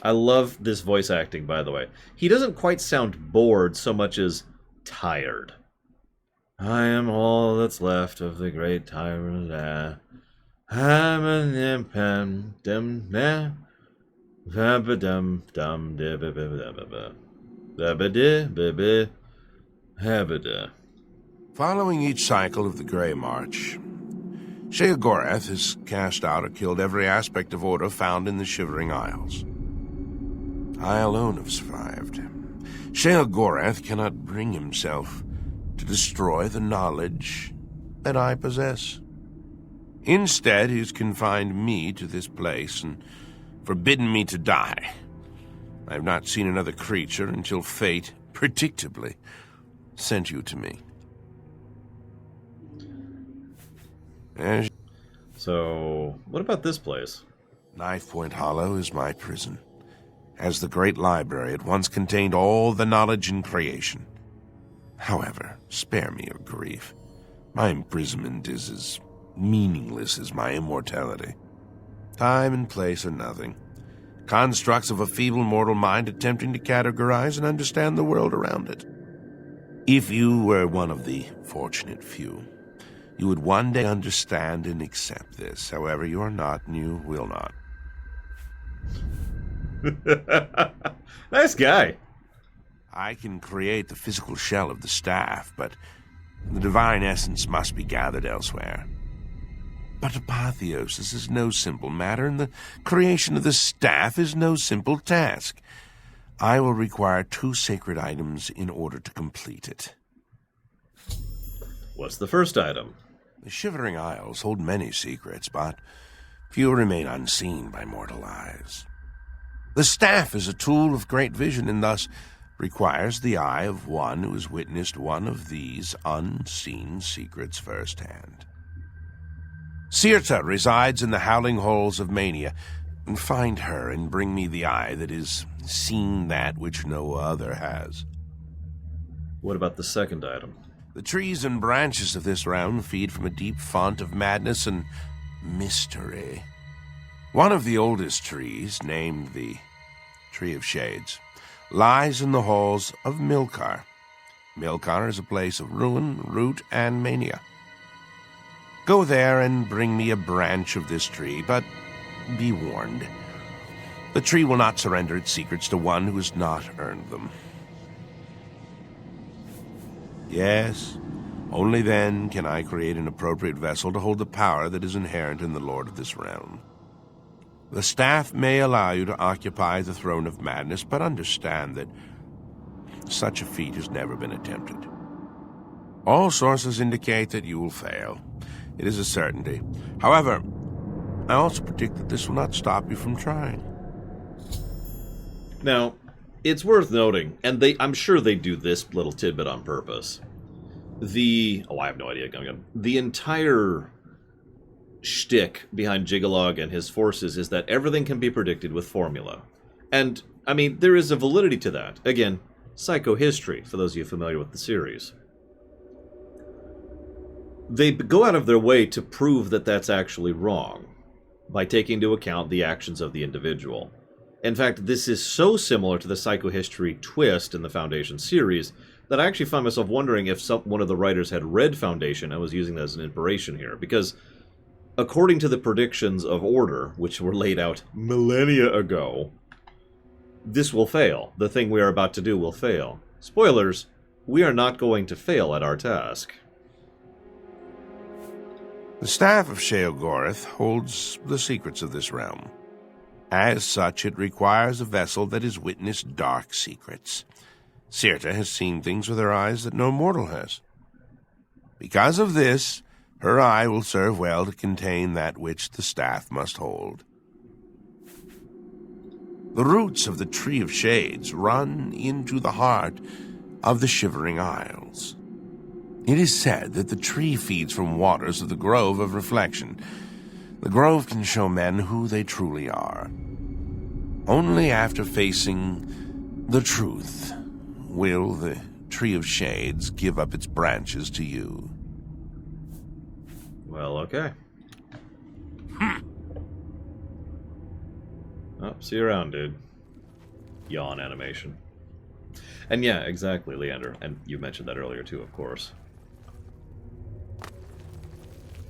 I love this voice acting, by the way. He doesn't quite sound bored so much as tired. I am all that's left of the great tyrant. I'm an impen dim na vabadum dum dibba habada. Following each cycle of the Grey March, Sheogorath has cast out or killed every aspect of order found in the Shivering Isles. I alone have survived. Sheogorath cannot bring himself to destroy the knowledge that I possess. Instead, he has confined me to this place and forbidden me to die. I have not seen another creature until fate, predictably, sent you to me. So, what about this place? Knife Point Hollow is my prison. As the great library, it once contained all the knowledge in creation. However, spare me your grief. My imprisonment is as meaningless as my immortality. Time and place are nothing. Constructs of a feeble mortal mind attempting to categorize and understand the world around it. If you were one of the fortunate few, you would one day understand and accept this. However, you are not, and you will not. Nice guy. I can create the physical shell of the staff, but the divine essence must be gathered elsewhere. But apotheosis is no simple matter, and the creation of the staff is no simple task. I will require 2 sacred items in order to complete it. What's the first item? The Shivering Isles hold many secrets, but few remain unseen by mortal eyes. The staff is a tool of great vision, and thus requires the eye of one who has witnessed one of these unseen secrets firsthand. Sirta resides in the howling halls of Mania. Find her and bring me the eye that has seen that which no other has. What about the second item? The trees and branches of this realm feed from a deep font of madness and mystery. One of the oldest trees, named the Tree of Shades, lies in the halls of Milkar. Milkar is a place of ruin, root, and mania. Go there and bring me a branch of this tree, but be warned. The tree will not surrender its secrets to one who has not earned them. Yes, only then can I create an appropriate vessel to hold the power that is inherent in the Lord of this realm. The staff may allow you to occupy the throne of madness, but understand that such a feat has never been attempted. All sources indicate that you will fail. It is a certainty. However, I also predict that this will not stop you from trying. Now, it's worth noting, and I'm sure they do this little tidbit on purpose. I have no idea. The entire shtick behind Jiggalog and his forces is that everything can be predicted with formula. And, I mean, there is a validity to that. Again, psychohistory, for those of you familiar with the series. They go out of their way to prove that that's actually wrong, by taking into account the actions of the individual. In fact, this is so similar to the psychohistory twist in the Foundation series that I actually found myself wondering if one of the writers had read Foundation and was using that as an inspiration here. Because, according to the predictions of Order, which were laid out millennia ago, this will fail. The thing we are about to do will fail. Spoilers, we are not going to fail at our task. The staff of Sheogorath holds the secrets of this realm. As such, it requires a vessel that has witnessed dark secrets. Sirta has seen things with her eyes that no mortal has. Because of this, her eye will serve well to contain that which the staff must hold. The roots of the Tree of Shades run into the heart of the Shivering Isles. It is said that the tree feeds from waters of the Grove of Reflection. The Grove can show men who they truly are. Only after facing the truth will the Tree of Shades give up its branches to you. Well, okay. Oh, see you around, dude. Yawn animation. And yeah, exactly, Leander. And you mentioned that earlier too, of course.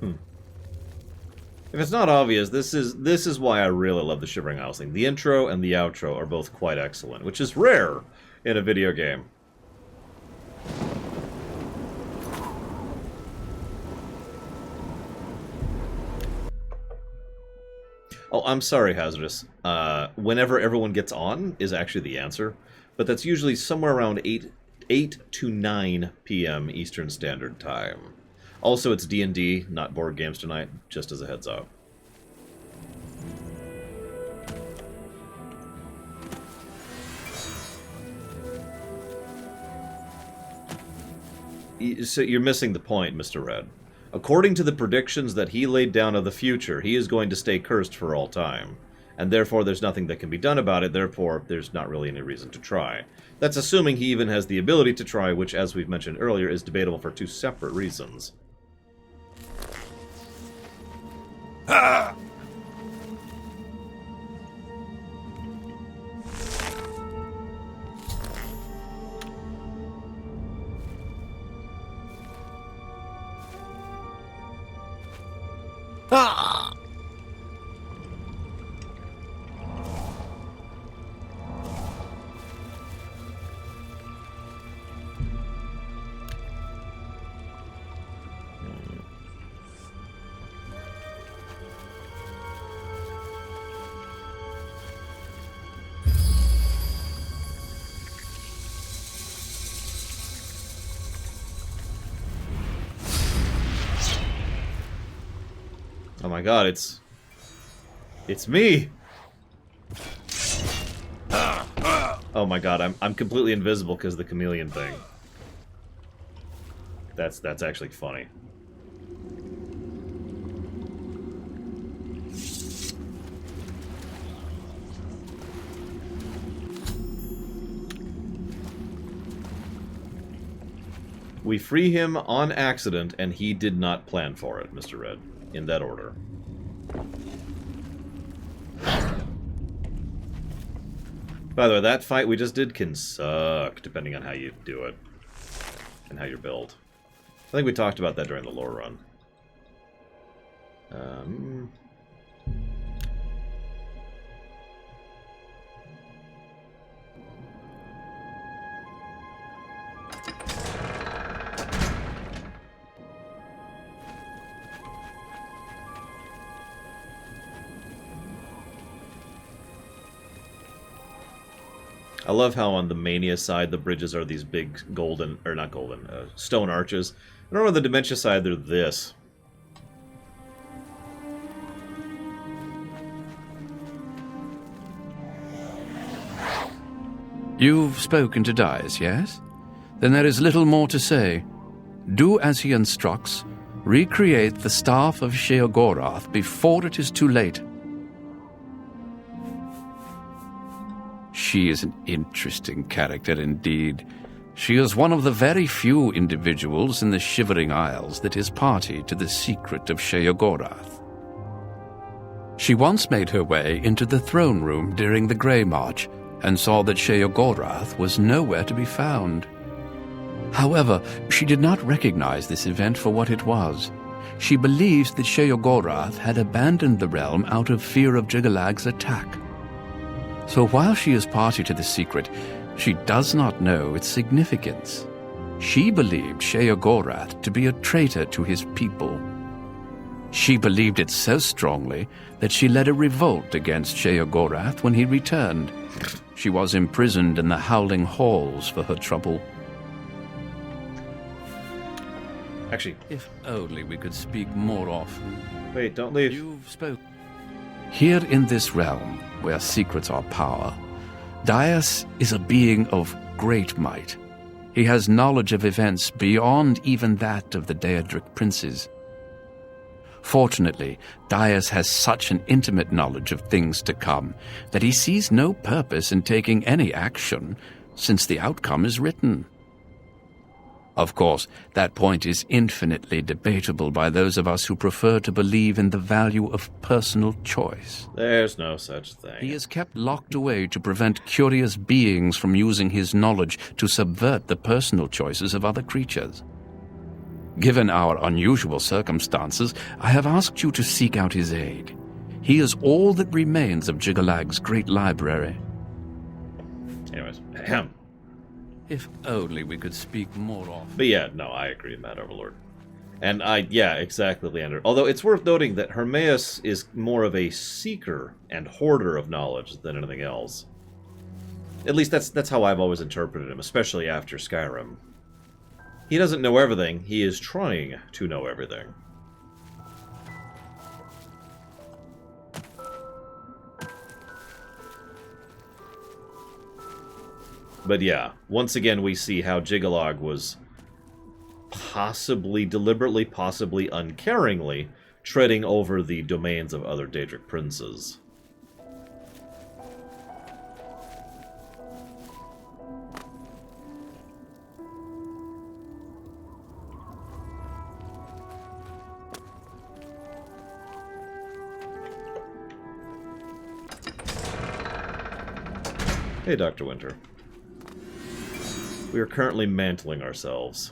If it's not obvious, this is why I really love the Shivering Isles thing. The intro and the outro are both quite excellent, which is rare in a video game. Oh, I'm sorry, Hazardous. Whenever everyone gets on is actually the answer, but that's usually somewhere around 8 to 9 p.m. Eastern Standard Time. Also, it's D&D, not board games tonight, just as a heads up. So you're missing the point, Mr. Red. According to the predictions that he laid down of the future, he is going to stay cursed for all time. And therefore there's nothing that can be done about it, therefore there's not really any reason to try. That's assuming he even has the ability to try, which, as we've mentioned earlier, is debatable for two separate reasons. Ah! Ah! Oh my god, it's me! Oh my god, I'm completely invisible because of the chameleon thing. That's actually funny. We free him on accident, and he did not plan for it, Mr. Red. In that order. By the way, that fight we just did can suck, depending on how you do it. And how you're built. I think we talked about that during the lore run. I love how on the Mania side the bridges are these big golden, or not golden, stone arches. And over on the Dementia side they're this. You've spoken to Dias, yes? Then there is little more to say. Do as he instructs. Recreate the staff of Sheogorath before it is too late. She is an interesting character indeed. She is one of the very few individuals in the Shivering Isles that is party to the secret of Sheogorath. She once made her way into the throne room during the Grey March and saw that Sheogorath was nowhere to be found. However, she did not recognize this event for what it was. She believes that Sheogorath had abandoned the realm out of fear of Jiggalag's attack. So while she is party to the secret, she does not know its significance. She believed Sheogorath to be a traitor to his people. She believed it so strongly that she led a revolt against Sheogorath when he returned. She was imprisoned in the Howling Halls for her trouble. Actually, if only we could speak more often. Wait, don't leave. You've spoken. Here in this realm, where secrets are power, Dias is a being of great might. He has knowledge of events beyond even that of the Daedric princes. Fortunately, Dias has such an intimate knowledge of things to come that he sees no purpose in taking any action, since the outcome is written. Of course, that point is infinitely debatable by those of us who prefer to believe in the value of personal choice. There's no such thing. He is kept locked away to prevent curious beings from using his knowledge to subvert the personal choices of other creatures. Given our unusual circumstances, I have asked you to seek out his aid. He is all that remains of Jiggalag's great library. Anyways, ahem. If only we could speak more often. But yeah, no, I agree, Mad Overlord. And yeah, exactly, Leander. Although it's worth noting that Hermaeus is more of a seeker and hoarder of knowledge than anything else. At least that's how I've always interpreted him, especially after Skyrim. He doesn't know everything, he is trying to know everything. But yeah, once again we see how Jiggalag was possibly deliberately, possibly uncaringly, treading over the domains of other Daedric princes. Hey, Dr. Winter. We are currently mantling ourselves.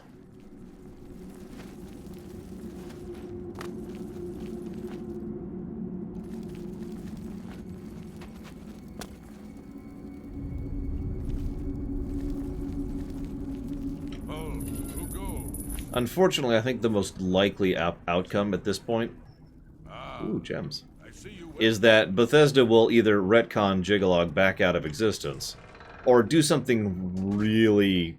Unfortunately, I think the most likely outcome at this point, ooh, gems, is that Bethesda will either retcon Jiggalag back out of existence, or do something really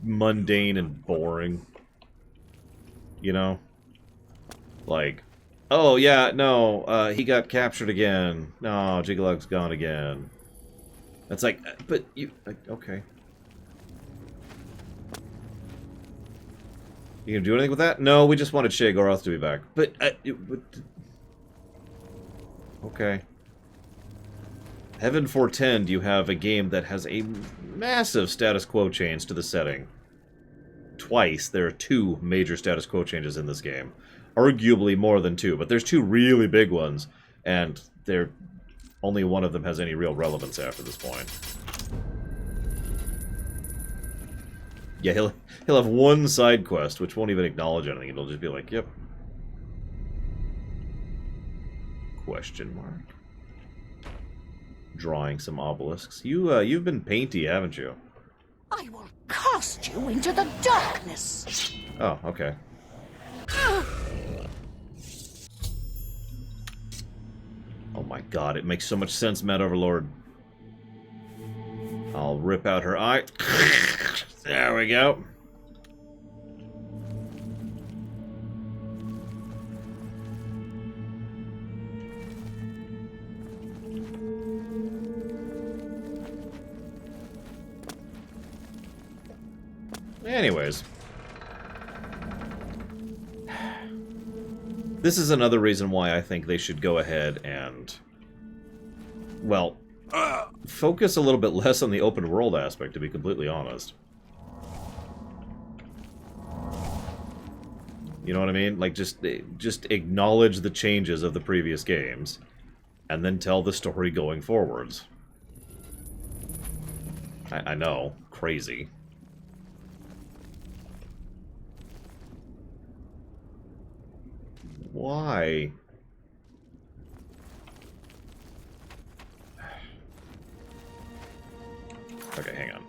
mundane and boring. You know? Like, oh yeah, no, he got captured again. No, Jiggalag's gone again. It's like, but you, okay. You gonna do anything with that? No, we just wanted Sheogorath to be back. But, okay. Heaven fortend you have a game that has a massive status quo change to the setting. Twice, there are 2 major status quo changes in this game. Arguably more than 2, but there's 2 really big ones, and only one of them has any real relevance after this point. Yeah, he'll have one side quest, which won't even acknowledge anything. It'll just be like, yep. Question mark. Drawing some obelisks. You've been painty, haven't you? I will cast you into the darkness. Oh, okay. Oh my god, it makes so much sense, Mad Overlord. I'll rip out her eye. There we go. Anyways. This is another reason why I think they should go ahead and, well, focus a little bit less on the open world aspect, to be completely honest. You know what I mean? Like, just acknowledge the changes of the previous games, and then tell the story going forwards. I know, crazy. Why? Okay, hang on.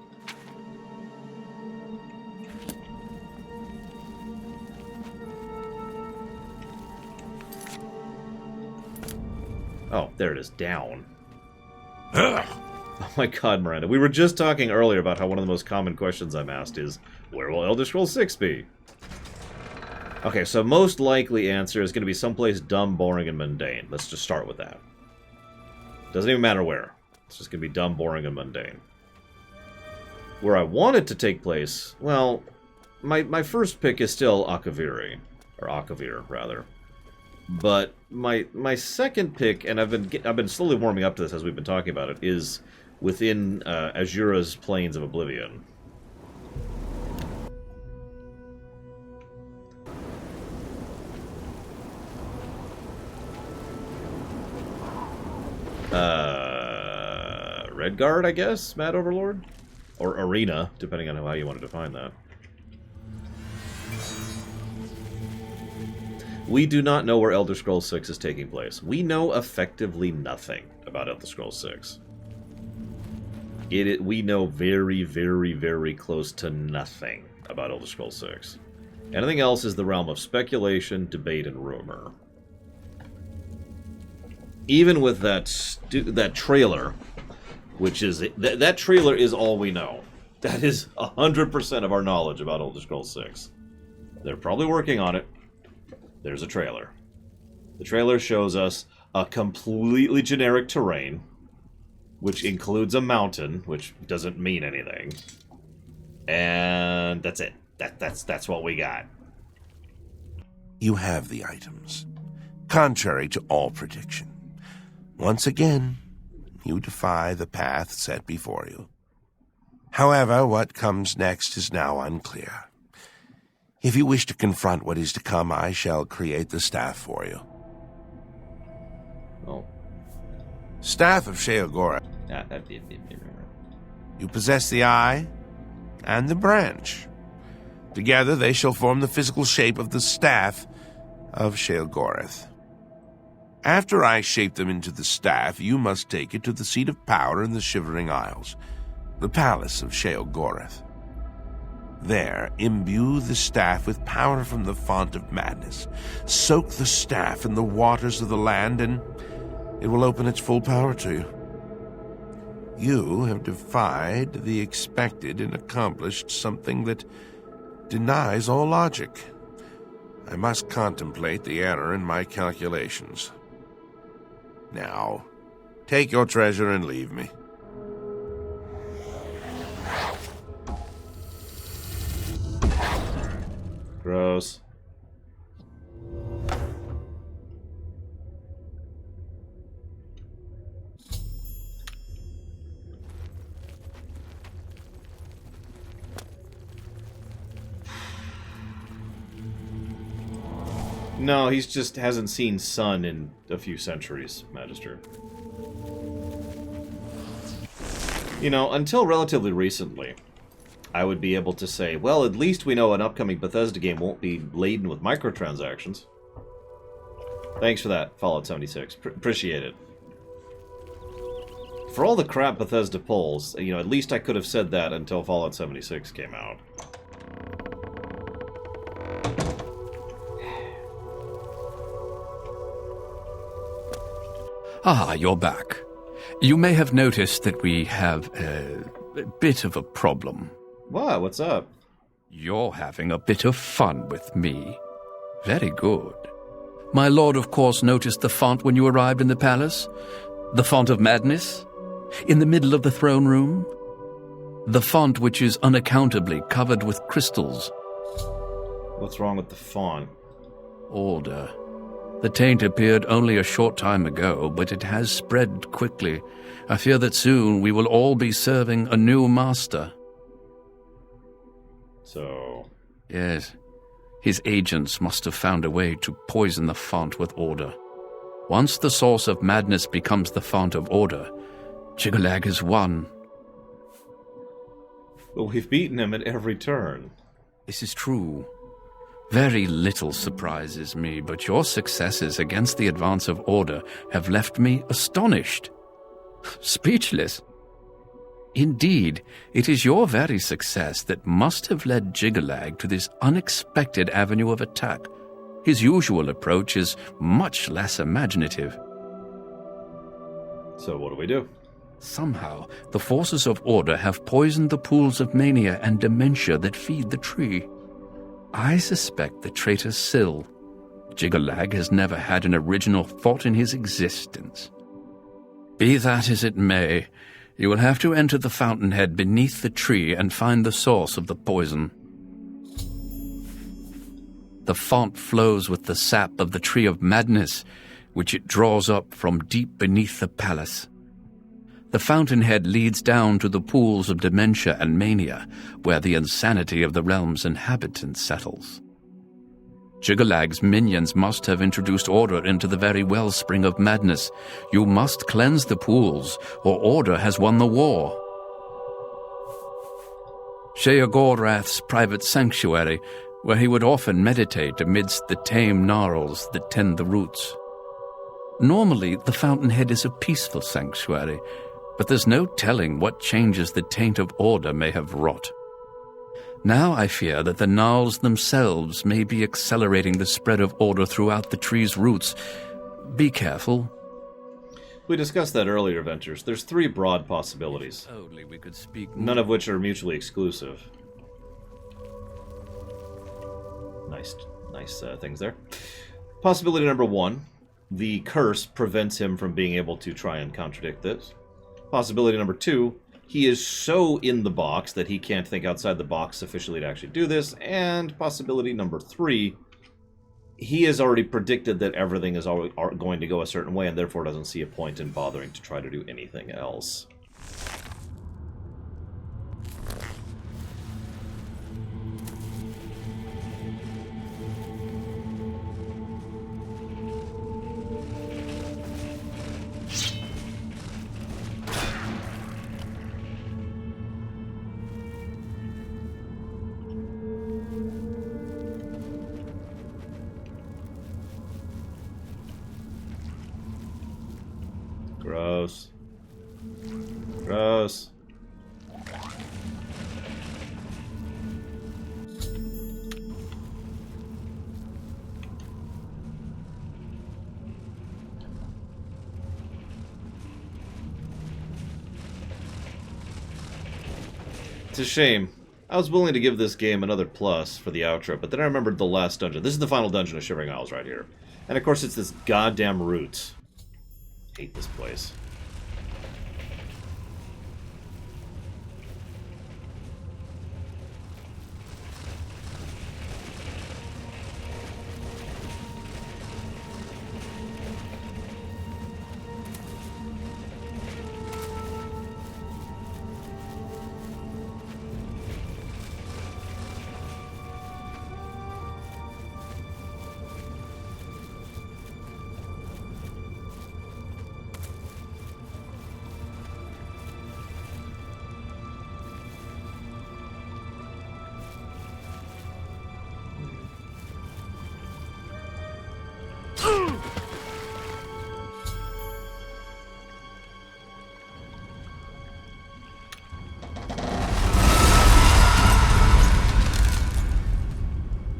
Oh, there it is, down. Oh my god, Miranda. We were just talking earlier about how one of the most common questions I'm asked is, where will Elder Scrolls 6 be? Okay, so most likely answer is going to be someplace dumb, boring, and mundane. Let's just start with that. Doesn't even matter where. It's just going to be dumb, boring, and mundane. Where I want it to take place, well, my first pick is still Akaviri. Or Akavir, rather. But my second pick, and I've been slowly warming up to this as we've been talking about it, is within Azura's Plains of Oblivion. Redguard, I guess, Mad Overlord? Or Arena, depending on how you want to define that. We do not know where Elder Scrolls 6 is taking place. We know effectively nothing about Elder Scrolls 6. We know very, very, very close to nothing about Elder Scrolls 6. Anything else is the realm of speculation, debate, and rumor. Even with that trailer, which is... That trailer is all we know. That is 100% of our knowledge about Elder Scrolls 6. They're probably working on it. There's a trailer. The trailer shows us a completely generic terrain, which includes a mountain, which doesn't mean anything. And that's it. That's what we got. You have the items, contrary to all prediction. Once again, you defy the path set before you. However, what comes next is now unclear. If you wish to confront what is to come, I shall create the staff for you. Oh. Staff of Sheogorath. You possess the eye and the branch. Together they shall form the physical shape of the staff of Sheogorath. After I shape them into the staff, you must take it to the seat of power in the Shivering Isles, the palace of Sheogorath. There, imbue the staff with power from the font of madness. Soak the staff in the waters of the land, and it will open its full power to you. You have defied the expected and accomplished something that denies all logic. I must contemplate the error in my calculations. Now, take your treasure and leave me. Gross. No, he's just hasn't seen sun in a few centuries, Magister. You know, until relatively recently, I would be able to say, well, at least we know an upcoming Bethesda game won't be laden with microtransactions. Thanks for that, Fallout 76. Appreciate it. For all the crap Bethesda pulls, you know, at least I could have said that until Fallout 76 came out. Ah, you're back. You may have noticed that we have a bit of a problem. What? What's up? You're having a bit of fun with me. Very good. My lord, of course, noticed the font when you arrived in the palace. The font of madness. In the middle of the throne room. The font which is unaccountably covered with crystals. What's wrong with the font? Order. The taint appeared only a short time ago, but it has spread quickly. I fear that soon we will all be serving a new master. So... Yes. His agents must have found a way to poison the font with order. Once the source of madness becomes the font of order, Jiggalag is won. But we've beaten him at every turn. This is true. Very little surprises me, but your successes against the advance of order have left me astonished. Speechless. Indeed, it is your very success that must have led Jiggalag to this unexpected avenue of attack. His usual approach is much less imaginative. So what do we do? Somehow, the forces of order have poisoned the pools of mania and dementia that feed the tree. I suspect the traitor Syl. Jiggalag has never had an original thought in his existence. Be that as it may, you will have to enter the fountainhead beneath the tree and find the source of the poison. The font flows with the sap of the tree of madness, which it draws up from deep beneath the palace. The fountainhead leads down to the pools of dementia and mania, where the insanity of the realm's inhabitants settles. Jiggalag's minions must have introduced order into the very wellspring of madness. You must cleanse the pools, or order has won the war. Sheogorath's private sanctuary, where he would often meditate amidst the tame gnarls that tend the roots. Normally, the fountainhead is a peaceful sanctuary, but there's no telling what changes the taint of order may have wrought. Now I fear that the gnarls themselves may be accelerating the spread of order throughout the tree's roots. Be careful. We discussed that earlier, Ventures. There's 3 broad possibilities. Only we could speak none of which are mutually exclusive. Nice things there. Possibility number 1. The curse prevents him from being able to try and contradict this. Possibility number 2. He is so in the box that he can't think outside the box sufficiently to actually do this. And possibility number 3, he has already predicted that everything is going to go a certain way and therefore doesn't see a point in bothering to try to do anything else. Gross. Gross. It's a shame. I was willing to give this game another plus for the outro, but then I remembered the last dungeon. This is the final dungeon of Shivering Isles right here. And of course it's this goddamn route. Hate this place.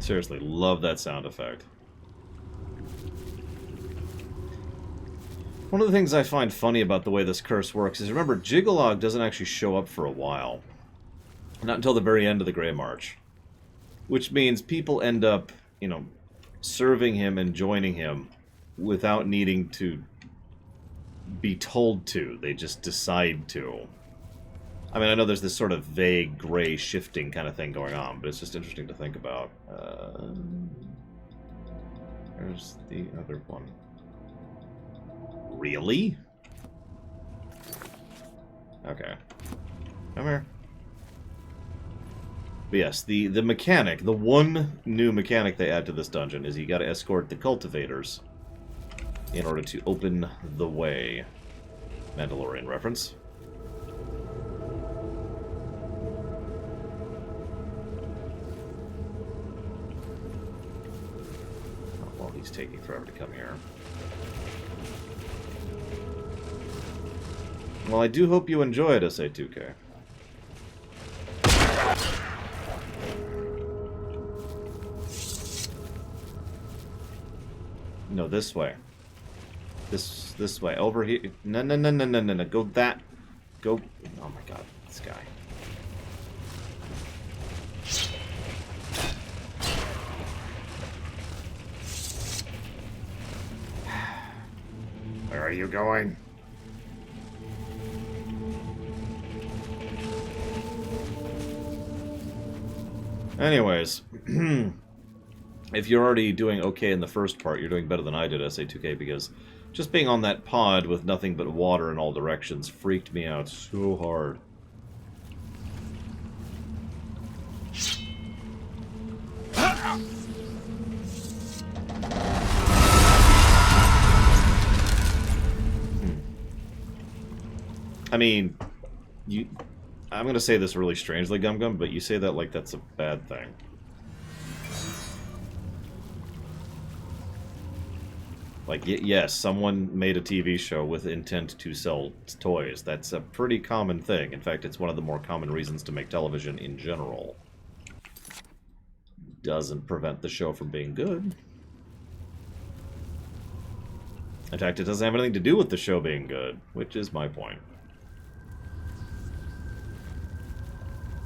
Seriously, love that sound effect. One of the things I find funny about the way this curse works is, remember, Jiggalog doesn't actually show up for a while. Not until the very end of the Grey March. Which means people end up, you know, serving him and joining him without needing to be told to. They just decide to. I mean, I know there's this sort of vague, gray, shifting kind of thing going on, but it's just interesting to think about. There's the other one. Really? Okay. Come here. But yes, the mechanic, the one new mechanic they add to this dungeon is you gotta escort the cultivators in order to open the way. Mandalorian reference. Well, he's taking forever to come here. Well, I do hope you enjoyed SA2K. No, this way. This way. Over here. No. Go that. Go. Oh my god. This guy. Where are you going? Anyways. If you're already doing okay in the first part, you're doing better than I did, SA2K, because just being on that pod with nothing but water in all directions freaked me out so hard. I mean, I'm going to say this really strangely, Gum Gum, but you say that like that's a bad thing. Like, yes, someone made a TV show with intent to sell toys. That's a pretty common thing. In fact, it's one of the more common reasons to make television in general. Doesn't prevent the show from being good. In fact, it doesn't have anything to do with the show being good, which is my point.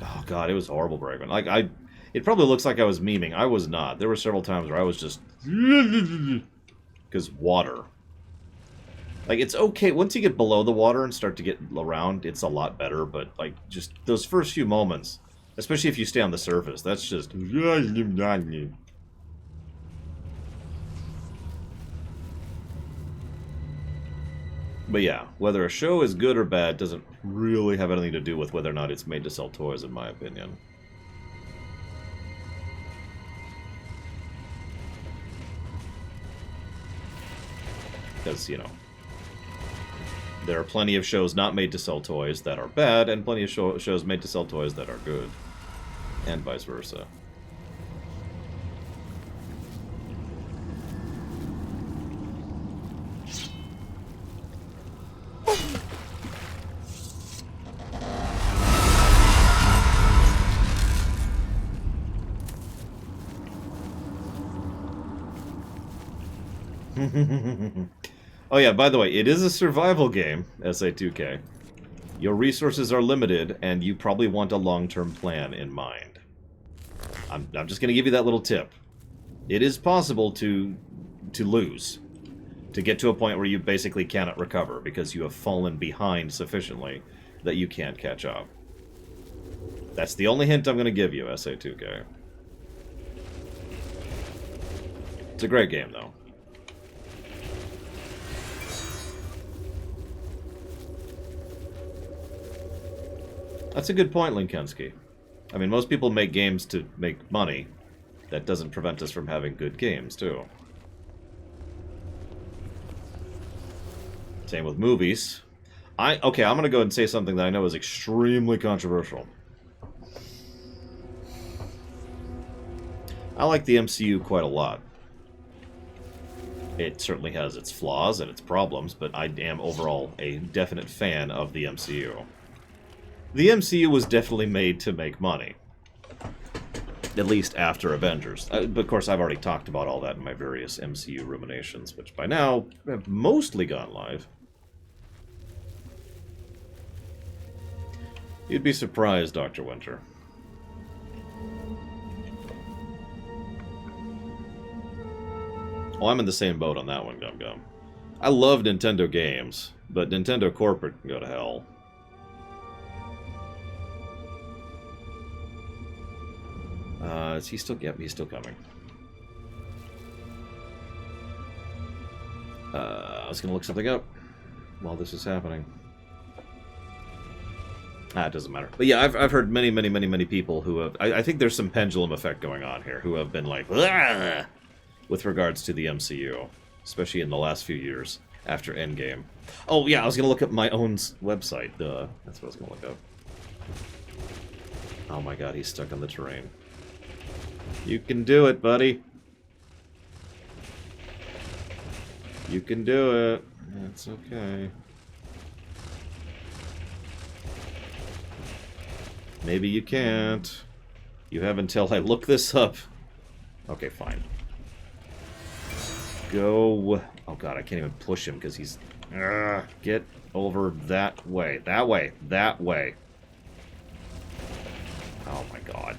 Oh god, it was horrible, Bregman. Like, it probably looks like I was memeing. I was not. There were several times where I was just... Because water. Like, it's okay. Once you get below the water and start to get around, it's a lot better. But, like, just those first few moments, especially if you stay on the surface, that's just... But yeah, whether a show is good or bad doesn't really have anything to do with whether or not it's made to sell toys, in my opinion. Because, you know, there are plenty of shows not made to sell toys that are bad, and plenty of shows made to sell toys that are good. And vice versa. Oh yeah, by the way, it is a survival game, SA2K. Your resources are limited, and you probably want a long-term plan in mind. I'm just going to give you that little tip. It is possible to lose. To get to a point where you basically cannot recover, because you have fallen behind sufficiently that you can't catch up. That's the only hint I'm going to give you, SA2K. It's a great game, though. That's a good point, Linkensky. I mean, most people make games to make money. That doesn't prevent us from having good games, too. Same with movies. Okay, I'm going to go and say something that I know is extremely controversial. I like the MCU quite a lot. It certainly has its flaws and its problems, but I am overall a definite fan of the MCU. The MCU was definitely made to make money. At least after Avengers. But of course, I've already talked about all that in my various MCU ruminations, which by now have mostly gone live. You'd be surprised, Dr. Winter. Oh, I'm in the same boat on that one, Gum Gum. I love Nintendo games, but Nintendo corporate can go to hell. Is he still... Yep, he's still coming. I was going to look something up while this is happening. It doesn't matter. But yeah, I've heard many people who have... I think there's some pendulum effect going on here, who have been like... Aah! With regards to the MCU. Especially in the last few years, after Endgame. Oh yeah, I was going to look up my own website. That's what I was going to look up. Oh my god, he's stuck on the terrain. You can do it, buddy. You can do it. It's okay. Maybe you can't. You have until I look this up. Okay, fine. Go. Oh god, I can't even push him because he's... Get over that way. That way. That way. Oh my god.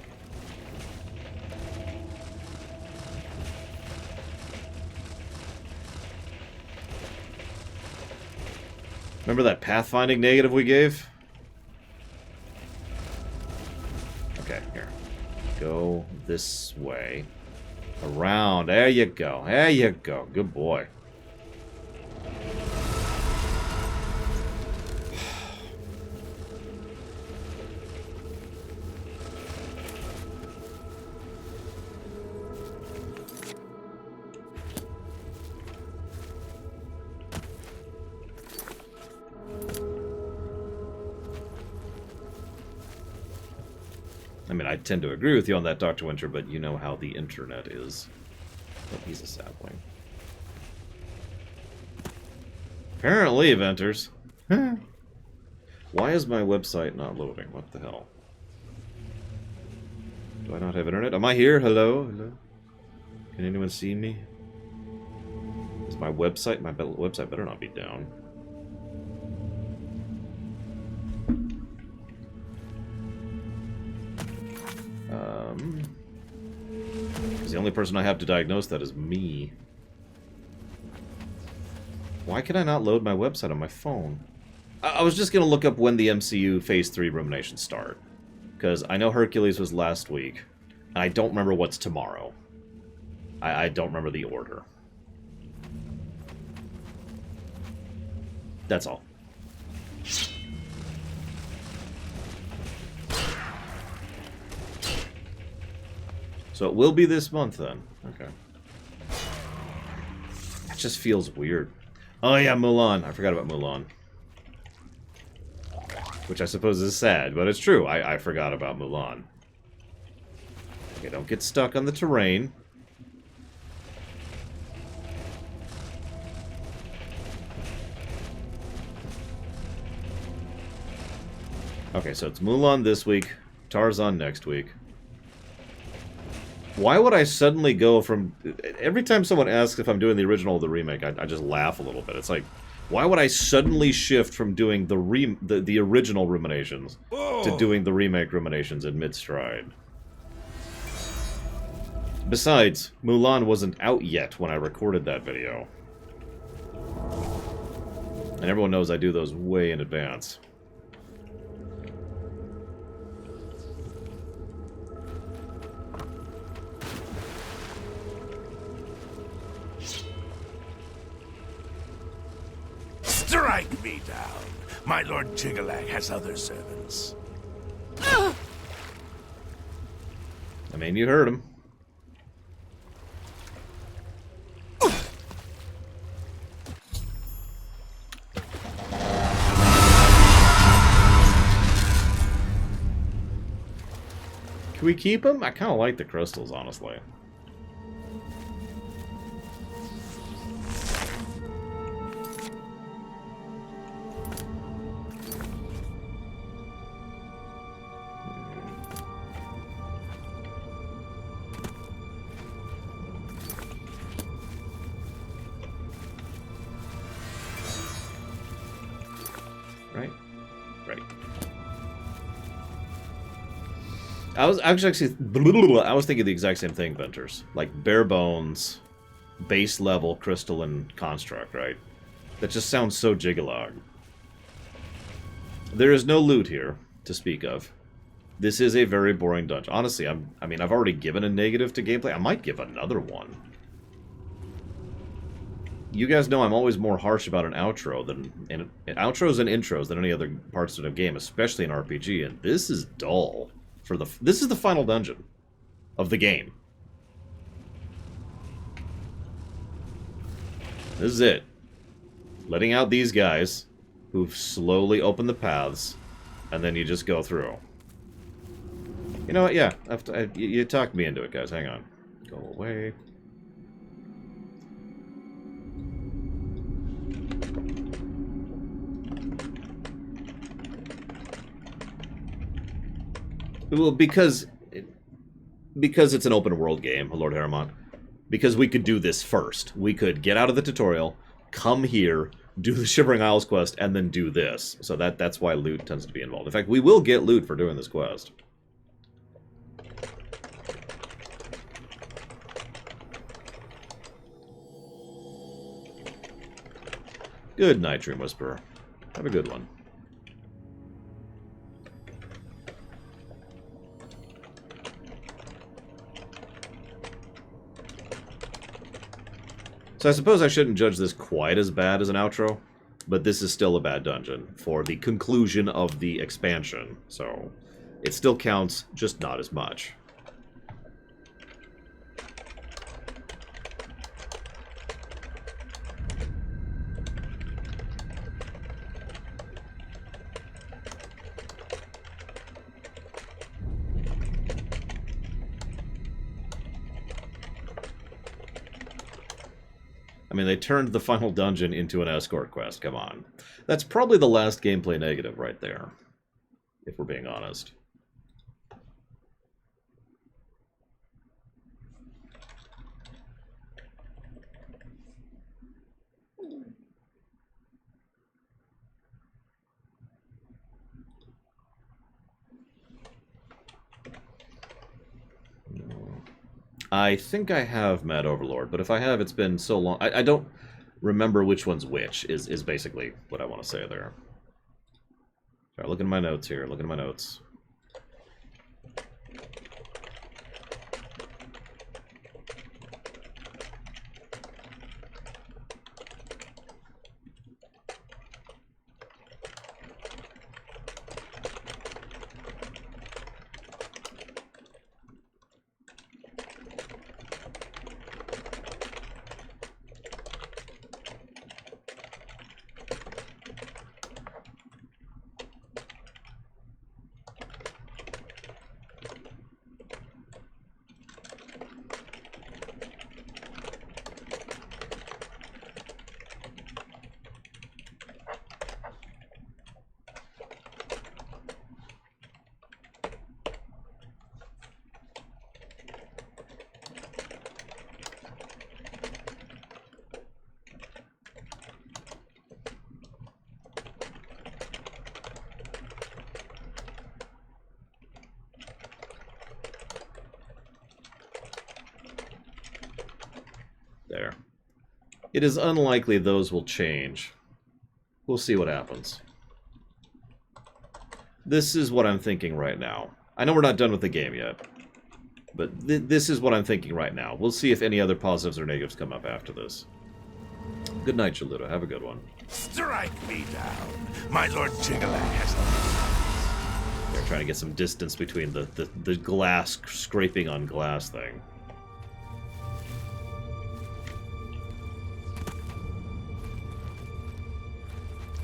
Remember that pathfinding negative we gave? Okay, here. Go this way. Around. There you go. There you go. Good boy. I tend to agree with you on that, Dr. Winter, but you know how the internet is. But he's a sapling. Apparently, Venters. Why is my website not loading? What the hell? Do I not have internet? Am I here? Hello? Hello? Can anyone see me? Is my website? My website better not be down. Because the only person I have to diagnose that is me. Why can I not load my website on my phone? I was just going to look up when the MCU Phase 3 ruminations start. Because I know Hercules was last week. And I don't remember what's tomorrow. I don't remember the order. That's all. So it will be this month then. Okay. That just feels weird. Oh yeah, Mulan. I forgot about Mulan. Which I suppose is sad, but it's true. I forgot about Mulan. Okay, don't get stuck on the terrain. Okay, so it's Mulan this week, Tarzan next week. Why would I suddenly go from... Every time someone asks if I'm doing the original or the remake, I just laugh a little bit. It's like, why would I suddenly shift from doing the original Ruminations to doing the remake Ruminations in mid-stride? Besides, Mulan wasn't out yet when I recorded that video. And everyone knows I do those way in advance. Strike me down. My Lord Jigalag has other servants. I mean, you heard him. Can we keep him? I kind of like the crystals, honestly. Right? Right. I was actually I was thinking the exact same thing, Venters. Like bare bones, base level crystalline construct, right? That just sounds so Jigalog. There is no loot here to speak of. This is a very boring dungeon. Honestly, I mean, I've already given a negative to gameplay. I might give another one. You guys know I'm always more harsh about an outro than outros and intros than any other parts of the game, especially in RPG. And this is dull. This is the final dungeon of the game. This is it. Letting out these guys who've slowly opened the paths, and then you just go through. You know what? Yeah, you talked me into it, guys. Hang on. Go away. Well, because it's an open world game, Lord Harriman. Because we could do this first. We could get out of the tutorial, come here, do the Shivering Isles quest, and then do this. So that's why loot tends to be involved. In fact, we will get loot for doing this quest. Good night, Dream Whisperer. Have a good one. So I suppose I shouldn't judge this quite as bad as an outro, but this is still a bad dungeon for the conclusion of the expansion, so it still counts, just not as much. mean, they turned the final dungeon into an escort quest. Come on. That's probably the last gameplay negative right there, if we're being honest. I think I have Mad Overlord, but if I have, it's been so long. I don't remember which one's which, is basically what I want to say there. Alright, look at my notes here. Look at my notes. There. It is unlikely those will change. We'll see what happens. This is what I'm thinking right now. I know we're not done with the game yet, but this is what I'm thinking right now. We'll see if any other positives or negatives come up after this. Good night, Chaluto. Have a good one. Strike me down. My Lord Jiggler has... They're trying to get some distance between the glass scraping on glass thing.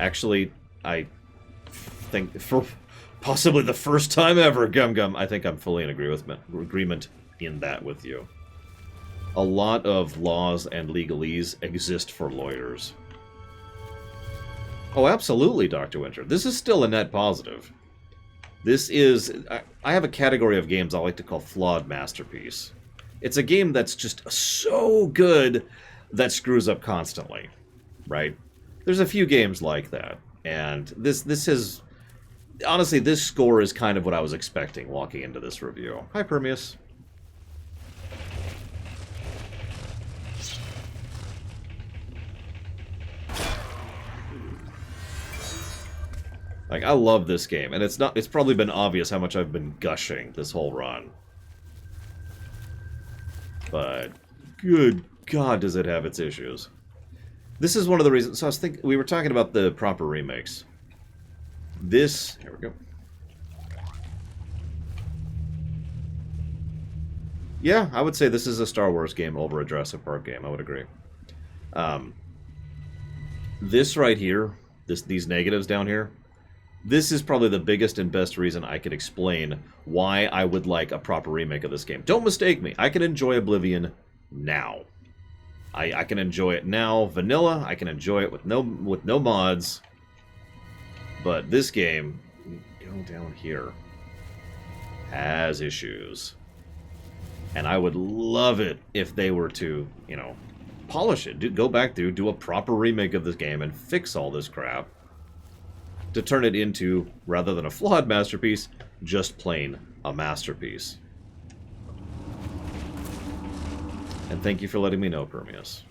Actually, I think for possibly the first time ever, Gum Gum, I think I'm fully in agreement in that with you. A lot of laws and legalese exist for lawyers. Oh, absolutely, Dr. Winter. This is still a net positive. This is... I have a category of games I like to call flawed masterpiece. It's a game that's just so good that screws up constantly, right? There's a few games like that, and this is... Honestly, this score is kind of what I was expecting walking into this review. Hi, Permeus. Like, I love this game, and it's probably been obvious how much I've been gushing this whole run. But, good God, does it have its issues. This is one of the reasons... So I was thinking... We were talking about the proper remakes. This... Here we go. Yeah, I would say this is a Star Wars game over a Jurassic Park game. I would agree. This right here, these negatives down here, this is probably the biggest and best reason I could explain why I would like a proper remake of this game. Don't mistake me. I can enjoy Oblivion now. I can enjoy it now, vanilla. I can enjoy it with no mods. But this game, go down here, has issues. And I would love it if they were to, you know, polish it. Go back through, do a proper remake of this game and fix all this crap. To turn it into, rather than a flawed masterpiece, just plain a masterpiece. And thank you for letting me know, Permeus.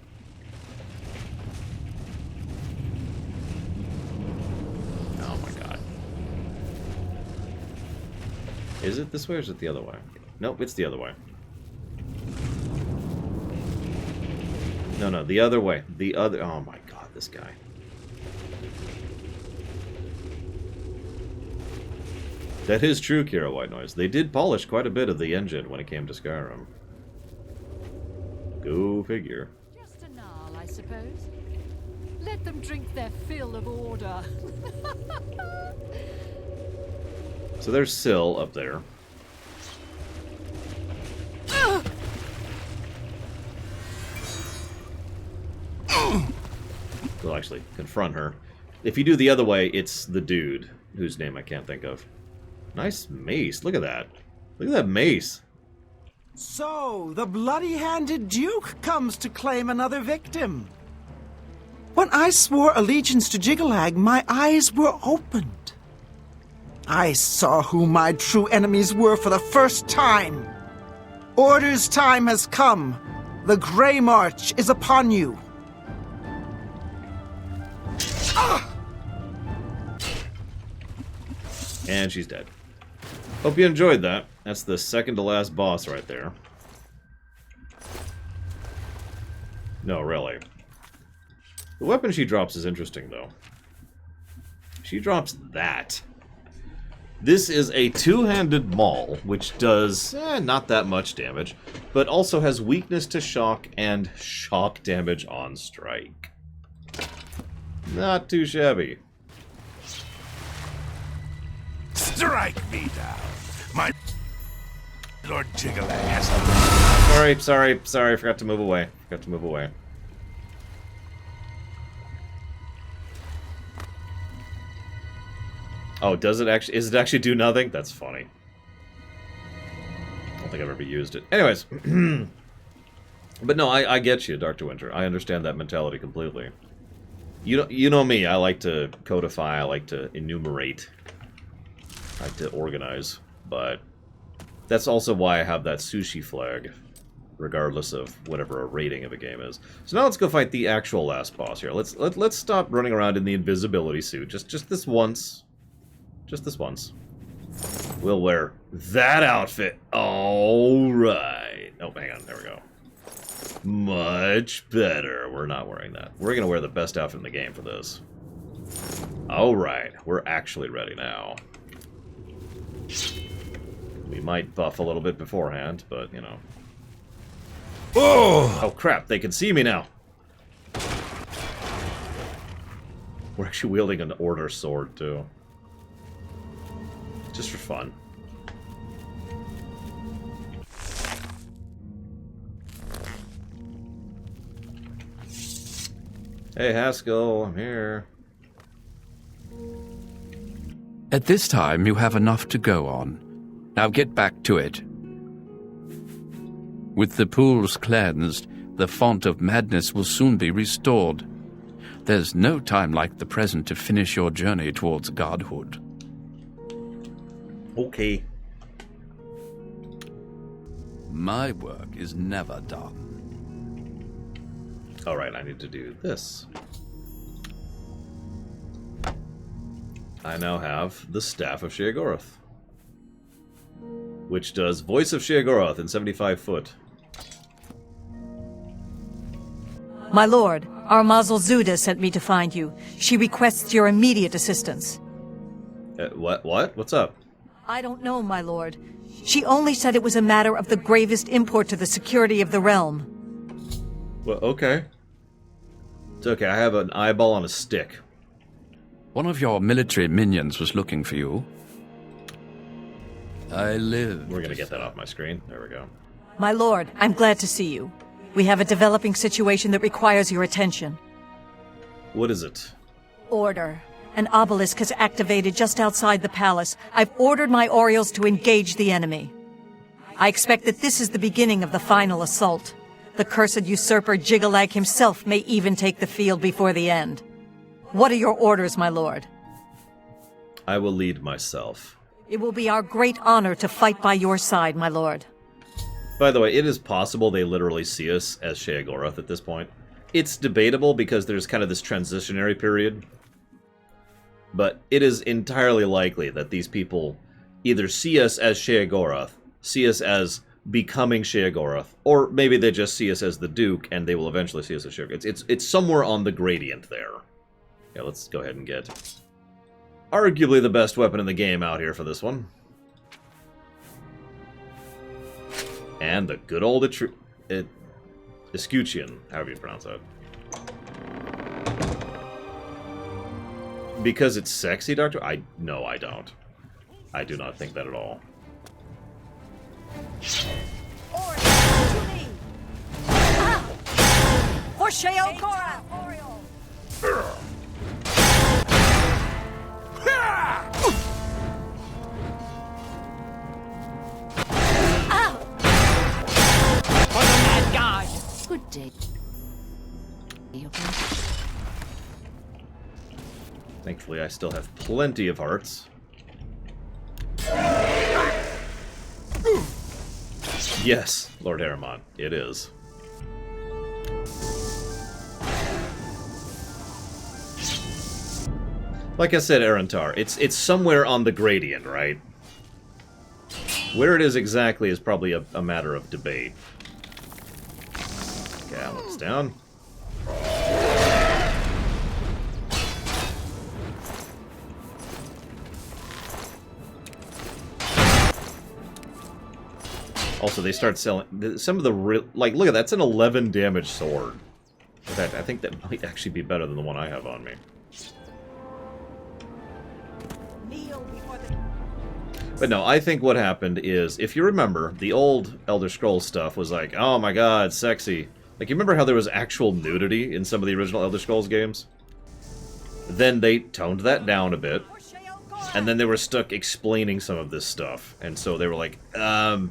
Oh my god. Is it this way or is it the other way? Nope, it's the other way. No, the other way. The other... Oh my god, this guy. That is true, Kira White Noise. They did polish quite a bit of the engine when it came to Skyrim. Go figure. Just a gnarl, I suppose. Let them drink their fill of order. So there's Syl up there. We'll actually confront her. If you do the other way, it's the dude, whose name I can't think of. Nice mace. Look at that. Look at that mace. So, the bloody-handed Duke comes to claim another victim. When I swore allegiance to Jiggalag, my eyes were opened. I saw who my true enemies were for the first time. Order's time has come. The Grey March is upon you. And she's dead. Hope you enjoyed that. That's the second to last boss right there. No, really. The weapon she drops is interesting, though. She drops that. This is a two-handed maul, which does not that much damage, but also has weakness to shock and shock damage on strike. Not too shabby. Strike me down. My Lord Jiggalag has a... Sorry, forgot to move away. Oh, does it actually do nothing? That's funny. I don't think I've ever used it. Anyways. But no, I get you, Dr. Winter. I understand that mentality completely. You know me, I like to codify, I like to enumerate. I like to organize, but that's also why I have that sushi flag, regardless of whatever a rating of a game is. So now let's go fight the actual last boss here. Let's stop running around in the invisibility suit. Just this once. Just this once. We'll wear that outfit. Alright. Oh, hang on. There we go. Much better. We're not wearing that. We're going to wear the best outfit in the game for this. Alright. We're actually ready now. We might buff a little bit beforehand, but, you know. Oh, crap. They can see me now. We're actually wielding an order sword, too. Just for fun. Hey, Haskell, I'm here. At this time, you have enough to go on. Now get back to it. With the pools cleansed, the font of madness will soon be restored. There's no time like the present to finish your journey towards godhood. Okay. My work is never done. Alright, I need to do this. I now have the Staff of Sheogorath, which does Voice of Sheogorath in 75 foot. My lord, our Mazel Zuda sent me to find you. She requests your immediate assistance. What? What's up? I don't know, my lord. She only said it was a matter of the gravest import to the security of the realm. Well, okay. It's okay, I have an eyeball on a stick. One of your military minions was looking for you. I live. We're gonna get that off my screen. There we go. My lord, I'm glad to see you. We have a developing situation that requires your attention. What is it? Order. An obelisk has activated just outside the palace. I've ordered my Orioles to engage the enemy. I expect that this is the beginning of the final assault. The cursed usurper Jiggalag himself may even take the field before the end. What are your orders, my lord? I will lead myself. It will be our great honor to fight by your side, my lord. By the way, it is possible they literally see us as Sheogorath at this point. It's debatable because there's kind of this transitionary period. But it is entirely likely that these people either see us as Sheogorath, see us as becoming Sheogorath, or maybe they just see us as the Duke and they will eventually see us as Sheogorath. It's somewhere on the gradient there. Yeah, let's go ahead and get arguably the best weapon in the game out here for this one. And the good old Escutcheon, however you pronounce that. Because it's sexy, Doctor? No, I don't. I do not think that at all. For Sheogorath! Good day. Thankfully, I still have plenty of hearts. Yes, Lord Harriman, it is. Like I said, Arantar, it's somewhere on the gradient, right? Where it is exactly is probably a matter of debate. Okay, that one's down. Also, they start selling some of the like. Look at that, that's an 11 damage sword. In fact, I think that might actually be better than the one I have on me. But no, I think what happened is, if you remember, the old Elder Scrolls stuff was like, oh my god, sexy. Like, you remember how there was actual nudity in some of the original Elder Scrolls games? Then they toned that down a bit, and then they were stuck explaining some of this stuff. And so they were like, So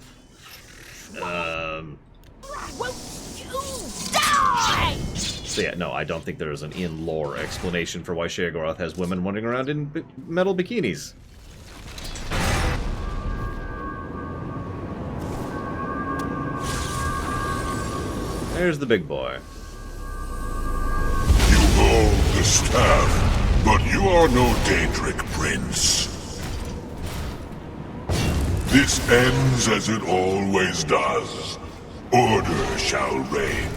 yeah, no, I don't think there's an in-lore explanation for why Sheogorath has women wandering around in metal bikinis. There's the big boy. You hold the staff, but you are no Daedric prince. This ends as it always does. Order shall reign.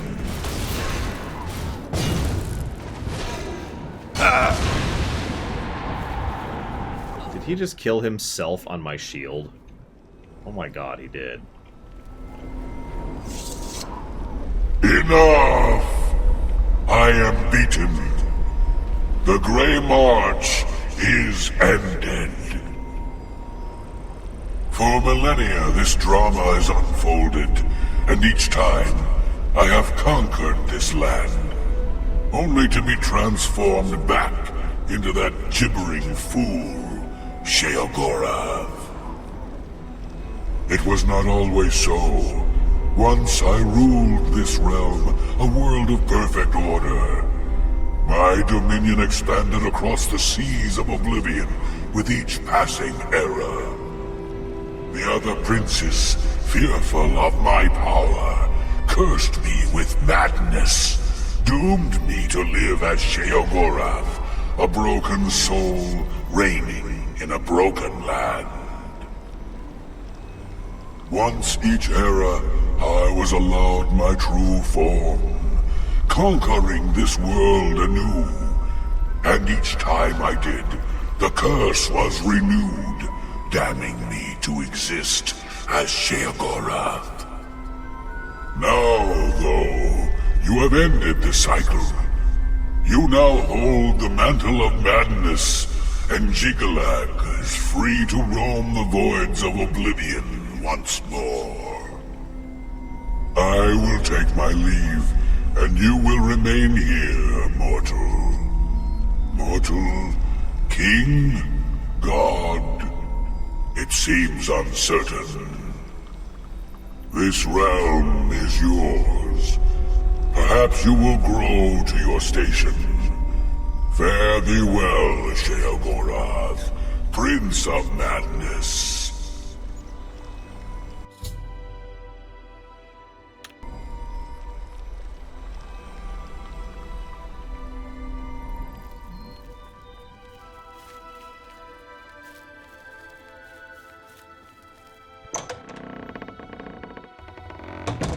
Did he just kill himself on my shield? Oh my god, he did. Enough! I am beaten. The Grey March is ended. For millennia, this drama has unfolded, and each time, I have conquered this land, only to be transformed back into that gibbering fool, Sheogorath. It was not always so. Once I ruled this realm, a world of perfect order. My dominion expanded across the seas of Oblivion with each passing era. The other princes, fearful of my power, cursed me with madness, doomed me to live as Sheogorath, a broken soul reigning in a broken land. Once each era, I was allowed my true form, conquering this world anew. And each time I did, the curse was renewed, damning me to exist as Sheogorath. Now, though, you have ended the cycle. You now hold the mantle of madness, and Jigalag is free to roam the voids of Oblivion once more. I will take my leave, and you will remain here, mortal. Mortal, king, god, it seems uncertain. This realm is yours. Perhaps you will grow to your station. Fare thee well, Sheogorath, Prince of Madness.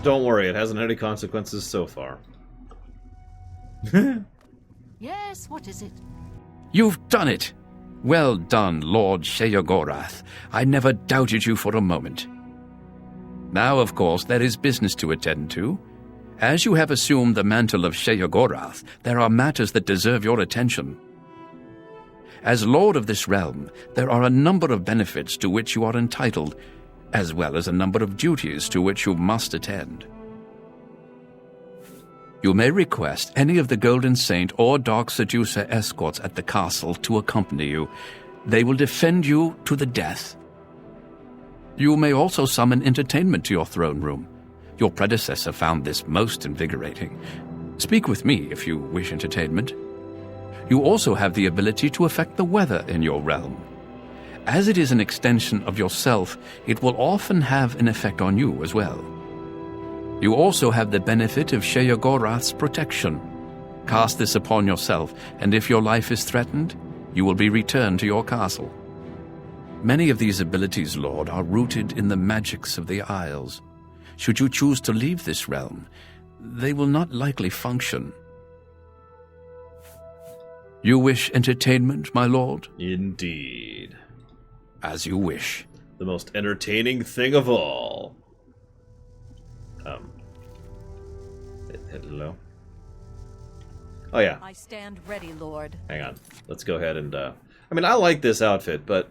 Don't worry, it hasn't had any consequences so far. Yes, what is it? You've done it! Well done, Lord Sheogorath. I never doubted you for a moment. Now, of course, there is business to attend to. As you have assumed the mantle of Sheogorath, there are matters that deserve your attention. As Lord of this realm, there are a number of benefits to which you are entitled, as well as a number of duties to which you must attend. You may request any of the Golden Saint or Dark Seducer escorts at the castle to accompany you. They will defend you to the death. You may also summon entertainment to your throne room. Your predecessor found this most invigorating. Speak with me if you wish entertainment. You also have the ability to affect the weather in your realm. As it is an extension of yourself, it will often have an effect on you as well. You also have the benefit of Sheogorath's protection. Cast this upon yourself, and if your life is threatened, you will be returned to your castle. Many of these abilities, Lord, are rooted in the magics of the Isles. Should you choose to leave this realm, they will not likely function. You wish entertainment, my lord? Indeed. As you wish. The most entertaining thing of all. Hello? Oh, yeah. I stand ready, Lord. Hang on. Let's go ahead and, I mean, I like this outfit, but...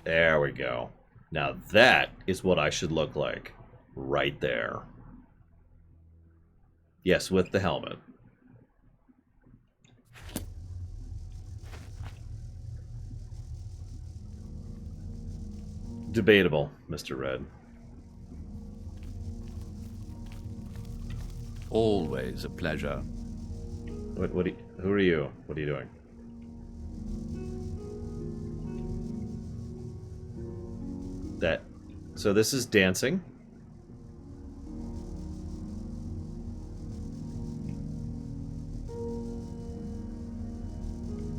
There we go. Now that is what I should look like. Right there. Yes, with the helmet. Debatable, Mr. Red. Always a pleasure. Who are you? What are you doing? So this is dancing.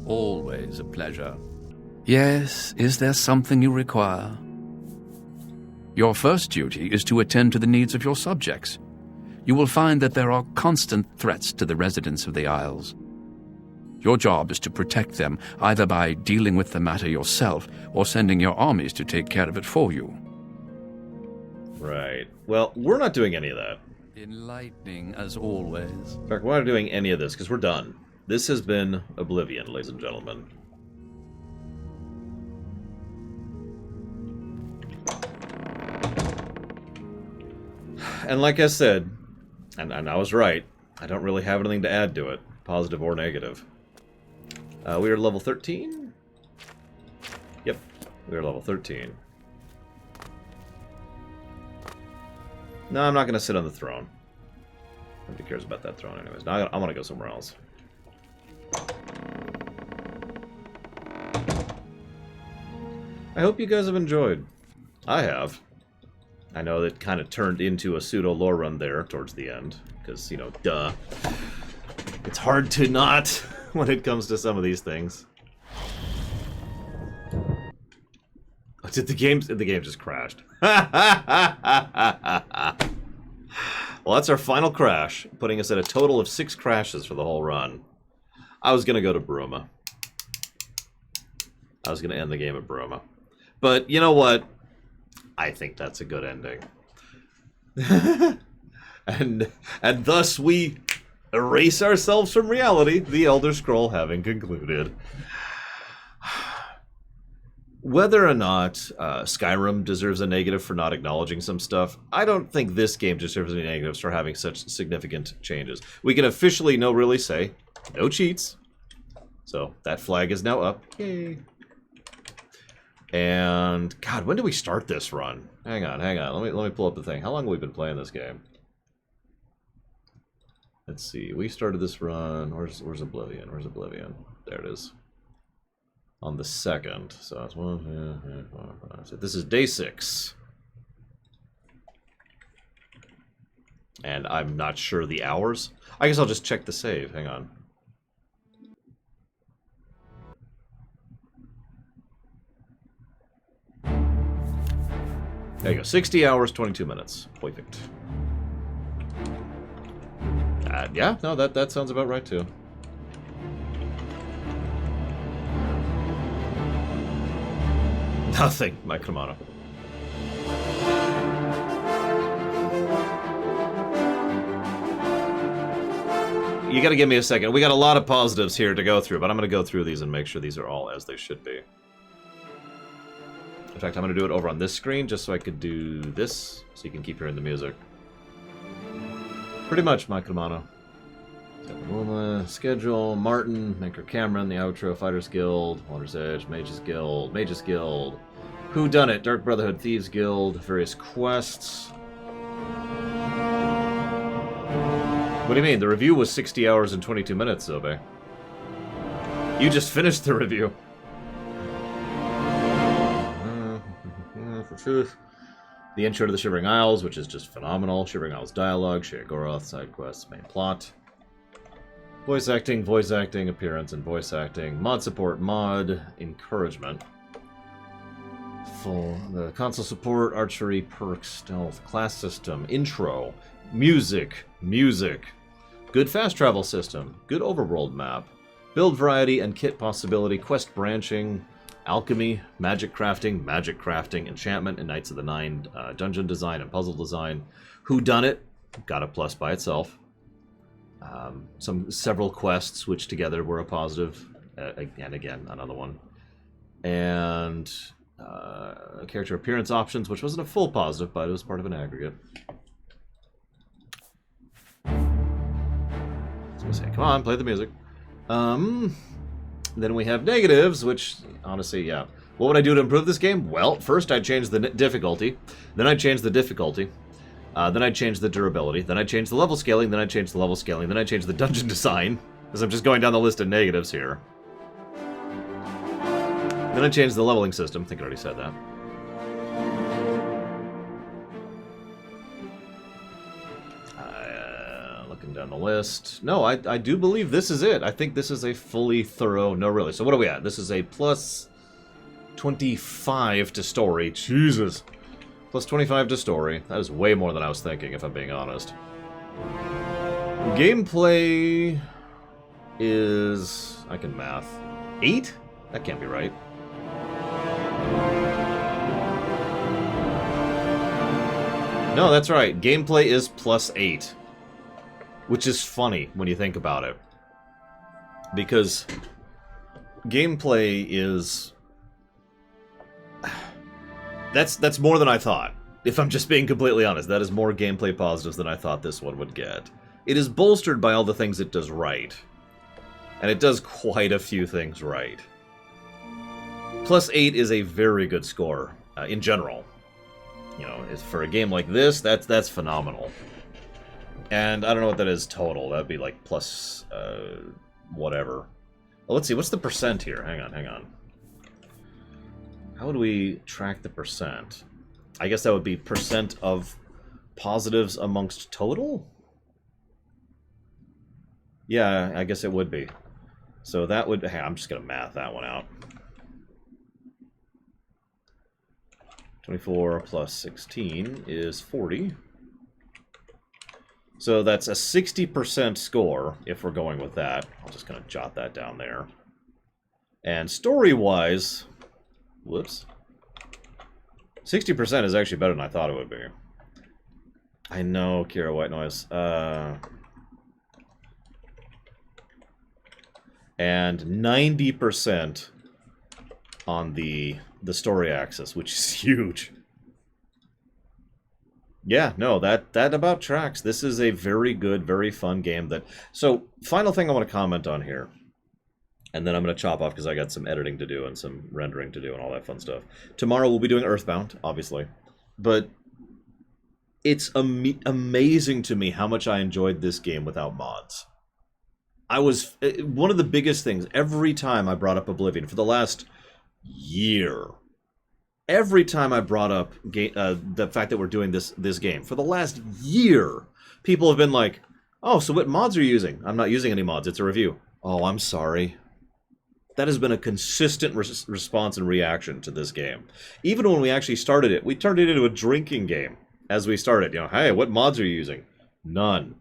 Always a pleasure. Yes, is there something you require? Your first duty is to attend to the needs of your subjects. You will find that there are constant threats to the residents of the Isles. Your job is to protect them, either by dealing with the matter yourself or sending your armies to take care of it for you. Right. Well, we're not doing any of that. Enlightening as always. In fact, we're not doing any of this because we're done. This has been Oblivion, ladies and gentlemen. And like I said, and I was right, I don't really have anything to add to it, positive or negative. We are level 13? Yep, we are level 13. No, I'm not going to sit on the throne. Nobody cares about that throne anyways. Now I want to go somewhere else. I hope you guys have enjoyed. I have. I know that kind of turned into a pseudo lore run there towards the end, because, you know, duh. It's hard to not when it comes to some of these things. Oh, did the game just crashed? Well, that's our final crash, putting us at a total of 6 crashes for the whole run. I was gonna go to Bruma. I was gonna end the game at Bruma. But you know what? I think that's a good ending. and thus we erase ourselves from reality, the Elder Scroll having concluded. Whether or not Skyrim deserves a negative for not acknowledging some stuff, I don't think this game deserves any negatives for having such significant changes. We can officially really say, no cheats. So that flag is now up. Yay. And God, when did we start this run? Hang on. Let me pull up the thing. How long have we been playing this game? Let's see. We started this run. Where's Oblivion? Where's Oblivion? There it is. On the 2nd. So that's 1, 2, 3, 4, 5, 6. This is day 6. And I'm not sure the hours. I guess I'll just check the save. Hang on. There you go. 60 hours, 22 minutes. Perfect. Yeah, no, that sounds about right, too. Nothing, Mike Romano. You gotta give me a second. We got a lot of positives here to go through, but I'm gonna go through these and make sure these are all as they should be. In fact, I'm going to do it over on this screen just so I could do this, so you can keep hearing the music. Pretty much, Mike Romano. Schedule, Martin, Maker Cameron, the outro, Fighters Guild, Water's Edge, Mages Guild, Whodunit, Dark Brotherhood, Thieves Guild, various quests. What do you mean? The review was 60 hours and 22 minutes, Zobe. You just finished the review. For truth. The intro to the Shivering Isles, which is just phenomenal. Shivering Isles dialogue, Sheogorath, side quests, main plot. Voice acting, appearance, and voice acting. Mod support, mod encouragement. Full the console support, archery, perks, stealth, class system, intro, music. Good fast travel system, good overworld map, build variety and kit possibility, quest branching, alchemy, magic crafting, enchantment, and Knights of the Nine, dungeon design and puzzle design. Whodunit, got a plus by itself. Several quests, which together were a positive, and again, another one. And character appearance options, which wasn't a full positive, but it was part of an aggregate. Say, come on, play the music. Then we have negatives, which, honestly, yeah. What would I do to improve this game? Well, first I'd change the difficulty. Then I'd change the difficulty. Then I'd change the durability. Then I'd change the level scaling. Then I'd change the level scaling. Then I'd change the dungeon design. Because I'm just going down the list of negatives here. Then I'd change the leveling system. I think I already said that. Down the list. No, I do believe this is it. I think this is a fully thorough... No, really. So what are we at? This is a plus 25 to story. Jesus. Plus 25 to story. That is way more than I was thinking, if I'm being honest. Gameplay is... I can math. 8? That can't be right. No, that's right. Gameplay is plus 8. Which is funny when you think about it. Because gameplay is... That's more than I thought. If I'm just being completely honest, that is more gameplay positives than I thought this one would get. It is bolstered by all the things it does right. And it does quite a few things right. Plus 8 is a very good score, in general. You know, for a game like this, that's phenomenal. And I don't know what that is total. That'd be like plus, whatever. Well, let's see. What's the percent here? Hang on. How would we track the percent? I guess that would be percent of positives amongst total? Yeah, I guess it would be. So that would... Hey, I'm just going to math that one out. 24 plus 16 is 40. So that's a 60% score, if we're going with that. I'm just going to jot that down there. And story-wise... Whoops. 60% is actually better than I thought it would be. I know, Kira White Noise. And 90% on the story axis, which is huge. Yeah, no, that about tracks. This is a very good, very fun game that... So, final thing I want to comment on here. And then I'm going to chop off because I got some editing to do and some rendering to do and all that fun stuff. Tomorrow we'll be doing Earthbound, obviously. But it's amazing to me how much I enjoyed this game without mods. One of the biggest things, every time I brought up Oblivion for the last year... Every time I brought up the fact that we're doing this game, for the last year, people have been like, oh, so what mods are you using? I'm not using any mods, it's a review. Oh, I'm sorry. That has been a consistent response and reaction to this game. Even when we actually started it, we turned it into a drinking game as we started. You know, hey, what mods are you using? None.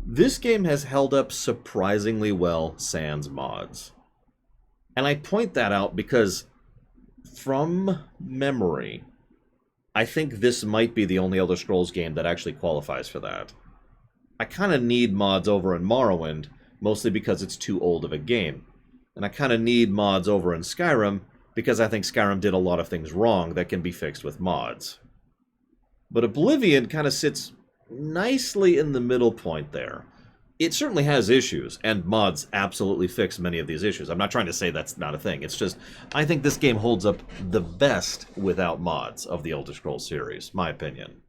This game has held up surprisingly well sans mods. And I point that out because... From memory, I think this might be the only Elder Scrolls game that actually qualifies for that. I kind of need mods over in Morrowind, mostly because it's too old of a game. And I kind of need mods over in Skyrim, because I think Skyrim did a lot of things wrong that can be fixed with mods. But Oblivion kind of sits nicely in the middle point there. it certainly has issues, and mods absolutely fix many of these issues. I'm not trying to say that's not a thing. It's just, I think this game holds up the best without mods of the Elder Scrolls series, my opinion.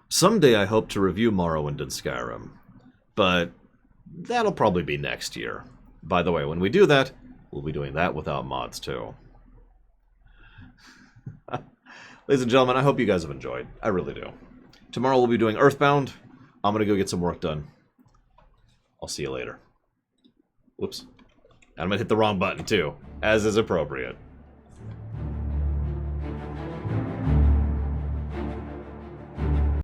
Someday I hope to review Morrowind and Skyrim, but that'll probably be next year. By the way, when we do that, we'll be doing that without mods too. Ladies and gentlemen, I hope you guys have enjoyed. I really do. Tomorrow we'll be doing Earthbound. I'm going to go get some work done. I'll see you later. Whoops. And I'm going to hit the wrong button too, as is appropriate.